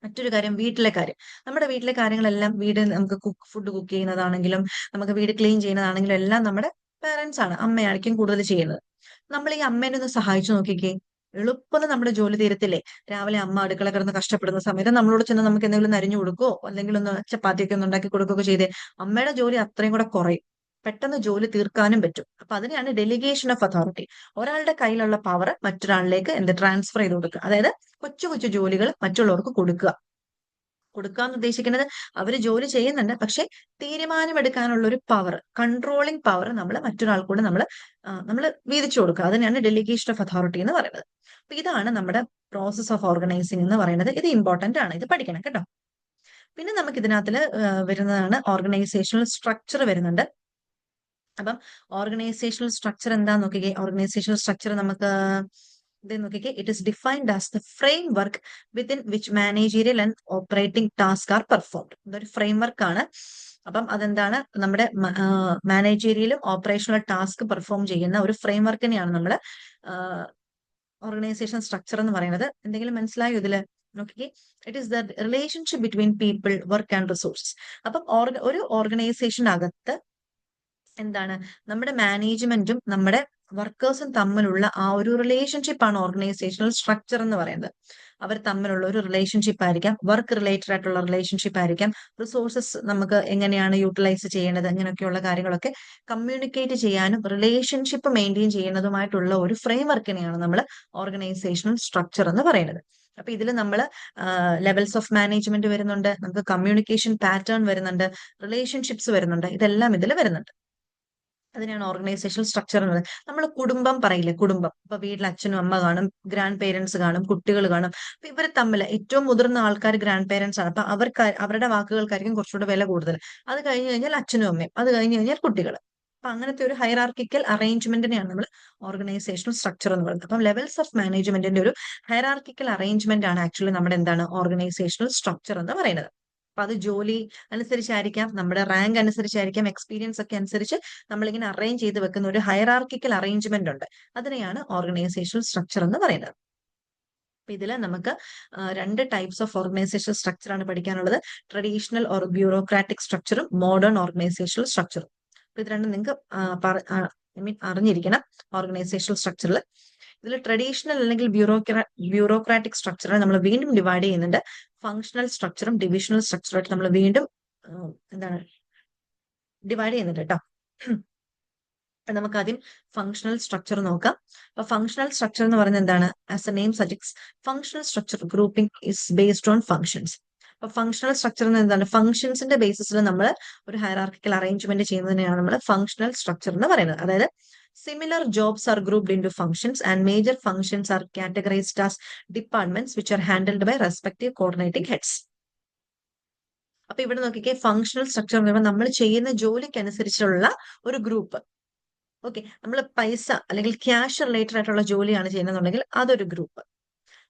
മറ്റൊരു കാര്യം, വീട്ടിലെ കാര്യം. നമ്മുടെ വീട്ടിലെ കാര്യങ്ങളെല്ലാം, വീട് നമുക്ക് ഫുഡ് കുക്ക് ചെയ്യുന്നതാണെങ്കിലും നമുക്ക് വീട് ക്ലീൻ ചെയ്യുന്നതാണെങ്കിലും എല്ലാം നമ്മുടെ പേരൻസ് ആണ്, അമ്മയായിരിക്കും കൂടുതൽ ചെയ്യുന്നത്. നമ്മൾ ഈ അമ്മേനെ ഒന്ന് സഹായിച്ചു നോക്കിക്കേ. എളുപ്പം നമ്മുടെ ജോലി തീരത്തില്ലേ? രാവിലെ അമ്മ അടുക്കള കിടന്ന് കഷ്ടപ്പെടുന്ന സമയത്ത് നമ്മളോട് ചെന്ന് നമുക്ക് എന്തെങ്കിലും നരിഞ്ഞു കൊടുക്കോ അല്ലെങ്കിൽ ഒന്ന് ചപ്പാത്തിയൊക്കെ ഒന്ന് ഉണ്ടാക്കി കൊടുക്കുകയൊക്കെ ചെയ്തേ അമ്മയുടെ ജോലി അത്രയും കൂടെ കുറയും. പെട്ടെന്ന് ജോലി തീർക്കാനും പറ്റും. അപ്പൊ അതിനെയാണ് ഡെലിഗേഷൻ ഓഫ് അതോറിറ്റി. ഒരാളുടെ കയ്യിലുള്ള പവർ മറ്റൊരാളിലേക്ക് ട്രാൻസ്ഫർ ചെയ്ത് കൊടുക്കുക. അതായത് കൊച്ചു കൊച്ചു ജോലികൾ മറ്റുള്ളവർക്ക് കൊടുക്കുക. കൊടുക്കാന്ന് ഉദ്ദേശിക്കുന്നത് അവര് ജോലി ചെയ്യുന്നുണ്ട്, പക്ഷെ തീരുമാനമെടുക്കാനുള്ള ഒരു പവർ, കൺട്രോളിങ് പവർ നമ്മൾ മറ്റൊരാൾക്കൂടെ നമ്മൾ വീതിച്ചു കൊടുക്കുക. അതിനാണ് ഡെലിഗേഷൻ ഓഫ് അതോറിറ്റി എന്ന് പറയുന്നത്. അപ്പൊ ഇതാണ് നമ്മുടെ പ്രോസസ് ഓഫ് ഓർഗനൈസിംഗ് എന്ന് പറയുന്നത്. ഇത് ഇമ്പോർട്ടന്റ് ആണ്, ഇത് പഠിക്കണം കേട്ടോ. പിന്നെ നമുക്ക് ഇതിനകത്ത് വരുന്നതാണ് ഓർഗനൈസേഷണൽ സ്ട്രക്ചർ വരുന്നുണ്ട്. അപ്പം ഓർഗനൈസേഷണൽ സ്ട്രക്ചർ എന്താന്ന് നോക്കിക്കേ. ഓർഗനൈസേഷണൽ സ്ട്രക്ചർ നമുക്ക് ഇത് നോക്കിക്കേ. It is defined as the frame work within which managerial and operating task are performed. ഇതൊരു ഫ്രെയിം വർക്ക് ആണ്. അപ്പം അതെന്താണ്, നമ്മുടെ മാനേജീരിയലും ഓപ്പറേഷണൽ ടാസ്ക് പെർഫോം ചെയ്യുന്ന ഒരു ഫ്രെയിം വർക്കിനെയാണ് നമ്മൾ ഓർഗനൈസേഷൻ സ്ട്രക്ചർ എന്ന് പറയുന്നത്. എന്തെങ്കിലും മനസ്സിലായോ ഇതില്? നോക്കിക്കേ. It is the relationship between people, work and resource. അപ്പം ഒരു ഓർഗനൈസേഷനകത്ത് എന്താണ്, നമ്മുടെ മാനേജ്മെന്റും നമ്മുടെ വർക്കേഴ്സും തമ്മിലുള്ള ആ ഒരു റിലേഷൻഷിപ്പ് ആണ് ഓർഗനൈസേഷണൽ സ്ട്രക്ചർ എന്ന് പറയുന്നത്. അവർ തമ്മിലുള്ള ഒരു റിലേഷൻഷിപ്പ് ആയിരിക്കാം, വർക്ക് റിലേറ്റഡ് ആയിട്ടുള്ള റിലേഷൻഷിപ്പ് ആയിരിക്കാം, റിസോഴ്സസ് നമുക്ക് എങ്ങനെയാണ് യൂട്ടിലൈസ് ചെയ്യേണ്ടത്, അങ്ങനെയൊക്കെയുള്ള കാര്യങ്ങളൊക്കെ കമ്മ്യൂണിക്കേറ്റ് ചെയ്യാനും റിലേഷൻഷിപ്പ് മെയിൻറ്റെയിൻ ചെയ്യുന്നതുമായിട്ടുള്ള ഒരു ഫ്രെയിം വർക്കിനെയാണ് നമ്മൾ ഓർഗനൈസേഷണൽ സ്ട്രക്ചർ എന്ന് പറയുന്നത്. അപ്പൊ ഇതിൽ നമ്മൾ ലെവൽസ് ഓഫ് മാനേജ്മെന്റ് വരുന്നുണ്ട്, നമുക്ക് കമ്മ്യൂണിക്കേഷൻ പാറ്റേൺ വരുന്നുണ്ട്, റിലേഷൻഷിപ്സ് വരുന്നുണ്ട്, ഇതെല്ലാം ഇതിൽ വരുന്നുണ്ട്. അതിനാണ് ഓർഗനൈസേഷണൽ സ്ട്രക്ചർ എന്ന് പറയുന്നത്. നമ്മൾ കുടുംബം പറയില്ലേ, കുടുംബം. ഇപ്പൊ വീട്ടിൽ അച്ഛനും അമ്മ കാണും, ഗ്രാൻഡ് പേരൻസ് കാണും, കുട്ടികൾ കാണും. അപ്പൊ ഇവർ തമ്മിൽ ഏറ്റവും മുതിർന്ന ആൾക്കാർ ഗ്രാൻഡ് പേരൻസ് ആണ്. അപ്പൊ അവരുടെ വാക്കുകൾക്കായിരിക്കും കുറച്ചുകൂടെ വില കൂടുതൽ. അത് കഴിഞ്ഞ് കഴിഞ്ഞാൽ അച്ഛനും അമ്മയും, അത് കഴിഞ്ഞ് കഴിഞ്ഞാൽ കുട്ടികൾ. അപ്പൊ അങ്ങനത്തെ ഒരു ഹൈറാർക്കിക്കൽ അറേഞ്ച്മെന്റിനെയാണ് നമ്മൾ ഓർഗനൈസേഷണൽ സ്ട്രക്ചർ എന്ന് പറയുന്നത്. അപ്പം ലെവൽസ് ഓഫ് മാനേജ്മെന്റിന്റെ ഒരു ഹൈറാർക്കിക്കൽ അറേഞ്ച്മെന്റ് ആണ് ആക്ച്വലി നമ്മുടെ ഓർഗനൈസേഷണൽ സ്ട്രക്ചർ എന്ന് പറയുന്നത്. അപ്പൊ അത് ജോലി അനുസരിച്ചായിരിക്കാം, നമ്മുടെ റാങ്ക് അനുസരിച്ചായിരിക്കാം, എക്സ്പീരിയൻസ് ഒക്കെ അനുസരിച്ച് നമ്മളിങ്ങനെ അറേഞ്ച് ചെയ്ത് വെക്കുന്ന ഒരു ഹൈറാർക്കിക്കൽ അറേഞ്ച്മെന്റ് ഉണ്ട്. അതിനെയാണ് ഓർഗനൈസേഷണൽ സ്ട്രക്ചർ എന്ന് പറയുന്നത്. അപ്പൊ ഇതില് നമുക്ക് രണ്ട് ടൈപ്സ് ഓഫ് ഓർഗനൈസേഷണൽ സ്ട്രക്ചർ ആണ് പഠിക്കാനുള്ളത്. ട്രഡീഷണൽ ഓർ ബ്യൂറോക്രാറ്റിക് സ്ട്രക്ചറും മോഡേൺ ഓർഗനൈസേഷണൽ സ്ട്രക്ചറും. അപ്പൊ ഇത് രണ്ടും നിങ്ങൾക്ക് അറിഞ്ഞിരിക്കണം. ഓർഗനൈസേഷണൽ സ്ട്രക്ചറിൽ ഇതിൽ ട്രഡീഷണൽ അല്ലെങ്കിൽ ബ്യൂറോക്രാറ്റിക് സ്ട്രക്ചറിനെ നമ്മൾ വീണ്ടും ഡിവൈഡ് ചെയ്യുന്നുണ്ട്. ഫങ്ഷണൽ സ്ട്രക്ചറും ഡിവിഷണൽ സ്ട്രക്ചറുമായിട്ട് നമ്മൾ വീണ്ടും ഡിവൈഡ് ചെയ്യുന്നുണ്ട് കേട്ടോ. നമുക്ക് ആദ്യം ഫങ്ഷണൽ സ്ട്രക്ചർ നോക്കാം. അപ്പൊ ഫങ്ഷണൽ സ്ട്രക്ചർ എന്ന് പറയുന്നത് എന്താണ്? As a name suggests, functional structure grouping is based on functions. അപ്പൊ ഫങ്ഷണൽ സ്ട്രക്ചർ എന്ന് എന്താണ്? ഫങ്ഷൻസിന്റെ ബേസിസിൽ നമ്മൾ ഒരു ഹൈറാർക്കിക്കൽ അറേഞ്ച്മെന്റ് ചെയ്യുന്നതിനെയാണ് നമ്മൾ ഫങ്ഷണൽ സ്ട്രക്ചർ എന്ന് പറയുന്നത്. അതായത് similar jobs are grouped into functions and major functions are categorised as departments which are handled by respective coordinating heads. അപ്പൊ ഇവിടെ നോക്കിക്കേ, ഫങ്ഷണൽ സ്ട്രക്ചർ എന്ന് പറയുമ്പോൾ നമ്മൾ ചെയ്യുന്ന ജോലിക്ക് അനുസരിച്ചുള്ള ഒരു ഗ്രൂപ്പ്. ഓക്കെ, നമ്മൾ പൈസ അല്ലെങ്കിൽ ക്യാഷ് റിലേറ്റഡ് ആയിട്ടുള്ള ജോലിയാണ് ചെയ്യുന്നതെന്നുണ്ടെങ്കിൽ അതൊരു ഗ്രൂപ്പ്.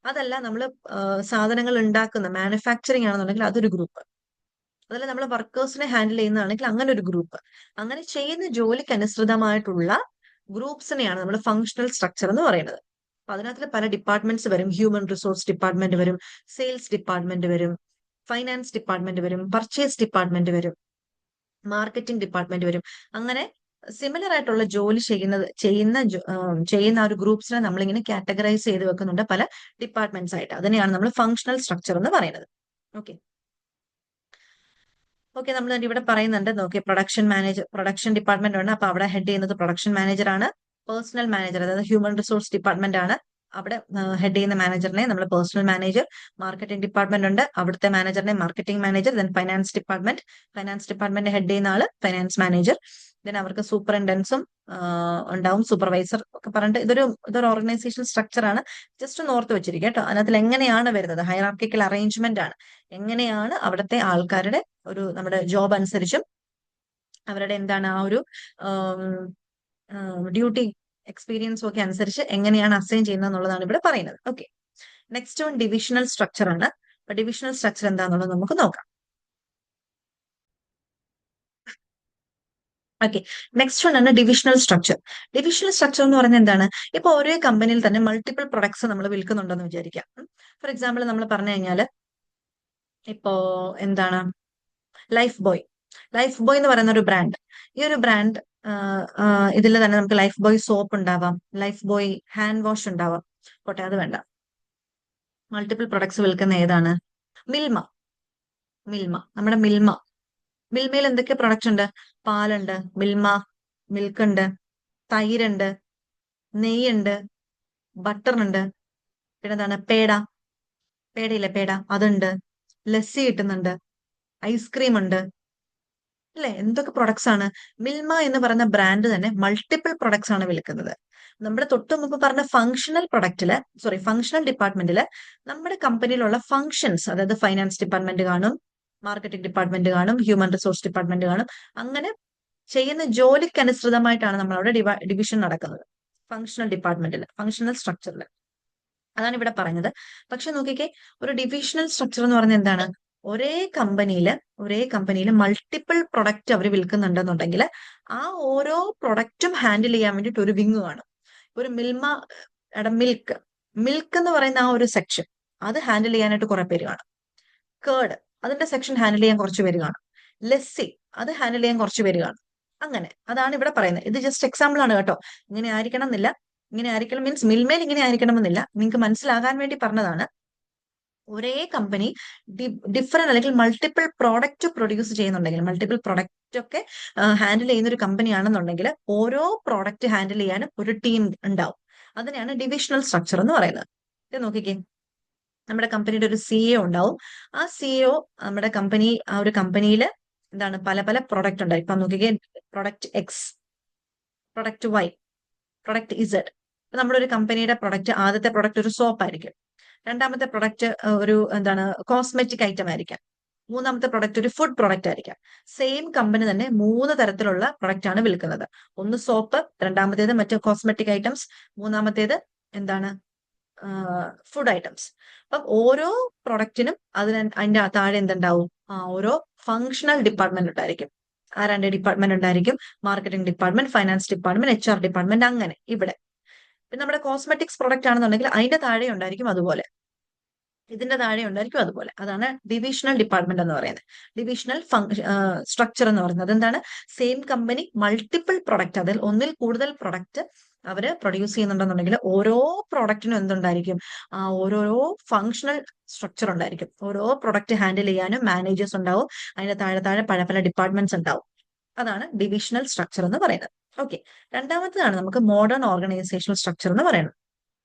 അതല്ല, നമ്മൾ സാധനങ്ങൾ ഉണ്ടാക്കുന്ന മാനുഫാക്ചറിങ് ആണെന്നുണ്ടെങ്കിൽ അതൊരു ഗ്രൂപ്പ്. അതല്ല, നമ്മൾ വർക്കേഴ്സിനെ ഹാൻഡിൽ ചെയ്യുന്നതാണെങ്കിൽ അങ്ങനെ ഒരു ഗ്രൂപ്പ്. അങ്ങനെ ചെയ്യുന്ന ജോലിക്ക് അനുസൃതമായിട്ടുള്ള ഗ്രൂപ്പ്സിനെയാണ് നമ്മൾ ഫങ്ഷണൽ സ്ട്രക്ചർ എന്ന് പറയുന്നത്. അപ്പൊ അതിനകത്ത് പല ഡിപ്പാർട്ട്മെന്റ്സ് വരും. ഹ്യൂമൻ റിസോഴ്സ് ഡിപ്പാർട്ട്മെന്റ് വരും, സെയിൽസ് ഡിപ്പാർട്ട്മെന്റ് വരും, ഫൈനാൻസ് ഡിപ്പാർട്ട്മെന്റ് വരും, പർച്ചേസ് ഡിപ്പാർട്ട്മെന്റ് വരും, മാർക്കറ്റിംഗ് ഡിപ്പാർട്ട്മെന്റ് വരും. അങ്ങനെ സിമിലർ ആയിട്ടുള്ള ജോലി ചെയ്യുന്ന ഒരു ഗ്രൂപ്പ്സിനെ നമ്മളിങ്ങനെ കാറ്റഗറൈസ് ചെയ്ത് വെക്കുന്നുണ്ട് പല ഡിപ്പാർട്ട്മെന്റ്സ് ആയിട്ട്. അതിനെയാണ് നമ്മൾ ഫങ്ഷണൽ സ്ട്രക്ചർ എന്ന് പറയുന്നത്. ഓക്കെ ഓക്കെ നമ്മൾ ഇവിടെ പറയുന്നുണ്ട്. നോക്കി, പ്രൊഡക്ഷൻ ഡിപ്പാർട്ട്മെന്റ് ആണ്. അപ്പൊ അവിടെ ഹെഡ് ചെയ്യുന്നത് പ്രൊഡക്ഷൻ മാനേജർ ആണ്. പേഴ്സണൽ മാനേജർ, അതായത് ഹ്യൂമൻ റിസോഴ്സ് ഡിപ്പാർട്ട്മെന്റ് ആണ്. അവിടെ ഹെഡ് ചെയ്യുന്ന മാനേജറിനെ നമ്മൾ പേഴ്സണൽ മാനേജർ. മാർക്കറ്റിംഗ് ഡിപ്പാർട്ട്മെന്റ് ഉണ്ട്, അവിടുത്തെ മാനേജറിനെ marketing manager. Then finance department head ചെയ്യുന്ന ആള് ഫൈനാൻസ് മാനേജർ. ദെൻ അവർക്ക് സൂപ്പറിൻറ്റൻസും ഉണ്ടാവും, സൂപ്പർവൈസർ ഒക്കെ പറഞ്ഞിട്ട് ഇതൊരു ഓർഗനൈസേഷൻ സ്ട്രക്ചർ ആണ്. ജസ്റ്റ് ഒന്ന് ഓർത്ത് വെച്ചിരിക്കുക കേട്ടോ. അതിനകത്ത് എങ്ങനെയാണ് വരുന്നത്, ഹൈറാർക്കിക്കൽ അറേഞ്ച്മെന്റ് ആണ്. എങ്ങനെയാണ് അവിടുത്തെ ആൾക്കാരുടെ നമ്മുടെ ജോബ് അനുസരിച്ചും അവരുടെ എന്താണ് ആ ഒരു ഡ്യൂട്ടി എക്സ്പീരിയൻസും ഒക്കെ അനുസരിച്ച് എങ്ങനെയാണ് അസൈൻ ചെയ്യുന്നത് എന്നുള്ളതാണ് ഇവിടെ പറയുന്നത്. Okay, next one divisional structure ആണ്. അപ്പൊ ഡിവിഷണൽ സ്ട്രക്ചർ എന്താണെന്നുള്ളത് നമുക്ക് നോക്കാം. ഓക്കെ, നെക്സ്റ്റ് വൺ ആണ് ഡിവിഷണൽ സ്ട്രക്ചർ. ഡിവിഷണൽ സ്ട്രക്ചർ എന്ന് പറയുന്നത് എന്താണ്? ഇപ്പൊ ഒരേ കമ്പനിയിൽ തന്നെ മൾട്ടിപ്പിൾ പ്രൊഡക്ട്സ് നമ്മൾ വിൽക്കുന്നുണ്ടെന്ന് വിചാരിക്കാം. ഫോർ എക്സാമ്പിൾ നമ്മൾ പറഞ്ഞു കഴിഞ്ഞാല് ഇപ്പോ എന്താണ്, ലൈഫ് ബോയ് എന്ന് പറയുന്ന ഒരു ബ്രാൻഡ്. ഈ ഒരു ബ്രാൻഡ് ഇതിൽ തന്നെ നമുക്ക് ലൈഫ് ബോയ് സോപ്പ് ഉണ്ടാവാം, ലൈഫ് ബോയ് ഹാൻഡ് വാഷ് ഉണ്ടാവാം. പോട്ടെ, അത് വേണ്ട. മൾട്ടിപ്പിൾ പ്രൊഡക്ട്സ് വിൽക്കുന്ന ഏതാണ്? മിൽമ. നമ്മുടെ മിൽമയിൽ എന്തൊക്കെ പ്രൊഡക്റ്റ് ഉണ്ട്? പാലുണ്ട്, മിൽമ മിൽക്ക് ഉണ്ട്, തൈരുണ്ട്, നെയ്യുണ്ട്, ബട്ടർ ഉണ്ട്, പിന്നെ എന്താണ്, പേടയില്ലേ പേട, അതുണ്ട്, ലസ്സി കിട്ടുന്നുണ്ട്, ഐസ്ക്രീം ഉണ്ട്, അല്ലെ? എന്തൊക്കെ പ്രൊഡക്ട്സ് ആണ്! മിൽമ എന്ന് പറയുന്ന ബ്രാൻഡ് തന്നെ മൾട്ടിപ്പിൾ പ്രൊഡക്ട്സ് ആണ് വിൽക്കുന്നത്. നമ്മുടെ തൊട്ട് മുമ്പ് പറഞ്ഞ ഫംഗ്ഷണൽ ഡിപ്പാർട്ട്മെന്റില് നമ്മുടെ കമ്പനിയിലുള്ള ഫംഗ്ഷൻസ്, അതായത് ഫൈനാൻസ് ഡിപ്പാർട്ട്മെന്റ് കാണും, മാർക്കറ്റിംഗ് ഡിപ്പാർട്ട്മെന്റ് കാണും, ഹ്യൂമൻ റിസോഴ്സ് ഡിപ്പാർട്ട്മെന്റ് കാണും. അങ്ങനെ ചെയ്യുന്ന ജോലിക്ക് അനുസൃതമായിട്ടാണ് നമ്മളവിടെ ഡിവിഷൻ നടക്കുന്നത്. ഫംഗ്ഷണൽ ഡിപ്പാർട്ട്മെന്റിൽ, ഫംഗ്ഷണൽ സ്ട്രക്ചറിൽ. അതാണ് ഇവിടെ പറഞ്ഞത്. പക്ഷെ നോക്കിക്കേ, ഒരു ഡിവിഷണൽ സ്ട്രക്ചർ എന്ന് പറഞ്ഞാൽ എന്താണ്? ഒരേ കമ്പനിയിൽ മൾട്ടിപ്പിൾ പ്രൊഡക്റ്റ് അവർ വിൽക്കുന്നുണ്ടെന്നുണ്ടെങ്കിൽ ആ ഓരോ പ്രൊഡക്റ്റും ഹാൻഡിൽ ചെയ്യാൻ വേണ്ടിയിട്ട് ഒരു വിങ് കാണും. ഒരു മിൽക്ക് എന്ന് പറയുന്ന ആ ഒരു സെക്ഷൻ, അത് ഹാൻഡിൽ ചെയ്യാനായിട്ട് കുറെ പേര് കാണും. കേർഡ്, അതിന്റെ സെക്ഷൻ ഹാൻഡിൽ ചെയ്യാൻ കുറച്ച് പേര് കാണും. ലസ്സി, അത് ഹാൻഡിൽ ചെയ്യാൻ കുറച്ച് പേര് കാണും. അങ്ങനെ, അതാണ് ഇവിടെ പറയുന്നത്. ഇത് ജസ്റ്റ് എക്സാമ്പിൾ ആണ് കേട്ടോ. ഇങ്ങനെ ആയിരിക്കണം എന്നില്ല. ഇങ്ങനെ ആയിരിക്കണം മീൻസ് മിൽമേൽ ഇങ്ങനെ ആയിരിക്കണമെന്നില്ല. നിങ്ങൾക്ക് മനസ്സിലാകാൻ വേണ്ടി പറഞ്ഞതാണ്. ഒരേ കമ്പനി ഡിഫറെന്റ് അല്ലെങ്കിൽ മൾട്ടിപ്പിൾ പ്രോഡക്റ്റ് പ്രൊഡ്യൂസ് ചെയ്യുന്നുണ്ടെങ്കിൽ, മൾട്ടിപ്പിൾ പ്രൊഡക്റ്റ് ഒക്കെ ഹാൻഡിൽ ചെയ്യുന്ന ഒരു കമ്പനി ആണെന്നുണ്ടെങ്കിൽ ഓരോ പ്രോഡക്റ്റ് ഹാൻഡിൽ ചെയ്യാനും ഒരു ടീം ഉണ്ടാവും. അതിനെയാണ് ഡിവിഷണൽ സ്ട്രക്ചർ എന്ന് പറയുന്നത്. ഇത് നോക്കിക്കേ, നമ്മുടെ കമ്പനിയുടെ ഒരു സിഇഒ ഉണ്ടാവും. ആ സിഇഒ നമ്മുടെ ആ ഒരു കമ്പനിയിൽ എന്താണ്, പല പല പ്രൊഡക്റ്റ് ഉണ്ടായി. ഇപ്പൊ നോക്കിക്കേ, product X, product Y, product Z. നമ്മുടെ ഒരു കമ്പനിയുടെ പ്രൊഡക്റ്റ്, ആദ്യത്തെ പ്രൊഡക്റ്റ് ഒരു സോപ്പ് ആയിരിക്കും. രണ്ടാമത്തെ പ്രൊഡക്റ്റ് ഒരു എന്താണ്, കോസ്മെറ്റിക് ഐറ്റം ആയിരിക്കാം. മൂന്നാമത്തെ പ്രൊഡക്റ്റ് ഒരു ഫുഡ് പ്രൊഡക്റ്റ് ആയിരിക്കാം. സെയിം കമ്പനി തന്നെ 3 തരത്തിലുള്ള പ്രൊഡക്റ്റ് ആണ് വിൽക്കുന്നത്. ഒന്ന് സോപ്പ്, രണ്ടാമത്തേത് മറ്റു കോസ്മെറ്റിക് ഐറ്റംസ്, മൂന്നാമത്തേത് എന്താണ്, ഫുഡ് ഐറ്റംസ്. അപ്പം ഓരോ പ്രൊഡക്റ്റിനും അതിന്റെ താഴെ എന്തുണ്ടാവും? ഓരോ ഫങ്ഷണൽ ഡിപ്പാർട്ട്മെന്റ് ഉണ്ടായിരിക്കും. ആരാണ്ട് ഡിപ്പാർട്ട്മെന്റ് ഉണ്ടായിരിക്കും. Marketing department, finance department, HR department, അങ്ങനെ ഇവിടെ. പിന്നെ നമ്മുടെ കോസ്മെറ്റിക്സ് പ്രൊഡക്റ്റ് ആണെന്നുണ്ടെങ്കിൽ അതിന്റെ താഴെ ഉണ്ടായിരിക്കും അതുപോലെ, ഇതിന്റെ താഴെ ഉണ്ടായിരിക്കും അതുപോലെ. അതാണ് ഡിവിഷണൽ ഡിപ്പാർട്ട്മെന്റ് എന്ന് പറയുന്നത്. ഡിവിഷണൽ സ്ട്രക്ചർ എന്ന് പറയുന്നത് എന്താണ്? സെയിം കമ്പനി മൾട്ടിപ്പിൾ പ്രൊഡക്റ്റ്, അതിൽ ഒന്നിൽ കൂടുതൽ പ്രൊഡക്റ്റ് അവര് പ്രൊഡ്യൂസ് ചെയ്യുന്നുണ്ടെന്നുണ്ടെങ്കിൽ ഓരോ പ്രൊഡക്റ്റിനും എന്തുണ്ടായിരിക്കും? ഓരോരോ ഫങ്ഷണൽ സ്ട്രക്ചർ ഉണ്ടായിരിക്കും. ഓരോ പ്രൊഡക്റ്റ് ഹാൻഡിൽ ചെയ്യാനും മാനേജേഴ്സ് ഉണ്ടാവും. അതിന്റെ താഴെ താഴെ പല പല ഡിപ്പാർട്ട്മെന്റ്സ് ഉണ്ടാവും. അതാണ് ഡിവിഷണൽ സ്ട്രക്ചർ എന്ന് പറയുന്നത്. ഓക്കെ, രണ്ടാമത്തേതാണ് നമുക്ക് മോഡേൺ ഓർഗനൈസേഷണൽ സ്ട്രക്ചർ എന്ന് പറയുന്നത്.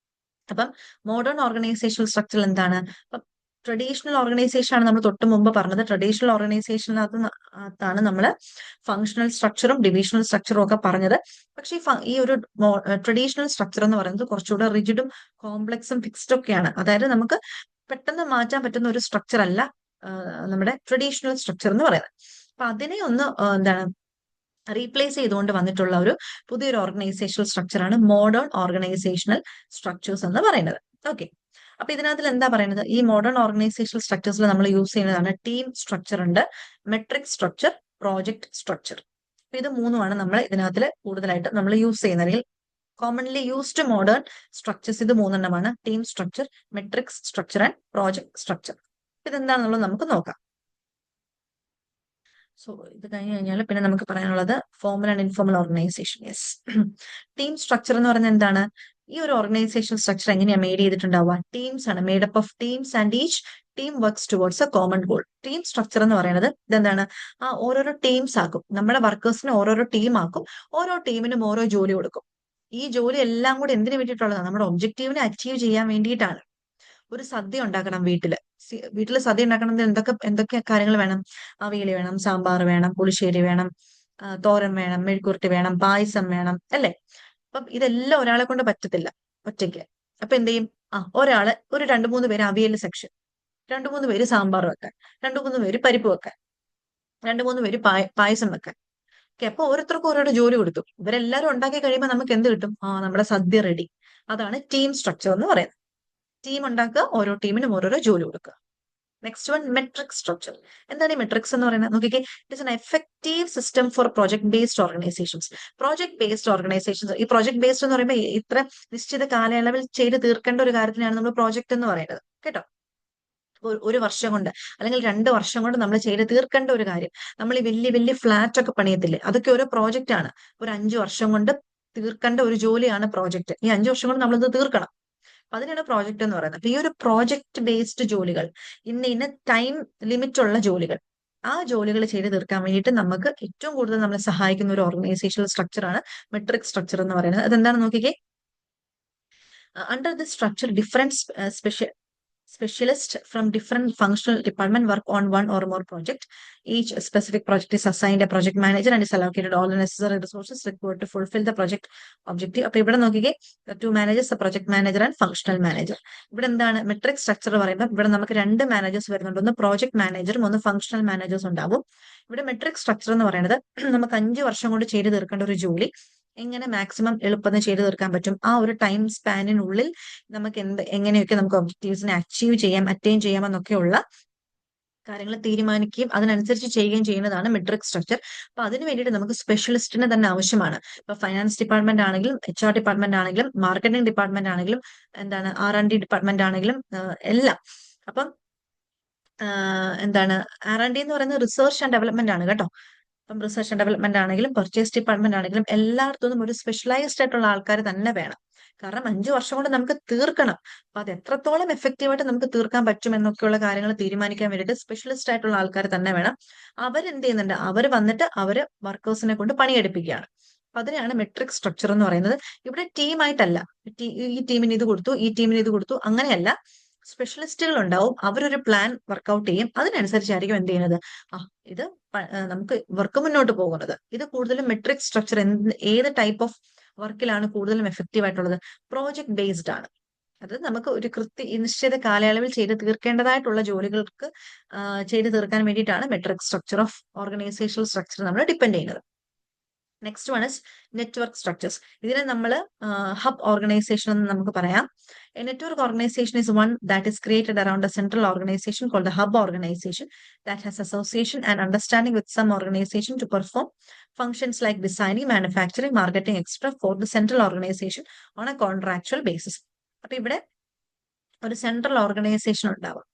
അപ്പം മോഡേൺ ഓർഗനൈസേഷണൽ സ്ട്രക്ചർ എന്താണ്? അപ്പം ട്രഡീഷണൽ ഓർഗനൈസേഷൻ ആണ് നമ്മൾ തൊട്ട് മുമ്പ് പറഞ്ഞത്. ട്രഡീഷണൽ ഓർഗനൈസേഷനകത്താണ് നമ്മൾ ഫങ്ഷണൽ സ്ട്രക്ചറും ഡിവിഷണൽ സ്ട്രക്ചറും ഒക്കെ പറഞ്ഞത്. പക്ഷേ ഈ ഒരു ട്രഡീഷണൽ സ്ട്രക്ചർ എന്ന് പറയുന്നത് കുറച്ചുകൂടെ റിജിഡും കോംപ്ലക്സും ഫിക്സ്ഡ് ഒക്കെയാണ്. അതായത് നമുക്ക് പെട്ടെന്ന് മാറ്റാൻ പറ്റുന്ന ഒരു സ്ട്രക്ചർ അല്ല നമ്മുടെ ട്രഡീഷണൽ സ്ട്രക്ചർ എന്ന് പറയുന്നത്. അപ്പൊ അതിനെ ഒന്ന് എന്താണ്, റീപ്ലേസ് ചെയ്തുകൊണ്ട് വന്നിട്ടുള്ള ഒരു പുതിയൊരു ഓർഗനൈസേഷണൽ സ്ട്രക്ചറാണ് മോഡേൺ ഓർഗനൈസേഷണൽ സ്ട്രക്ചേഴ്സ് എന്ന് പറയുന്നത്. ഓക്കെ, അപ്പൊ ഇതിനകത്തിൽ എന്താ പറയുന്നത്? ഈ മോഡേൺ ഓർഗനൈസേഷണൽ സ്ട്രക്ചേഴ്സിൽ നമ്മൾ യൂസ് ചെയ്യുന്നതാണ് ടീം സ്ട്രക്ചർ ഉണ്ട്, മെട്രിക് സ്ട്രക്ചർ, പ്രോജക്ട് സ്ട്രക്ചർ. ഇത് മൂന്നുമാണ് നമ്മൾ ഇതിനകത്തിൽ കൂടുതലായിട്ട് നമ്മൾ യൂസ് ചെയ്യുന്നത്, അല്ലെങ്കിൽ കോമൺലി യൂസ്ഡ് മോഡേൺ സ്ട്രക്ചേഴ്സ് ഇത് മൂന്നെണ്ണമാണ്: team structure, matrix structure and project structure. ഇതെന്താണെന്നുള്ളത് നമുക്ക് നോക്കാം. സോ ഇത് കഴിഞ്ഞ് കഴിഞ്ഞാൽ പിന്നെ നമുക്ക് പറയാനുള്ളത് formal and informal organisation. Yes, team structure എന്ന് പറയുന്നത് എന്താണ്? ഈ ഒരു ഓർഗനൈസേഷൻ സ്ട്രക്ചർ എങ്ങനെയാണ് മെയ്ഡ് ചെയ്തിട്ടുണ്ടാവുക? ടീംസ് ആണ്, made up of teams and each team works towards a common goal. Team structure എന്ന് പറയുന്നത് ഇതെന്താണ്? ഓരോരോ ടീംസ് ആക്കും, നമ്മുടെ വർക്കേഴ്സിനെ ഓരോരോ ടീം ആക്കും, ഓരോ ടീമിനും ഓരോ ജോലി കൊടുക്കും. ഈ ജോലി എല്ലാം കൂടി എന്തിനു വേണ്ടിയിട്ടുള്ളതാണ്? നമ്മുടെ ഒബ്ജക്റ്റീവിനെ അച്ചീവ് ചെയ്യാൻ വേണ്ടിയിട്ടാണ്. ഒരു സദ്യ ഉണ്ടാക്കണം വീട്ടില് സദ്യ ഉണ്ടാക്കണമെങ്കിൽ എന്തൊക്കെ കാര്യങ്ങൾ വേണം? അവിയല് വേണം, സാമ്പാർ വേണം, പുളിശ്ശേരി വേണം, തോരൻ വേണം, മെഴുക്കുരുട്ടി വേണം, പായസം വേണം, അല്ലേ? അപ്പം ഇതെല്ലാം ഒരാളെ കൊണ്ട് പറ്റത്തില്ല ഒറ്റയ്ക്ക്. അപ്പൊ എന്ത് ചെയ്യും? ഒരാള് ഒരു 2-3 പേര് അവിയൽ സെക്ഷൻ, 2-3 പേര് സാമ്പാർ വെക്കാൻ, 2-3 പേര് പരിപ്പ് വെക്കാൻ, 2-3 പേര് പായസം വെക്കാൻ. ഓക്കെ, അപ്പൊ ഓരോരുത്തർക്കും ഓരോരോ ജോലി കൊടുത്തു. ഇവരെല്ലാരും ഉണ്ടാക്കി കഴിയുമ്പോൾ നമുക്ക് എന്ത് കിട്ടും? നമ്മുടെ സദ്യ റെഡി. അതാണ് ടീം സ്ട്രക്ചർ എന്ന് പറയുന്നത്. ടീം ഉണ്ടാക്കുക, ഓരോ ടീമിനും ഓരോരോ ജോലി കൊടുക്കുക. Next one, metric structure. എന്താണ് ഈ മെട്രിക്സ് എന്ന് പറയുന്നത്? നോക്കിക്കേ, it is N effective system for project based organisations. Project based organisations, ഈ പ്രോജക്ട് ബേസ്ഡ് എന്ന് പറയുമ്പോൾ ഇത്ര നിശ്ചിത കാലയളവിൽ ചെയ്ത് തീർക്കേണ്ട ഒരു കാര്യത്തിനാണ് നമ്മൾ പ്രോജക്ട് എന്ന് പറയുന്നത്, കേട്ടോ. ഒരു വർഷം കൊണ്ട് അല്ലെങ്കിൽ 2 വർഷം കൊണ്ട് നമ്മൾ ചെയ്ത് തീർക്കേണ്ട ഒരു കാര്യം. നമ്മൾ ഈ വലിയ വലിയ ഫ്ലാറ്റ് ഒക്കെ പണിയത്തില്ലേ, അതൊക്കെ ഓരോ പ്രോജക്റ്റ് ആണ്. ഒരു 5 വർഷം കൊണ്ട് തീർക്കേണ്ട ഒരു ജോലിയാണ് പ്രോജക്റ്റ്. ഈ 5 വർഷം കൊണ്ട് നമ്മളിത് തീർക്കണം. അതിനാണ് പ്രോജക്റ്റ് എന്ന് പറയുന്നത്. അപ്പൊ ഈ ഒരു പ്രോജക്റ്റ് ബേസ്ഡ് ജോലികൾ, ഇന്ന ടൈം ലിമിറ്റ് ഉള്ള ജോലികൾ, ആ ജോലികൾ ചെയ്ത് തീർക്കാൻ വേണ്ടിയിട്ട് നമുക്ക് ഏറ്റവും കൂടുതൽ നമ്മളെ സഹായിക്കുന്ന ഒരു ഓർഗനൈസേഷണൽ സ്ട്രക്ചർ ആണ് മെട്രിക് സ്ട്രക്ചർ എന്ന് പറയുന്നത്. അതെന്താണെന്ന് നോക്കിക്കേ. Under this structure different specialists from different functional department work on one or more project. Each specific project is assigned a project manager and is allocated all the necessary resources required to fulfill the project objective. അപ്പൊ ഇവിടെ നോക്കിക്കേ, two managers, project manager and functional manager. ഇവിടെ എന്താണ് metric structure പറയുമ്പോൾ ഇവിടെ നമുക്ക് രണ്ട് managers വരുന്നുണ്ട്. ഒന്ന് പ്രോജക്ട് മാനേജറും ഒന്ന് ഫംഗ്ഷണൽ മാനേജേഴ്സ് ഉണ്ടാവും. ഇവിടെ മെട്രിക് സ്ട്രക്ചർ എന്ന് പറയുന്നത് നമുക്ക് 5 വർഷം കൊണ്ട് ചെയ്തു തീർക്കേണ്ട ഒരു ജോലി എങ്ങനെ മാക്സിമം എളുപ്പം ചെയ്തു തീർക്കാൻ പറ്റും, ആ ഒരു ടൈം സ്പാനിനുള്ളിൽ നമുക്ക് എങ്ങനെയൊക്കെ നമുക്ക് ഒബ്ജക്റ്റീവ്സിനെ അറ്റൈൻ ചെയ്യാമെന്നൊക്കെയുള്ള കാര്യങ്ങൾ തീരുമാനിക്കുകയും അതിനനുസരിച്ച് ചെയ്യുകയും ചെയ്യുന്നതാണ് മെട്രിക് സ്ട്രക്ചർ. അപ്പൊ അതിന് വേണ്ടിയിട്ട് നമുക്ക് സ്പെഷ്യലിസ്റ്റിനെ തന്നെ ആവശ്യമാണ്. ഇപ്പൊ ഫൈനാൻസ് ഡിപ്പാർട്ട്മെന്റ് ആണെങ്കിലും, HR ഡിപ്പാർട്ട്മെന്റ് ആണെങ്കിലും, മാർക്കറ്റിംഗ് ഡിപ്പാർട്ട്മെന്റ് ആണെങ്കിലും, R&D ഡിപ്പാർട്ട്മെന്റ് ആണെങ്കിലും എല്ലാം. അപ്പം R&D എന്ന് പറയുന്നത് റിസർച്ച് ആൻഡ് ഡെവലപ്മെന്റ് ആണ് കേട്ടോ. ഇപ്പം റിസർച്ച് ആൻഡ് ഡെവലപ്മെന്റ് ആണെങ്കിലും പർച്ചേസ് ഡിപ്പാർട്ട്മെന്റ് ആണെങ്കിലും എല്ലായിടത്തും ഒരു സ്പെഷ്യലൈസ്ഡ് ആയിട്ടുള്ള ആൾക്കാർ തന്നെ വേണം. കാരണം 5 വർഷം കൊണ്ട് നമുക്ക് തീർക്കണം. അപ്പൊ അത് എത്രത്തോളം എഫക്റ്റീവായിട്ട് നമുക്ക് തീർക്കാൻ പറ്റും എന്നൊക്കെയുള്ള കാര്യങ്ങൾ തീരുമാനിക്കാൻ വേണ്ടിയിട്ട് സ്പെഷ്യലിസ്റ്റ് ആയിട്ടുള്ള ആൾക്കാർ തന്നെ വേണം. അവരെന്ത് ചെയ്യുന്നുണ്ട്, അവർ വന്നിട്ട് അവര് വർക്കേഴ്സിനെ കൊണ്ട് പണിയെടുപ്പിക്കുകയാണ്. അപ്പൊ അതിനെയാണ് മെട്രിക് സ്ട്രക്ചർ എന്ന് പറയുന്നത്. ഇവിടെ ടീമായിട്ടല്ല, ഈ ടീമിന് ഇത് കൊടുത്തു, ഈ ടീമിന് ഇത് കൊടുത്തു, അങ്ങനെയല്ല. സ്പെഷ്യലിസ്റ്റുകൾ ഉണ്ടാവും, അവരൊരു പ്ലാൻ വർക്ക്ഔട്ട് ചെയ്യും, അതിനനുസരിച്ചായിരിക്കും എന്ത് ചെയ്യുന്നത്, ഇത് നമുക്ക് വർക്ക് മുന്നോട്ട് പോകുന്നത്. ഇത് കൂടുതലും മെട്രിക് സ്ട്രക്ചർ ഏത് ടൈപ്പ് ഓഫ് വർക്കിലാണ് കൂടുതലും എഫക്റ്റീവ് ആയിട്ടുള്ളത്, പ്രോജക്ട് ബേസ്ഡ് ആണ്. അത് നമുക്ക് ഒരു നിശ്ചിത കാലയളവിൽ ചെയ്ത് തീർക്കേണ്ടതായിട്ടുള്ള ജോലികൾക്ക് ചെയ്ത് തീർക്കാൻ വേണ്ടിയിട്ടാണ് metric structure of organisational structure നമ്മൾ ഡിപ്പെൻഡ് ചെയ്യുന്നത്. Next one is network structures. ഇതിനെ നമ്മൾ ഹബ് ഓർഗനൈസേഷൻ എന്ന് നമുക്ക് പറയാം. A network organization is one that is created around a central organization called the hub organization that has association and understanding with some organization to perform functions like designing, manufacturing, marketing, etc. for the central organization on a contractual basis. അപ്പൊ ഇവിടെ ഒരു central organisation ഉണ്ടാവും.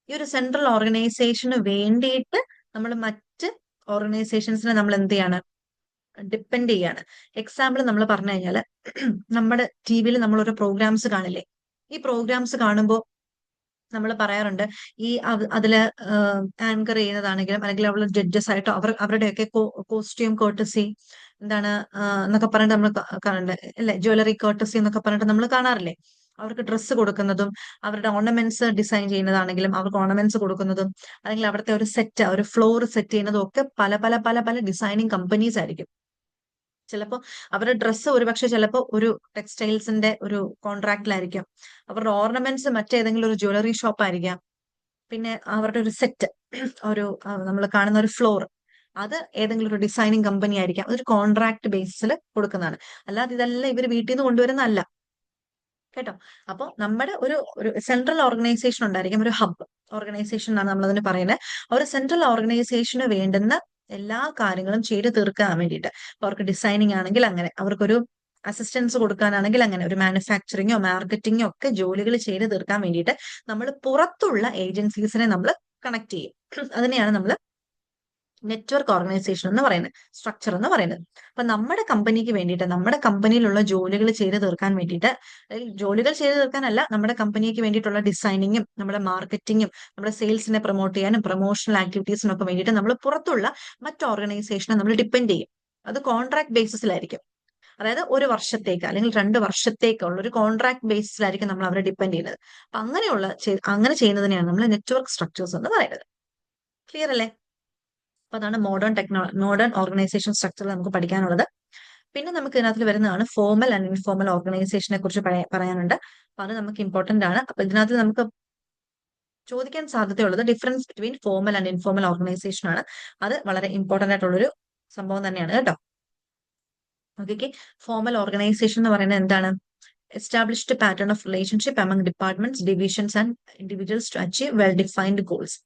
ഈ ഒരു central ഓർഗനൈസേഷന് വേണ്ടിയിട്ട് നമ്മൾ മറ്റ് ഓർഗനൈസേഷൻസിനെ നമ്മൾ എന്ത് ചെയ്യാണ്, ഡിപ്പെൻഡ് ചെയ്യാണ്. എക്സാമ്പിൾ നമ്മൾ പറഞ്ഞു കഴിഞ്ഞാൽ, നമ്മുടെ TV-യിൽ നമ്മൾ ഓരോ പ്രോഗ്രാംസ് കാണില്ലേ, ഈ പ്രോഗ്രാംസ് കാണുമ്പോൾ നമ്മൾ പറയാറുണ്ട്, ഈ അതില് ആങ്കർ ചെയ്യുന്നതാണെങ്കിലും അല്ലെങ്കിൽ അവൾ ജഡ്ജസ് ആയിട്ടോ അവരുടെയൊക്കെ കോസ്റ്റ്യൂം കോർട്ടസി എന്നൊക്കെ പറഞ്ഞിട്ട് നമ്മൾ കാണുന്നുണ്ട് അല്ലെ, ജ്വല്ലറി കോർട്ടസി എന്നൊക്കെ പറഞ്ഞിട്ട് നമ്മൾ കാണാറില്ലേ. അവർക്ക് ഡ്രസ്സ് കൊടുക്കുന്നതും അവരുടെ ഓർണമെന്റ്സ് ഡിസൈൻ ചെയ്യുന്നതാണെങ്കിലും അവർക്ക് ഓർണമെന്റ്സ് കൊടുക്കുന്നതും അല്ലെങ്കിൽ അവിടുത്തെ ഒരു സെറ്റ്, ഒരു ഫ്ലോർ സെറ്റ് ചെയ്യുന്നതും ഒക്കെ പല പല പല പല ഡിസൈനിങ് കമ്പനീസ് ആയിരിക്കും. ചിലപ്പോൾ അവരുടെ ഡ്രസ്സ് ഒരുപക്ഷെ ചിലപ്പോൾ ഒരു ടെക്സ്റ്റൈൽസിന്റെ ഒരു കോൺട്രാക്റ്റിലായിരിക്കും, അവരുടെ ഓർണമെന്റ്സ് മറ്റേതെങ്കിലും ഒരു ജ്വല്ലറി ഷോപ്പ് ആയിരിക്കാം, പിന്നെ അവരുടെ ഒരു സെറ്റ്, ഒരു നമ്മൾ കാണുന്ന ഒരു ഫ്ലോർ, അത് ഏതെങ്കിലും ഒരു ഡിസൈനിങ് കമ്പനി ആയിരിക്കാം. അതൊരു കോൺട്രാക്ട് ബേസിസിൽ കൊടുക്കുന്നതാണ്. അല്ലാതെ ഇതെല്ലാം ഇവർ വീട്ടിൽ നിന്ന് കൊണ്ടുവരുന്നതല്ല കേട്ടോ. അപ്പോൾ നമ്മുടെ ഒരു സെൻട്രൽ ഓർഗനൈസേഷൻ ഉണ്ടായിരിക്കും, ഒരു ഹബ് ഓർഗനൈസേഷൻ എന്നാണ് നമ്മൾ അതിന് പറയുന്നത്. ഒരു സെൻട്രൽ ഓർഗനൈസേഷന് വേണ്ടുന്ന എല്ലാ കാര്യങ്ങളും ചെയ്ത് തീർക്കാൻ വേണ്ടിയിട്ട്, അവർക്ക് ഡിസൈനിങ് ആണെങ്കിൽ അങ്ങനെ, അവർക്കൊരു അസിസ്റ്റൻസ് കൊടുക്കാനാണെങ്കിൽ അങ്ങനെ, ഒരു മാനുഫാക്ചറിങ്ങോ മാർക്കറ്റിങ്ങോ ഒക്കെ ജോലികൾ ചെയ്ത് തീർക്കാൻ വേണ്ടിയിട്ട് നമ്മൾ പുറത്തുള്ള ഏജൻസീസിനെ നമ്മൾ കണക്ട് ചെയ്യും. അതിനെയാണ് നമ്മൾ നെറ്റ്വർക്ക് ഓർഗനൈസേഷൻ എന്ന് പറയുന്നത്, സ്ട്രക്ചർ എന്ന് പറയുന്നത്. അപ്പൊ നമ്മുടെ കമ്പനിക്ക് വേണ്ടിയിട്ട്, നമ്മുടെ കമ്പനിയിലുള്ള ജോലികൾ ചെയ്ത് തീർക്കാൻ വേണ്ടിയിട്ട്, ജോലികൾ ചെയ്ത് തീർക്കാനല്ല, നമ്മുടെ കമ്പനിക്ക് വേണ്ടിയിട്ടുള്ള ഡിസൈനിങ്ങും നമ്മുടെ മാർക്കറ്റിങ്ങും നമ്മുടെ സെയിൽസിനെ പ്രൊമോട്ട് ചെയ്യാനും പ്രൊമോഷണൽ ആക്ടിവിറ്റീസിനും ഒക്കെ വേണ്ടിയിട്ട് നമ്മൾ പുറത്തുള്ള മറ്റ് ഓർഗനൈസേഷനെ നമ്മൾ ഡിപ്പെൻഡ് ചെയ്യും. അത് കോൺട്രാക്ട് ബേസിസിലായിരിക്കും. അതായത് 1 വർഷത്തേക്ക് അല്ലെങ്കിൽ 2 വർഷത്തേക്കുള്ള ഒരു കോൺട്രാക്ട് ബേസിസിലായിരിക്കും നമ്മൾ അവരെ ഡിപ്പെൻഡ് ചെയ്യുന്നത്. അപ്പൊ അങ്ങനെ ചെയ്യുന്നതിനെയാണ് നമ്മൾ നെറ്റ്വർക്ക് സ്ട്രക്ചേഴ്സ് എന്ന് പറയുന്നത്. ക്ലിയർ അല്ലേ? അപ്പൊ അതാണ് മോഡേൺ ഓർഗനൈസേഷൻ സ്ട്രക്ചർ നമുക്ക് പഠിക്കാനുള്ളത്. പിന്നെ നമുക്ക് ഇതിനകത്ത് വരുന്നതാണ് ഫോർമൽ ആൻഡ് ഇൻഫോർമൽ ഓർഗനൈസേഷനെ കുറിച്ച് പറയാനുണ്ട്. അപ്പൊ അത് നമുക്ക് ഇമ്പോർട്ടന്റ് ആണ്. അപ്പൊ ഇതിനകത്ത് നമുക്ക് ചോദിക്കാൻ സാധ്യതയുള്ളത് difference between formal and informal organisation ആണ്. അത് വളരെ ഇമ്പോർട്ടന്റ് ആയിട്ടുള്ളൊരു സംഭവം തന്നെയാണ് കേട്ടോ. ഓക്കെ, ഫോർമൽ ഓർഗനൈസേഷൻ എന്ന് പറയുന്നത് എന്താണ്? Established pattern of relationship among departments, divisions and individuals to achieve well defined goals.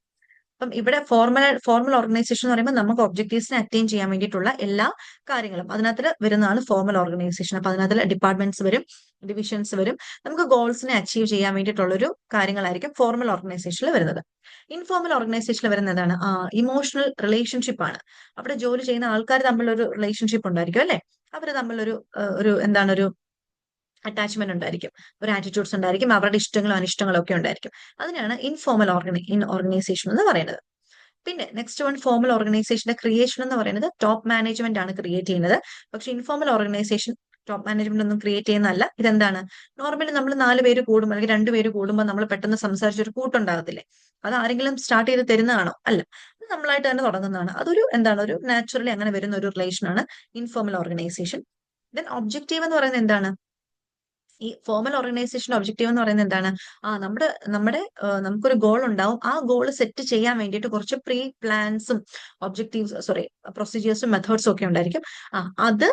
അപ്പം ഇവിടെ ഫോർമൽ ഓർഗനൈസേഷൻ എന്ന് പറയുമ്പോൾ നമുക്ക് ഒബ്ജക്റ്റീവ്സിനെ അറ്റൈൻ ചെയ്യാൻ വേണ്ടിയിട്ടുള്ള എല്ലാ കാര്യങ്ങളും അതിനകത്ത് വരുന്നതാണ് ഫോർമൽ ഓർഗനൈസേഷൻ. അപ്പൊ അതിനകത്ത് ഡിപ്പാർട്ട്മെന്റ്സ് വരും, ഡിവിഷൻസ് വരും, നമുക്ക് ഗോൾസിനെ അച്ചീവ് ചെയ്യാൻ വേണ്ടിയിട്ടുള്ളൊരു കാര്യങ്ങളായിരിക്കും ഫോർമൽ ഓർഗനൈസേഷനിൽ വരുന്നത്. ഇൻഫോർമൽ ഓർഗനൈസേഷനിൽ വരുന്നതാണ് ഇമോഷണൽ റിലേഷൻഷിപ്പ് ആണ്. അവിടെ ജോലി ചെയ്യുന്ന ആൾക്കാർ തമ്മിലൊരു റിലേഷൻഷിപ്പ് ഉണ്ടായിരിക്കും അല്ലെ, അവർ തമ്മിലൊരു അറ്റാച്ച്മെന്റ് ഉണ്ടായിരിക്കും, ഒരു ആറ്റിറ്റ്യൂഡ്സ് ഉണ്ടായിരിക്കും, അവരുടെ ഇഷ്ടങ്ങളും അനിഷ്ടങ്ങളും ഒക്കെ ഉണ്ടായിരിക്കും. അതിനാണ് ഇൻഫോർമൽ ഓർഗനൈസേഷൻ എന്ന് പറയുന്നത്. പിന്നെ നെക്സ്റ്റ് വൺ, ഫോർമൽ ഓർഗനൈസേഷന്റെ ക്രിയേഷൻ എന്ന് പറയുന്നത് ടോപ്പ് മാനേജ്മെന്റ് ആണ് ക്രിയേറ്റ് ചെയ്യുന്നത്. പക്ഷെ ഇൻഫോർമൽ ഓർഗനൈസേഷൻ ടോപ്പ് മാനേജ്മെന്റ് ഒന്നും ക്രിയേറ്റ് ചെയ്യുന്നതല്ല. ഇതെന്താണ്, നോർമലി നമ്മൾ 4 പേര് കൂടുമ്പോൾ അല്ലെങ്കിൽ 2 പേര് കൂടുമ്പോൾ നമ്മൾ പെട്ടെന്ന് സംസാരിച്ചൊരു കൂട്ടുണ്ടാകത്തില്ലേ, അത് ആരെങ്കിലും സ്റ്റാർട്ട് ചെയ്ത് തരുന്നതാണോ? അല്ല, അത് നമ്മളായിട്ട് തന്നെ തുടങ്ങുന്നതാണ്. അതൊരു എന്താണ്, ഒരു നാച്ചുറലി അങ്ങനെ വരുന്ന ഒരു റിലേഷൻ ആണ് ഇൻഫോർമൽ ഓർഗനൈസേഷൻ. ദെൻ ഒബ്ജക്റ്റീവ് എന്ന് പറയുന്നത് എന്താണ്, ഈ ഫോർമൽ ഓർഗനൈസേഷൻ ഒബ്ജക്റ്റീവ് എന്ന് പറയുന്നത് എന്താണ്, നമ്മുടെ നമ്മുടെ നമുക്കൊരു ഗോൾ ഉണ്ടാവും. ആ ഗോൾ സെറ്റ് ചെയ്യാൻ വേണ്ടിയിട്ട് കുറച്ച് പ്രീ പ്ലാൻസും ഒബ്ജക്റ്റീവ്സ് പ്രൊസീജിയേഴ്സും മെത്തേഡ്സും ഒക്കെ ഉണ്ടായിരിക്കും. അത്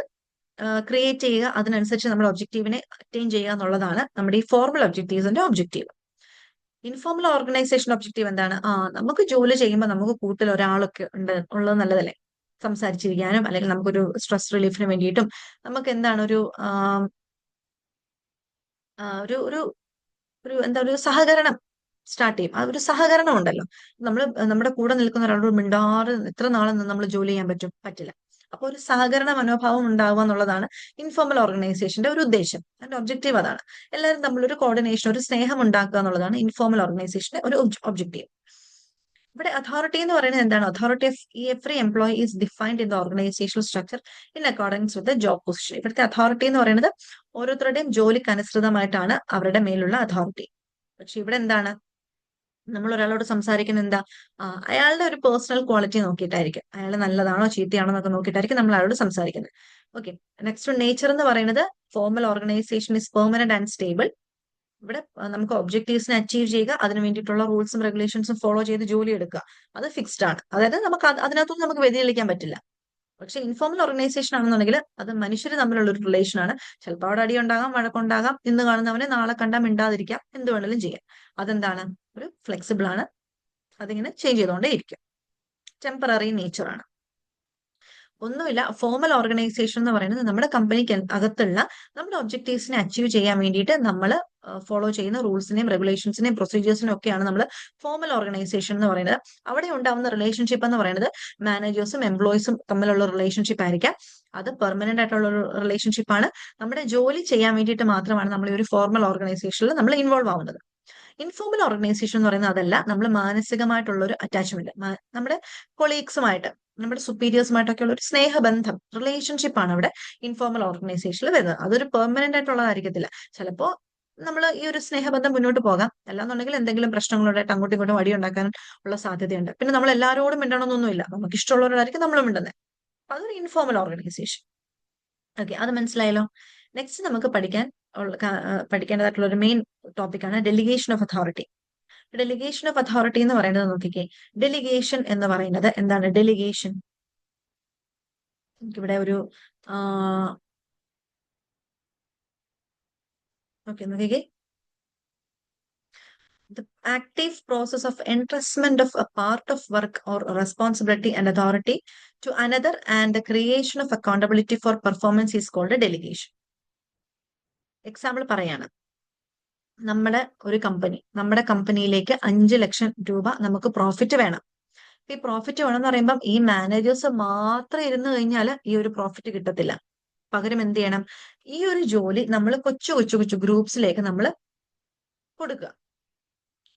ക്രിയേറ്റ് ചെയ്യുക, അതിനനുസരിച്ച് നമ്മൾ ഒബ്ജക്റ്റീവിനെ അറ്റൈൻ ചെയ്യുക എന്നുള്ളതാണ് നമ്മുടെ ഈ ഫോർമൽ ഒബ്ജക്റ്റീവ്സിന്റെ ഒബ്ജക്റ്റീവ്. ഇൻഫോർമൽ ഓർഗനൈസേഷൻ ഒബ്ജക്റ്റീവ് എന്താണ്, നമുക്ക് ജോലി ചെയ്യുമ്പോൾ നമുക്ക് കൂട്ടിൽ ഒരാളൊക്കെ ഉള്ളത് നല്ലതല്ലേ, സംസാരിച്ചിരിക്കാനും അല്ലെങ്കിൽ നമുക്കൊരു സ്ട്രെസ് റിലീഫിന് വേണ്ടിയിട്ടും നമുക്ക് എന്താണ് ഒരു ഒരു ഒരു എന്താ ഒരു സഹകരണം സ്റ്റാർട്ട് ചെയ്യും. ആ ഒരു സഹകരണം ഉണ്ടല്ലോ, നമ്മൾ നമ്മുടെ കൂടെ നിൽക്കുന്ന ഒരാളോട് മിണ്ടാറ് എത്ര നാളെന്ന് നമ്മൾ ജോലി ചെയ്യാൻ പറ്റില്ല. അപ്പൊ ഒരു സഹകരണ മനോഭാവം ഉണ്ടാവുക എന്നുള്ളതാണ് ഇൻഫോർമൽ ഓർഗനൈസേഷന്റെ ഒരു ഉദ്ദേശം. അതിന്റെ ഒബ്ജക്റ്റീവ് അതാണ്. എല്ലാവരും തമ്മിലൊരു കോർഡിനേഷൻ, ഒരു സ്നേഹം ഉണ്ടാക്കുക എന്നുള്ളതാണ് ഇൻഫോർമൽ ഓർഗനൈസേഷന്റെ ഒരു ഒബ്ജക്റ്റീവ്. ഇവിടെ അതോറിറ്റി എന്ന് പറയുന്നത് എന്താണ്, authority of every employee is defined in the organisational structure in accordance with the job position. ഇവിടുത്തെ അതോറിറ്റി എന്ന് പറയുന്നത് ഓരോരുത്തരുടെയും ജോലിക്ക് അനുസൃതമായിട്ടാണ് അവരുടെ മേലുള്ള അതോറിറ്റി. പക്ഷെ ഇവിടെ എന്താണ്, നമ്മൾ ഒരാളോട് സംസാരിക്കുന്ന എന്താ, അയാളുടെ ഒരു പേഴ്സണൽ ക്വാളിറ്റി നോക്കിയിട്ടായിരിക്കും, അയാൾ നല്ലതാണോ ചീത്തയാണോ എന്നൊക്കെ നോക്കിയിട്ടായിരിക്കും നമ്മൾ അയാളോട് സംസാരിക്കുന്നത്. ഓക്കെ, നെക്സ്റ്റ് നേച്ചർ എന്ന് പറയുന്നത് formal organisation is permanent and stable. ഇവിടെ നമുക്ക് ഒബ്ജക്റ്റീവ്സിനെ അച്ചീവ് ചെയ്യുക, അതിന് വേണ്ടിയിട്ടുള്ള റൂൾസും റെഗുലേഷൻസും ഫോളോ ചെയ്ത് ജോലി എടുക്കുക, അത് ഫിക്സ്ഡ് ആണ്. അതായത് നമുക്ക് അതിനകത്തൊന്നും നമുക്ക് വ്യതിചലിക്കാൻ പറ്റില്ല. പക്ഷെ ഇൻഫോർമൽ ഓർഗനൈസേഷൻ ആണെന്നുണ്ടെങ്കിൽ അത് മനുഷ്യർ തമ്മിലുള്ള ഒരു റിലേഷൻ ആണ്. ചിലപ്പോൾ അവിടെ അടിയുണ്ടാകാം, വഴക്കുണ്ടാകാം, ഇന്ന് കാണുന്നവനെ നാളെ കണ്ടാൽ മിണ്ടാതിരിക്കാം, എന്ത് വേണമെങ്കിലും ചെയ്യാം. അതെന്താണ്, ഒരു ഫ്ലെക്സിബിൾ ആണ്, അതിങ്ങനെ ചേഞ്ച് ചെയ്തുകൊണ്ടേ ഇരിക്കും, ടെമ്പററി നേച്ചർ ആണ്. ഒന്നുമില്ല, ഫോർമൽ ഓർഗനൈസേഷൻ എന്ന് പറയുന്നത് നമ്മുടെ കമ്പനിക്ക് അകത്തുള്ള നമ്മുടെ ഒബ്ജക്റ്റീവ്സിനെ അച്ചീവ് ചെയ്യാൻ വേണ്ടിയിട്ട് നമ്മൾ ഫോളോ ചെയ്യുന്ന റൂൾസിനെയും റെഗുലേഷൻസിനെയും പ്രൊസീജിയേഴ്സിനും ഒക്കെയാണ് നമ്മൾ ഫോർമൽ ഓർഗനൈസേഷൻ എന്ന് പറയുന്നത്. അവിടെ ഉണ്ടാവുന്ന റിലേഷൻഷിപ്പ് എന്ന് പറയുന്നത് മാനേജേഴ്സും എംപ്ലോയീസും തമ്മിലുള്ള റിലേഷൻഷിപ്പ് ആയിരിക്കാം. അത് പെർമനന്റ് ആയിട്ടുള്ള ഒരു റിലേഷൻഷിപ്പ് ആണ്. നമ്മുടെ ജോലി ചെയ്യാൻ വേണ്ടിയിട്ട് മാത്രമാണ് നമ്മൾ ഈ ഒരു ഫോർമൽ ഓർഗനൈസേഷനിൽ നമ്മൾ ഇൻവോൾവ് ആവുന്നത്. ഇൻഫോർമൽ ഓർഗനൈസേഷൻ എന്ന് പറയുന്നത് അതല്ല, നമ്മൾ മാനസികമായിട്ടുള്ള ഒരു അറ്റാച്ച്മെന്റ്, നമ്മുടെ കൊളീഗ്സുമായിട്ട് നമ്മുടെ സുപ്പീരിയേഴ്സുമായിട്ടൊക്കെ ഉള്ള ഒരു സ്നേഹബന്ധം, റിലേഷൻഷിപ്പ് ആണ് അവിടെ ഇൻഫോർമൽ ഓർഗനൈസേഷനിൽ വരുന്നത്. അതൊരു പെർമനന്റ് ആയിട്ടുള്ളതായിരിക്കത്തില്ല. ചിലപ്പോ നമ്മൾ ഈ ഒരു സ്നേഹബന്ധം മുന്നോട്ട് പോകാം, അല്ലാന്നുണ്ടെങ്കിൽ എന്തെങ്കിലും പ്രശ്നങ്ങളുണ്ടായിട്ട് അങ്ങോട്ടും ഇങ്ങോട്ടും വടി ഉണ്ടാക്കാൻ ഉള്ള സാധ്യതയുണ്ട്. പിന്നെ നമ്മൾ എല്ലാവരോടും മിണ്ടണമെന്നൊന്നുമില്ല, നമുക്ക് ഇഷ്ടമുള്ളവരായിരിക്കും നമ്മൾ മിണ്ടുന്നത്. അപ്പൊ അതൊരു ഇൻഫോർമൽ ഓർഗനൈസേഷൻ. ഓക്കെ, അത് മനസ്സിലായല്ലോ. നെക്സ്റ്റ് നമുക്ക് പഠിക്കേണ്ടതായിട്ടുള്ള ഒരു മെയിൻ ടോപ്പിക്കാണ് delegation of authority. Delegation of authority എന്ന് പറയുന്നത് നോക്കിക്കേ, ഡെലിഗേഷൻ എന്ന് പറയുന്നത് എന്താണ്, ഡെലിഗേഷൻ ഇവിടെ ഒരു ഓക്കെ നോക്കിക്കേ, the active process of entrustment of a part of work or responsibility and authority to another and the creation of accountability for performance is called a delegation. Example പറയാണ്, നമ്മുടെ കമ്പനിയിലേക്ക് 5 ലക്ഷം രൂപ നമുക്ക് പ്രോഫിറ്റ് വേണം. ഈ പ്രോഫിറ്റ് വേണമെന്ന് പറയുമ്പം ഈ മാനേജേഴ്സ് മാത്രം ഇരുന്ന് കഴിഞ്ഞാൽ ഈ ഒരു പ്രോഫിറ്റ് കിട്ടത്തില്ല. പകരം എന്ത് ചെയ്യണം, ഈ ഒരു ജോലി നമ്മൾ കൊച്ചു കൊച്ചു കൊച്ചു ഗ്രൂപ്പ്സിലേക്ക് നമ്മൾ കൊടുക്കുക.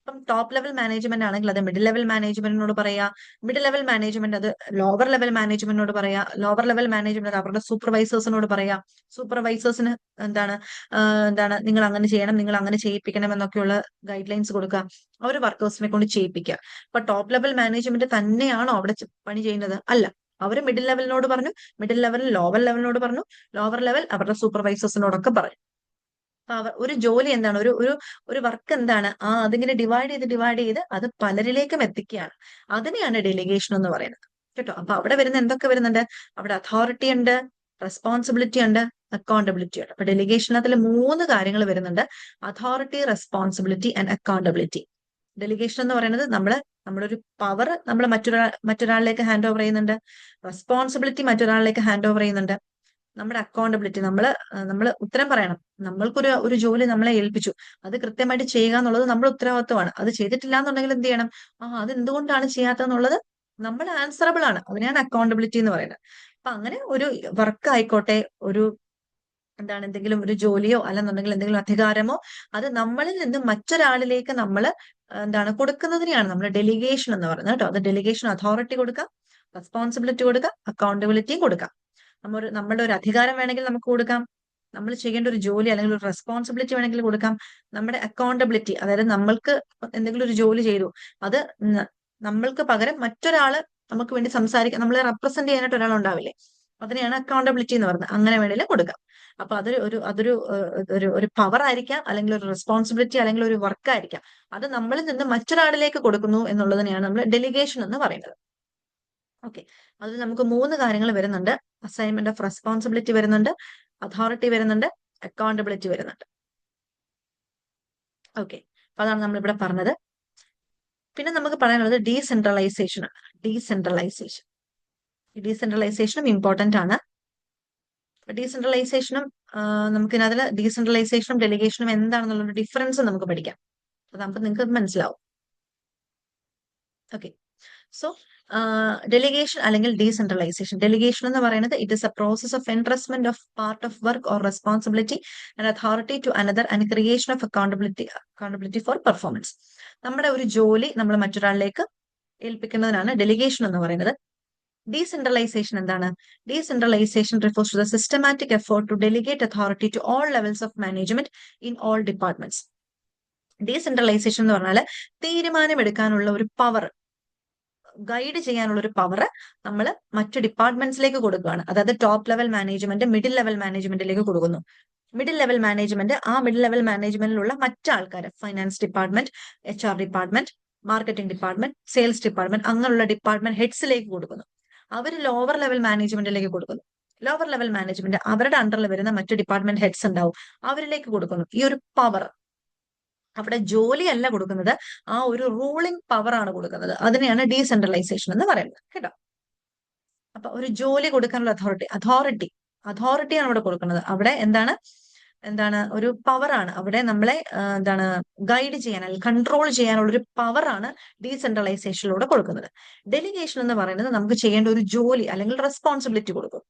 ഇപ്പം ടോപ്പ് ലെവൽ മാനേജ്മെന്റ് ആണെങ്കിൽ അത് മിഡിൽ ലെവൽ മാനേജ്മെന്റിനോട് പറയാ, മിഡിൽ ലെവൽ മാനേജ്മെന്റ് അത് ലോവർ ലെവൽ മാനേജ്മെന്റിനോട് പറയാ, ലോവർ ലെവൽ മാനേജ്മെന്റ് അവരുടെ സൂപ്പർവൈസേഴ്സിനോട് പറയാ, സൂപ്പർവൈസേഴ്സിന് എന്താണ് നിങ്ങൾ അങ്ങനെ ചെയ്യണം, നിങ്ങൾ അങ്ങനെ ചെയ്യിപ്പിക്കണം എന്നൊക്കെയുള്ള ഗൈഡ് ലൈൻസ് കൊടുക്കുക, അവർ വർക്കേഴ്സിനെ കൊണ്ട് ചെയ്യിപ്പിക്കുക. അപ്പൊ ടോപ്പ് ലെവൽ മാനേജ്മെന്റ് തന്നെയാണോ അവിടെ പണി ചെയ്യുന്നത്? അല്ല, അവർ മിഡിൽ ലെവലിനോട് പറഞ്ഞു, മിഡിൽ ലെവൽ ലോവർ ലെവലിനോട് പറഞ്ഞു, ലോവർ ലെവൽ അവരുടെ സൂപ്പർവൈസേഴ്സിനോടൊക്കെ പറഞ്ഞു. ഒരു ജോലി എന്താണ്, ഒരു ഒരു ഒരു വർക്ക് എന്താണ്, അതിങ്ങനെ ഡിവൈഡ് ചെയ്ത് അത് പലരിലേക്കും എത്തിക്കുകയാണ്. അതിനെയാണ് ഡെലിഗേഷൻ എന്ന് പറയുന്നത് കേട്ടോ. അപ്പൊ അവിടെ വരുന്ന എന്തൊക്കെ വരുന്നുണ്ട്, അവിടെ അതോറിറ്റി ഉണ്ട്, റെസ്പോൺസിബിലിറ്റി ഉണ്ട്, അക്കൗണ്ടബിലിറ്റി ഉണ്ട്. അപ്പൊ ഡെലിഗേഷനകത്തിൽ 3 കാര്യങ്ങൾ വരുന്നുണ്ട്: authority, responsibility and accountability. Delegation എന്ന് പറയുന്നത് നമ്മുടെ ഒരു പവർ നമ്മൾ മറ്റൊരാളിലേക്ക് ഹാൻഡ് ഓവർ ചെയ്യുന്നുണ്ട്, റെസ്പോൺസിബിലിറ്റി മറ്റൊരാളിലേക്ക് ഹാൻഡ് ഓവർ ചെയ്യുന്നുണ്ട്, നമ്മുടെ അക്കൗണ്ടബിലിറ്റി നമ്മൾ ഉത്തരം പറയണം. ഒരു ജോലി നമ്മളെ ഏൽപ്പിച്ചു, അത് കൃത്യമായിട്ട് ചെയ്യുക എന്നുള്ളത് നമ്മുടെ ഉത്തരവാദിത്വമാണ്. അത് ചെയ്തിട്ടില്ല എന്നുണ്ടെങ്കിൽ എന്ത് ചെയ്യണം, അത് എന്തുകൊണ്ടാണ് ചെയ്യാത്തതെന്നുള്ളത് നമ്മൾ ആൻസറബിൾ ആണ്. അതിനെയാണ് അക്കൗണ്ടബിലിറ്റി എന്ന് പറയുന്നത്. അപ്പൊ അങ്ങനെ ഒരു വർക്ക് ആയിക്കോട്ടെ, ഒരു എന്താണ് എന്തെങ്കിലും ഒരു ജോലിയോ അല്ലെന്നുണ്ടെങ്കിൽ എന്തെങ്കിലും അധികാരമോ അത് നമ്മളിൽ നിന്ന് മറ്റൊരാളിലേക്ക് നമ്മൾ എന്താണ് കൊടുക്കുന്നതിനെയാണ് നമ്മൾ ഡെലിഗേഷൻ എന്ന് പറയുന്നത് കേട്ടോ. അത് ഡെലിഗേഷൻ അതോറിറ്റി കൊടുക്കാം, റെസ്പോൺസിബിലിറ്റി കൊടുക്കാം, അക്കൗണ്ടബിലിറ്റിയും കൊടുക്കാം. നമ്മുടെ ഒരു അധികാരം വേണമെങ്കിൽ നമുക്ക് കൊടുക്കാം, നമ്മൾ ചെയ്യേണ്ട ഒരു ജോലി അല്ലെങ്കിൽ ഒരു റെസ്പോൺസിബിലിറ്റി വേണമെങ്കിൽ കൊടുക്കാം, നമ്മുടെ അക്കൗണ്ടബിലിറ്റി അതായത് നമ്മൾക്ക് എന്തെങ്കിലും ഒരു ജോലി ചെയ്തു അത് നമ്മൾക്ക് പകരം മറ്റൊരാള് നമുക്ക് വേണ്ടി സംസാരിക്കാൻ നമ്മളെ റെപ്രസെന്റ് ചെയ്യാനായിട്ട് ഒരാൾ ഉണ്ടാവില്ലേ, അതിനെയാണ് അക്കൗണ്ടബിലിറ്റി എന്ന് പറയുന്നത്. അങ്ങനെ വേണമെങ്കിൽ കൊടുക്കാം. അപ്പൊ അതൊരു ഒരു പവർ ആയിരിക്കാം, അല്ലെങ്കിൽ ഒരു റെസ്പോൺസിബിലിറ്റി അല്ലെങ്കിൽ ഒരു വർക്ക് ആയിരിക്കാം. അത് നമ്മളിൽ നിന്ന് മറ്റൊരാളിലേക്ക് കൊടുക്കുന്നു എന്നുള്ളതിനെയാണ് നമ്മൾ ഡെലിഗേഷൻ എന്ന് പറയുന്നത്. ഓക്കെ, അതിൽ നമുക്ക് 3 കാര്യങ്ങൾ വരുന്നുണ്ട്. അസൈൻമെന്റ് ഓഫ് റെസ്പോൺസിബിലിറ്റി വരുന്നുണ്ട്, അതോറിറ്റി വരുന്നുണ്ട്, അക്കൗണ്ടബിലിറ്റി വരുന്നുണ്ട്. ഓക്കെ, അപ്പൊ അതാണ് നമ്മൾ ഇവിടെ പറഞ്ഞത്. പിന്നെ നമുക്ക് പറയാനുള്ളത് ഡീസെൻട്രലൈസേഷൻ ആണ്. ഡീസെൻട്രലൈസേഷനും ഇമ്പോർട്ടന്റ് ആണ്. ഡീസെൻട്രലൈസേഷനും നമുക്കിതിനകത്ത് ഡീസെൻട്രലൈസേഷനും ഡെലിഗേഷനും എന്താണെന്നുള്ള ഡിഫറൻസ് നമുക്ക് പഠിക്കാം. അപ്പൊ നിങ്ങൾക്ക് മനസ്സിലാവും. ഓക്കെ, സോ ഡെലിഗേഷൻ അല്ലെങ്കിൽ ഡീസെൻട്രലൈസേഷൻ. ഡെലിഗേഷൻ എന്ന് പറയുന്നത് it is a process of entrustment of part of work or responsibility and authority to another and creation of accountability for performance. നമ്മുടെ ഒരു ജോലി നമ്മൾ മറ്റൊരാളിലേക്ക് ഏൽപ്പിക്കുന്നതിനാണ് ഡെലിഗേഷൻ എന്ന് പറയുന്നത്. ഡീസെൻട്രലൈസേഷൻ എന്താണ്? Decentralisation refers to the systematic effort to delegate authority to all levels of management in all departments. Decentralisation എന്ന് പറഞ്ഞാൽ തീരുമാനമെടുക്കാനുള്ള ഒരു പവർ, ഗൈഡ് ചെയ്യാനുള്ള ഒരു പവർ നമ്മൾ മറ്റു ഡിപ്പാർട്ട്മെന്റ്സിലേക്ക് കൊടുക്കുകയാണ്. അതായത് top level management middle level മാനേജ്മെന്റിലേക്ക് കൊടുക്കുന്നു. മിഡിൽ ലെവൽ മാനേജ്മെന്റ് ആ മിഡിൽ ലെവൽ മാനേജ്മെന്റിലുള്ള മറ്റാൾക്കാർ, finance department, HR department, marketing department, sales department, അങ്ങനെയുള്ള ഡിപ്പാർട്ട്മെന്റ് ഹെഡ്സിലേക്ക് കൊടുക്കുന്നു. അവർ ലോവർ ലെവൽ മാനേജ്മെന്റിലേക്ക് കൊടുക്കുന്നു. ലോവർ ലെവൽ മാനേജ്മെന്റ് അവരുടെ അണ്ടറിൽ വരുന്ന മറ്റു ഡിപ്പാർട്ട്മെന്റ് ഹെഡ്സ് ഉണ്ടാവും, അവരിലേക്ക് കൊടുക്കുന്നു. ഈ ഒരു പവർ, അവിടെ ജോലിയല്ല കൊടുക്കുന്നത്, ആ ഒരു റൂളിംഗ് പവർ ആണ് കൊടുക്കുന്നത്. അതിനെയാണ് ഡീസെൻട്രലൈസേഷൻ എന്ന് പറയുന്നത് കേട്ടോ. അപ്പൊ ഒരു ജോലി കൊടുക്കാനുള്ള അതോറിറ്റിയാണ് അവിടെ കൊടുക്കുന്നത്. അവിടെ എന്താണ് ഒരു പവറാണ് അവിടെ നമ്മളെ ഗൈഡ് ചെയ്യാൻ അല്ലെങ്കിൽ കൺട്രോൾ ചെയ്യാനുള്ള ഒരു പവറാണ് ഡീസെൻട്രലൈസേഷനിലൂടെ കൊടുക്കുന്നത്. ഡെലിഗേഷൻ എന്ന് പറയുന്നത് നമുക്ക് ചെയ്യേണ്ട ഒരു ജോലി അല്ലെങ്കിൽ റെസ്പോൺസിബിലിറ്റി കൊടുക്കും.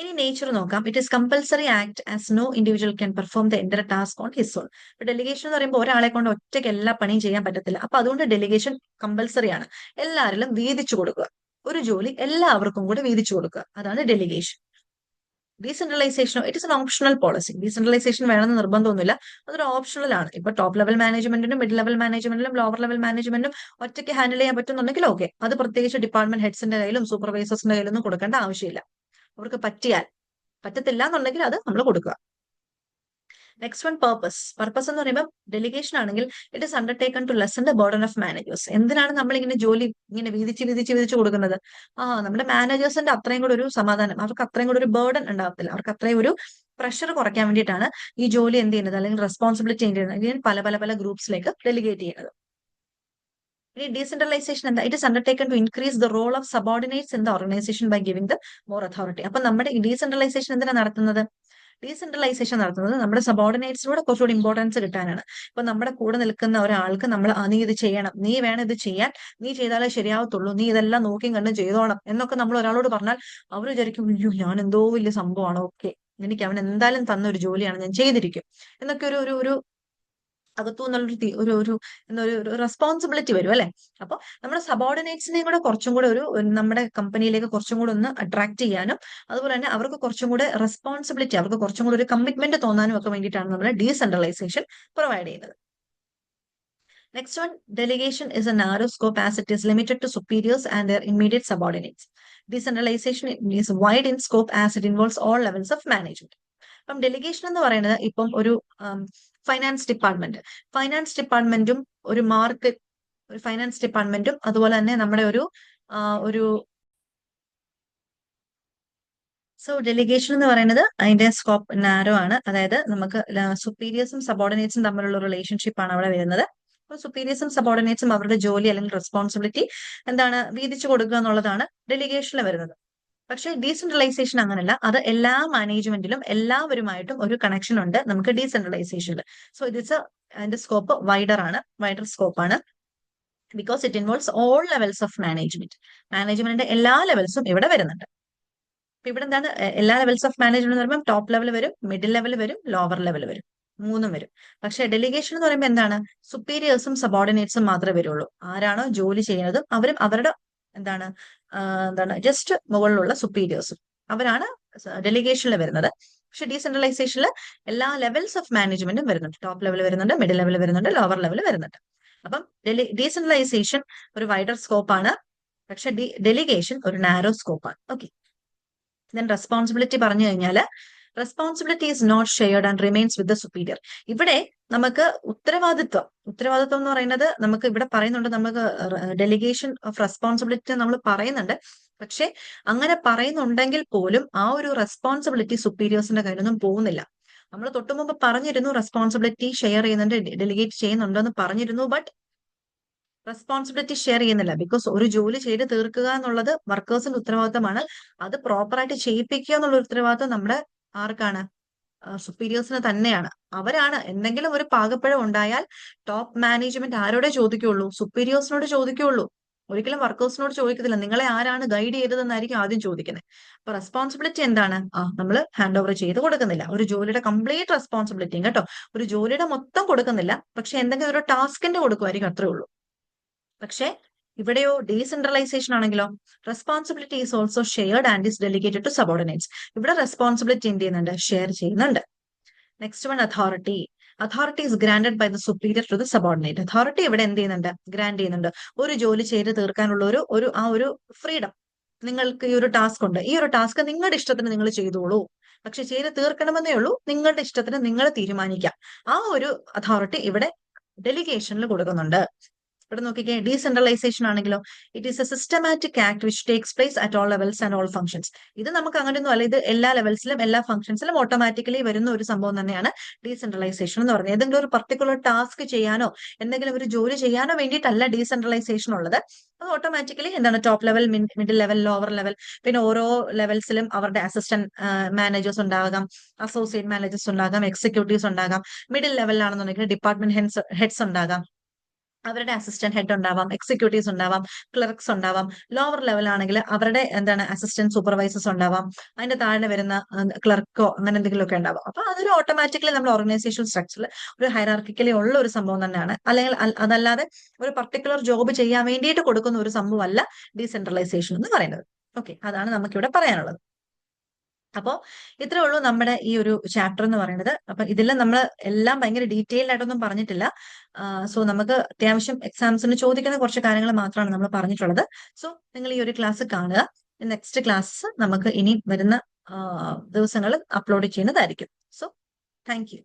ഇനി നേച്ചർ നോക്കാം. It is compulsory act as no individual can perform the entire task on his own. Delegation എന്ന് പറയുമ്പോൾ ഒരാളെ കൊണ്ട് ഒറ്റയ്ക്ക് എല്ലാ പണിയും ചെയ്യാൻ പറ്റത്തില്ല. അപ്പൊ അതുകൊണ്ട് ഡെലിഗേഷൻ കമ്പൽസറി ആണ്. എല്ലാവരിലും വീതിച്ചു കൊടുക്കുക, ഒരു ജോലി എല്ലാവർക്കും കൂടെ വീതിച്ചു കൊടുക്കുക, അതാണ് delegation. Decentralisation it is an optional policy. Decentralisation വേണമെന്ന് നിർബന്ധമൊന്നുമില്ല, അതൊരു ഓപ്ഷണൽ ആണ്. ഇപ്പൊ ടോപ്പ് ലെവൽ മാനേജ്മെന്റിനും മിഡിൽ ലെവൽ മാനേജ്മെന്റിലും ലോവർ ലെവൽ മാനേജ്മെന്റിനും ഒറ്റയ്ക്ക് ഹാൻഡിൽ ചെയ്യാൻ പറ്റുന്നുണ്ടെങ്കിൽ ഓക്കെ, അത് പ്രത്യേകിച്ച് ഡിപ്പാർട്ട്മെന്റ് ഹെഡ്സിന്റെ കയ്യിലും സൂപ്പർവൈസേഴ്സിന്റെ കയ്യിലൊന്നും കൊടുക്കേണ്ട ആവശ്യമില്ല. അവർക്ക് പറ്റത്തില്ല എന്നുണ്ടെങ്കിൽ അത് നമ്മൾ കൊടുക്കുക. നെക്സ്റ്റ് വൺ പർപ്പസ് എന്ന് പറയുമ്പോൾ ഡെലിഗേഷൻ ആണെങ്കിൽ it is undertaken to lessen the burden of managers. എന്തിനാണ് നമ്മൾ ഇങ്ങനെ ജോലി ഇങ്ങനെ വീതിച്ച് കൊടുക്കുന്നത്? നമ്മുടെ മാനേജേഴ്സിന്റെ അത്രയും കൂടെ ഒരു സമാധാനം, അവർക്ക് അത്രയും കൂടെ ഒരു ബർഡൻ ഉണ്ടാകത്തില്ല, അവർക്ക് അത്രയും ഒരു പ്രഷർ കുറയ്ക്കാൻ വേണ്ടിയിട്ടാണ് ഈ ജോലി എന്ത് ചെയ്യുന്നത് അല്ലെങ്കിൽ റെസ്പോൺസിബിലിറ്റി എന്ത് ചെയ്യുന്നത്, ഇങ്ങനെ പല ഗ്രൂപ്പ്സിലേക്ക് ഡെലിഗേറ്റ് ചെയ്യുന്നത്. ഇനി ഡീസെൻട്രലൈസേഷൻ എന്താ? It is undertaken to increase the role of subordinates in the organisation by giving the more authority. അപ്പൊ നമ്മുടെ ഈ ഡീസെൻട്രലൈസേഷൻ എന്തിനാണ് നടത്തുന്നത്? ഡീസെൻട്രലൈസേഷൻ നടത്തുന്നത് നമ്മുടെ സബോർഡിനേറ്റ്സിലൂടെ കുറച്ചുകൂടി ഇമ്പോർട്ടൻസ് കിട്ടാനാണ്. ഇപ്പൊ നമ്മുടെ കൂടെ നിൽക്കുന്ന ഒരാൾക്ക് നമ്മൾ നീ ഇത് ചെയ്യണം, നീ വേണം ഇത് ചെയ്യാൻ, നീ ചെയ്താലേ ശരിയാവത്തുള്ളൂ, നീ ഇതെല്ലാം നോക്കി കണ്ടും ചെയ്തോണം എന്നൊക്കെ നമ്മൾ ഒരാളോട് പറഞ്ഞാൽ അവർ വിചാരിക്കും, അയ്യോ ഞാൻ എന്തോ വലിയ സംഭവമാണ്, ഓക്കെ എനിക്ക് അവൻ എന്തായാലും തന്ന ഒരു ജോലിയാണ്, ഞാൻ ചെയ്തിരിക്കും എന്നൊക്കെ ഒരു അകത്തു നിന്നുള്ളൊരു ഒരു റെസ്പോൺസിബിലിറ്റി വരും അല്ലെ. അപ്പൊ നമ്മുടെ സബോർഡിനേറ്റ്സിനെയും കൂടെ കുറച്ചും കൂടെ നമ്മുടെ കമ്പനിയിലേക്ക് കുറച്ചും കൂടെ ഒന്ന് അട്രാക്ട് ചെയ്യാനും അതുപോലെ തന്നെ അവർക്ക് കുറച്ചും കൂടെ റെസ്പോൺസിബിലിറ്റി, അവർക്ക് കുറച്ചും കൂടെ ഒരു കമ്മിറ്റ്മെന്റ് തോന്നാനും ഒക്കെ വേണ്ടിയിട്ടാണ് നമ്മൾ ഡീസെൻട്രലൈസേഷൻ പ്രൊവൈഡ് ചെയ്യുന്നത്. Next one, delegation is a narrow scope as it is limited to superiors and their immediate subordinates. Decentralisation is wide in scope as it involves all levels of management. അപ്പം delegation എന്ന് പറയുന്നത് ഇപ്പം ഒരു finance ഡിപ്പാർട്ട്മെന്റും ഒരു finance ഡിപ്പാർട്ട്മെന്റും അതുപോലെ തന്നെ നമ്മുടെ so delegation എന്ന് പറയുന്നത് അതിന്റെ സ്കോപ്പ് നാരോ ആണ്. അതായത് നമുക്ക് സുപ്പീരിയേഴ്സും സബോർഡിനേറ്റ്സും തമ്മിലുള്ള റിലേഷൻഷിപ്പ് ആണ് അവിടെ വരുന്നത്. അപ്പൊ സുപ്പീരിയേഴ്സും സബോർഡിനേറ്റ്സും അവരുടെ ജോലി അല്ലെങ്കിൽ റെസ്പോൺസിബിലിറ്റി വീതിച്ചു കൊടുക്കുക എന്നുള്ളതാണ് ഡെലിഗേഷനിൽ വരുന്നത്. പക്ഷെ ഡീസെൻട്രലൈസേഷൻ അങ്ങനല്ല, അത് എല്ലാ മാനേജ്മെന്റിലും എല്ലാവരുമായിട്ടും ഒരു കണക്ഷൻ ഉണ്ട് നമുക്ക് ഡീസെൻട്രലൈസേഷനിൽ. സോ അതിന്റെ സ്കോപ്പ് വൈഡർ സ്കോപ്പ് ആണ്, because it involves all levels of മാനേജ്മെന്റിന്റെ എല്ലാ ലെവൽസും ഇവിടെ വരുന്നുണ്ട്. ഇവിടെ എന്താണ് എല്ലാ ലെവൽസ് ഓഫ് മാനേജ്മെന്റ് എന്ന് പറയുമ്പോൾ ടോപ്പ് ലെവൽ വരും, മിഡിൽ ലെവൽ വരും, ലോവർ ലെവൽ വരും, മൂന്നും വരും. പക്ഷെ ഡെലിഗേഷൻ എന്ന് പറയുമ്പോൾ എന്താണ്, സുപ്പീരിയേഴ്സും സബോർഡിനേറ്റ്സും മാത്രമേ വരുള്ളൂ. ആരാണോ ജോലി ചെയ്യുന്നതും അവരും അവരുടെ എന്താണ് എന്താണ് ജസ്റ്റ് മുകളിലുള്ള സുപ്പീരിയേഴ്സും അവരാണ് ഡെലിഗേഷനിൽ വരുന്നത്. പക്ഷെ ഡീസെൻട്രലൈസേഷനിൽ എല്ലാ ലെവൽസ് ഓഫ് മാനേജ്മെന്റും വരുന്നുണ്ട്. ടോപ്പ് ലെവൽ വരുന്നുണ്ട്, മിഡിൽ ലെവൽ വരുന്നുണ്ട്, ലോവർ ലെവൽ വരുന്നുണ്ട്. അപ്പം ഡീസെൻട്രലൈസേഷൻ ഒരു വൈഡർ സ്കോപ്പാണ്, പക്ഷെ ഡെലിഗേഷൻ ഒരു നാരോ സ്കോപ്പാണ്. ഓക്കെ. ദെൻ റെസ്പോൺസിബിലിറ്റി പറഞ്ഞു കഴിഞ്ഞാൽ responsibility is not shared and remains with the superior. ഇവിടെ നമുക്ക് ഉത്തരവാദിത്വം എന്ന് പറയുന്നത് നമുക്ക് ഇവിടെ പറയുന്നുണ്ട്, നമുക്ക് ഡെലിഗേഷൻ ഓഫ് റെസ്പോൺസിബിലിറ്റി നമ്മൾ പറയുന്നുണ്ട്. പക്ഷെ അങ്ങനെ പറയുന്നുണ്ടെങ്കിൽ പോലും ആ ഒരു റെസ്പോൺസിബിലിറ്റി സുപ്പീരിയേഴ്സിന്റെ കയ്യിലൊന്നും പോകുന്നില്ല. നമ്മൾ തൊട്ടു മുമ്പ് പറഞ്ഞിരുന്നു റെസ്പോൺസിബിലിറ്റി ഷെയർ ചെയ്യുന്നുണ്ട്, ഡെലിഗേറ്റ് ചെയ്യുന്നുണ്ടോ എന്ന് പറഞ്ഞിരുന്നു. ബട്ട് റെസ്പോൺസിബിലിറ്റി ഷെയർ ചെയ്യുന്നില്ല. ബിക്കോസ് ഒരു ജോലി ചെയ്ത് തീർക്കുക എന്നുള്ളത് വർക്കേഴ്സിന്റെ ഉത്തരവാദിത്തമാണ്. അത് പ്രോപ്പറായിട്ട് ചെയ്യിപ്പിക്കുക എന്നുള്ള ഉത്തരവാദിത്തം നമ്മുടെ ആർക്കാണ്? സുപ്പീരിയേഴ്സിന് തന്നെയാണ്. അവരാണ് എന്തെങ്കിലും ഒരു പാകപ്പിഴവ് ഉണ്ടായാൽ ടോപ്പ് മാനേജ്മെന്റ് ആരോടെ ചോദിക്കുള്ളൂ? സുപ്പീരിയേഴ്സിനോട് ചോദിക്കുള്ളൂ. ഒരിക്കലും വർക്കേഴ്സിനോട് ചോദിക്കത്തില്ല. നിങ്ങളെ ആരാണ് ഗൈഡ് ചെയ്തതെന്നായിരിക്കും ആദ്യം ചോദിക്കുന്നത്. അപ്പൊ റെസ്പോൺസിബിലിറ്റി എന്താണ്? നമ്മൾ ഹാൻഡ് ഓവർ ചെയ്ത് കൊടുക്കുന്നില്ല. ഒരു ജോലിയുടെ കംപ്ലീറ്റ് റെസ്പോൺസിബിലിറ്റിയും കേട്ടോ, ഒരു ജോലിയുടെ മൊത്തം കൊടുക്കുന്നില്ല. പക്ഷെ എന്തെങ്കിലും ഒരു ടാസ്കിന്റെ കൊടുക്കുമായിരിക്കും, അത്രേ ഉള്ളൂ. പക്ഷെ ഇവിടെയോ ഡീസെൻട്രലൈസേഷൻ ആണെങ്കിലോ responsibility is also shared and is delegated to subordinates. ഇവിടെ റെസ്പോൺസിബിലിറ്റി എന്ത് ചെയ്യുന്നുണ്ട്? ഷെയർ ചെയ്യുന്നുണ്ട്. Next one authority. Authority is granted by the superior to the subordinate. Authority ഇവിടെ എന്ത് ചെയ്യുന്നുണ്ട്? ഗ്രാൻഡ് ചെയ്യുന്നുണ്ട്. ഒരു ജോലി ചെയ്ത് തീർക്കാനുള്ള ഒരു ഫ്രീഡം. നിങ്ങൾക്ക് ഈ ഒരു ടാസ്ക് ഉണ്ട്, ഈ ഒരു ടാസ്ക് നിങ്ങളുടെ ഇഷ്ടത്തിന് നിങ്ങൾ ചെയ്തോളൂ, പക്ഷെ ചെയ്ത് തീർക്കണമെന്നേ ഉള്ളൂ, നിങ്ങളുടെ ഇഷ്ടത്തിന് നിങ്ങൾ തീരുമാനിക്കാം. ആ ഒരു അതോറിറ്റി ഇവിടെ ഡെലിഗേഷനിൽ കൊടുക്കുന്നുണ്ട്. ഇവിടെ നോക്കിക്കേ, ഡീസെൻട്രലൈസേഷൻ ആണെങ്കിലോ it is A systematic act which takes place at all levels and all functions. ഇത് നമുക്ക് അങ്ങനെയൊന്നും അല്ല, ഇത് എല്ലാ ലെവൽസിലും എല്ലാ ഫംഗ്ഷൻസിലും ഓട്ടോമാറ്റിക്കലി വരുന്ന ഒരു സംഭവം തന്നെയാണ് ഡീസെൻട്രലൈസേഷൻ എന്ന് പറയുന്നത്. ഏതെങ്കിലും ഒരു പർട്ടിക്കുലർ ടാസ്ക് ചെയ്യാനോ എന്തെങ്കിലും ഒരു ജോലി ചെയ്യാനോ വേണ്ടിയിട്ടല്ല ഡീസെൻട്രലൈസേഷൻ ഉള്ളത്. അത് ഓട്ടോമാറ്റിക്കലി എന്താണ് top level, middle level, lower level, പിന്നെ ഓരോ ലെവൽസിലും അവരുടെ അസിസ്റ്റന്റ് മാനേജേഴ്സ് ഉണ്ടാകാം, അസോസിയേറ്റ് മാനേജേഴ്സ് ഉണ്ടാകാം, എക്സിക്യൂട്ടീവ്സ് ഉണ്ടാകാം. മിഡിൽ ലെവലിലാണെന്നുണ്ടെങ്കിൽ ഡിപ്പാർട്ട്മെന്റ് ഹെഡ്സ് ഉണ്ടാകാം, അവരുടെ അസിസ്റ്റന്റ് ഹെഡ് ഉണ്ടാവാം, എക്സിക്യൂട്ടീവ്സ് ഉണ്ടാവാം, ക്ലർക്സ് ഉണ്ടാവാം. ലോവർ ലെവൽ ആണെങ്കിൽ അവരുടെ എന്താണ് അസിസ്റ്റന്റ് സൂപ്പർവൈസേഴ്സ് ഉണ്ടാവാം, അതിന്റെ താഴെ വരുന്ന ക്ലർക്കോ അങ്ങനെ എന്തെങ്കിലുമൊക്കെ ഉണ്ടാവാം. അപ്പൊ അതൊരു ഓട്ടോമാറ്റിക്കലി നമ്മുടെ ഓർഗനൈസേഷൻ സ്ട്രക്ചറിൽ ഒരു ഹൈറാർക്കിക്കലി ഉള്ള ഒരു സംഭവം തന്നെയാണ്. അല്ലെങ്കിൽ അതല്ലാതെ ഒരു പർട്ടിക്കുലർ ജോബ് ചെയ്യാൻ വേണ്ടിയിട്ട് കൊടുക്കുന്ന ഒരു സംഭവം അല്ല ഡീസെൻട്രലൈസേഷൻ എന്ന് പറയുന്നത്. ഓക്കെ, അതാണ് നമുക്കിവിടെ പറയാനുള്ളത്. അപ്പോ ഇത്രേ ഉള്ളൂ നമ്മുടെ ഈ ഒരു ചാപ്റ്റർ എന്ന് പറയുന്നത്. അപ്പൊ ഇതിൽ നമ്മൾ എല്ലാം ഭയങ്കര ഡീറ്റെയിൽഡ് ആയിട്ടൊന്നും പറഞ്ഞിട്ടില്ല. സോ നമുക്ക് അത്യാവശ്യം എക്സാംസിന് ചോദിക്കുന്ന കുറച്ച് കാര്യങ്ങൾ മാത്രമാണ് നമ്മൾ പറഞ്ഞിട്ടുള്ളത്. സോ നിങ്ങൾ ഈ ഒരു ക്ലാസ് കാണുക. നെക്സ്റ്റ് ക്ലാസ് നമുക്ക് ഇനി വരുന്ന ദിവസങ്ങളിൽ അപ്ലോഡ് ചെയ്യുന്നതായിരിക്കും. So thank you.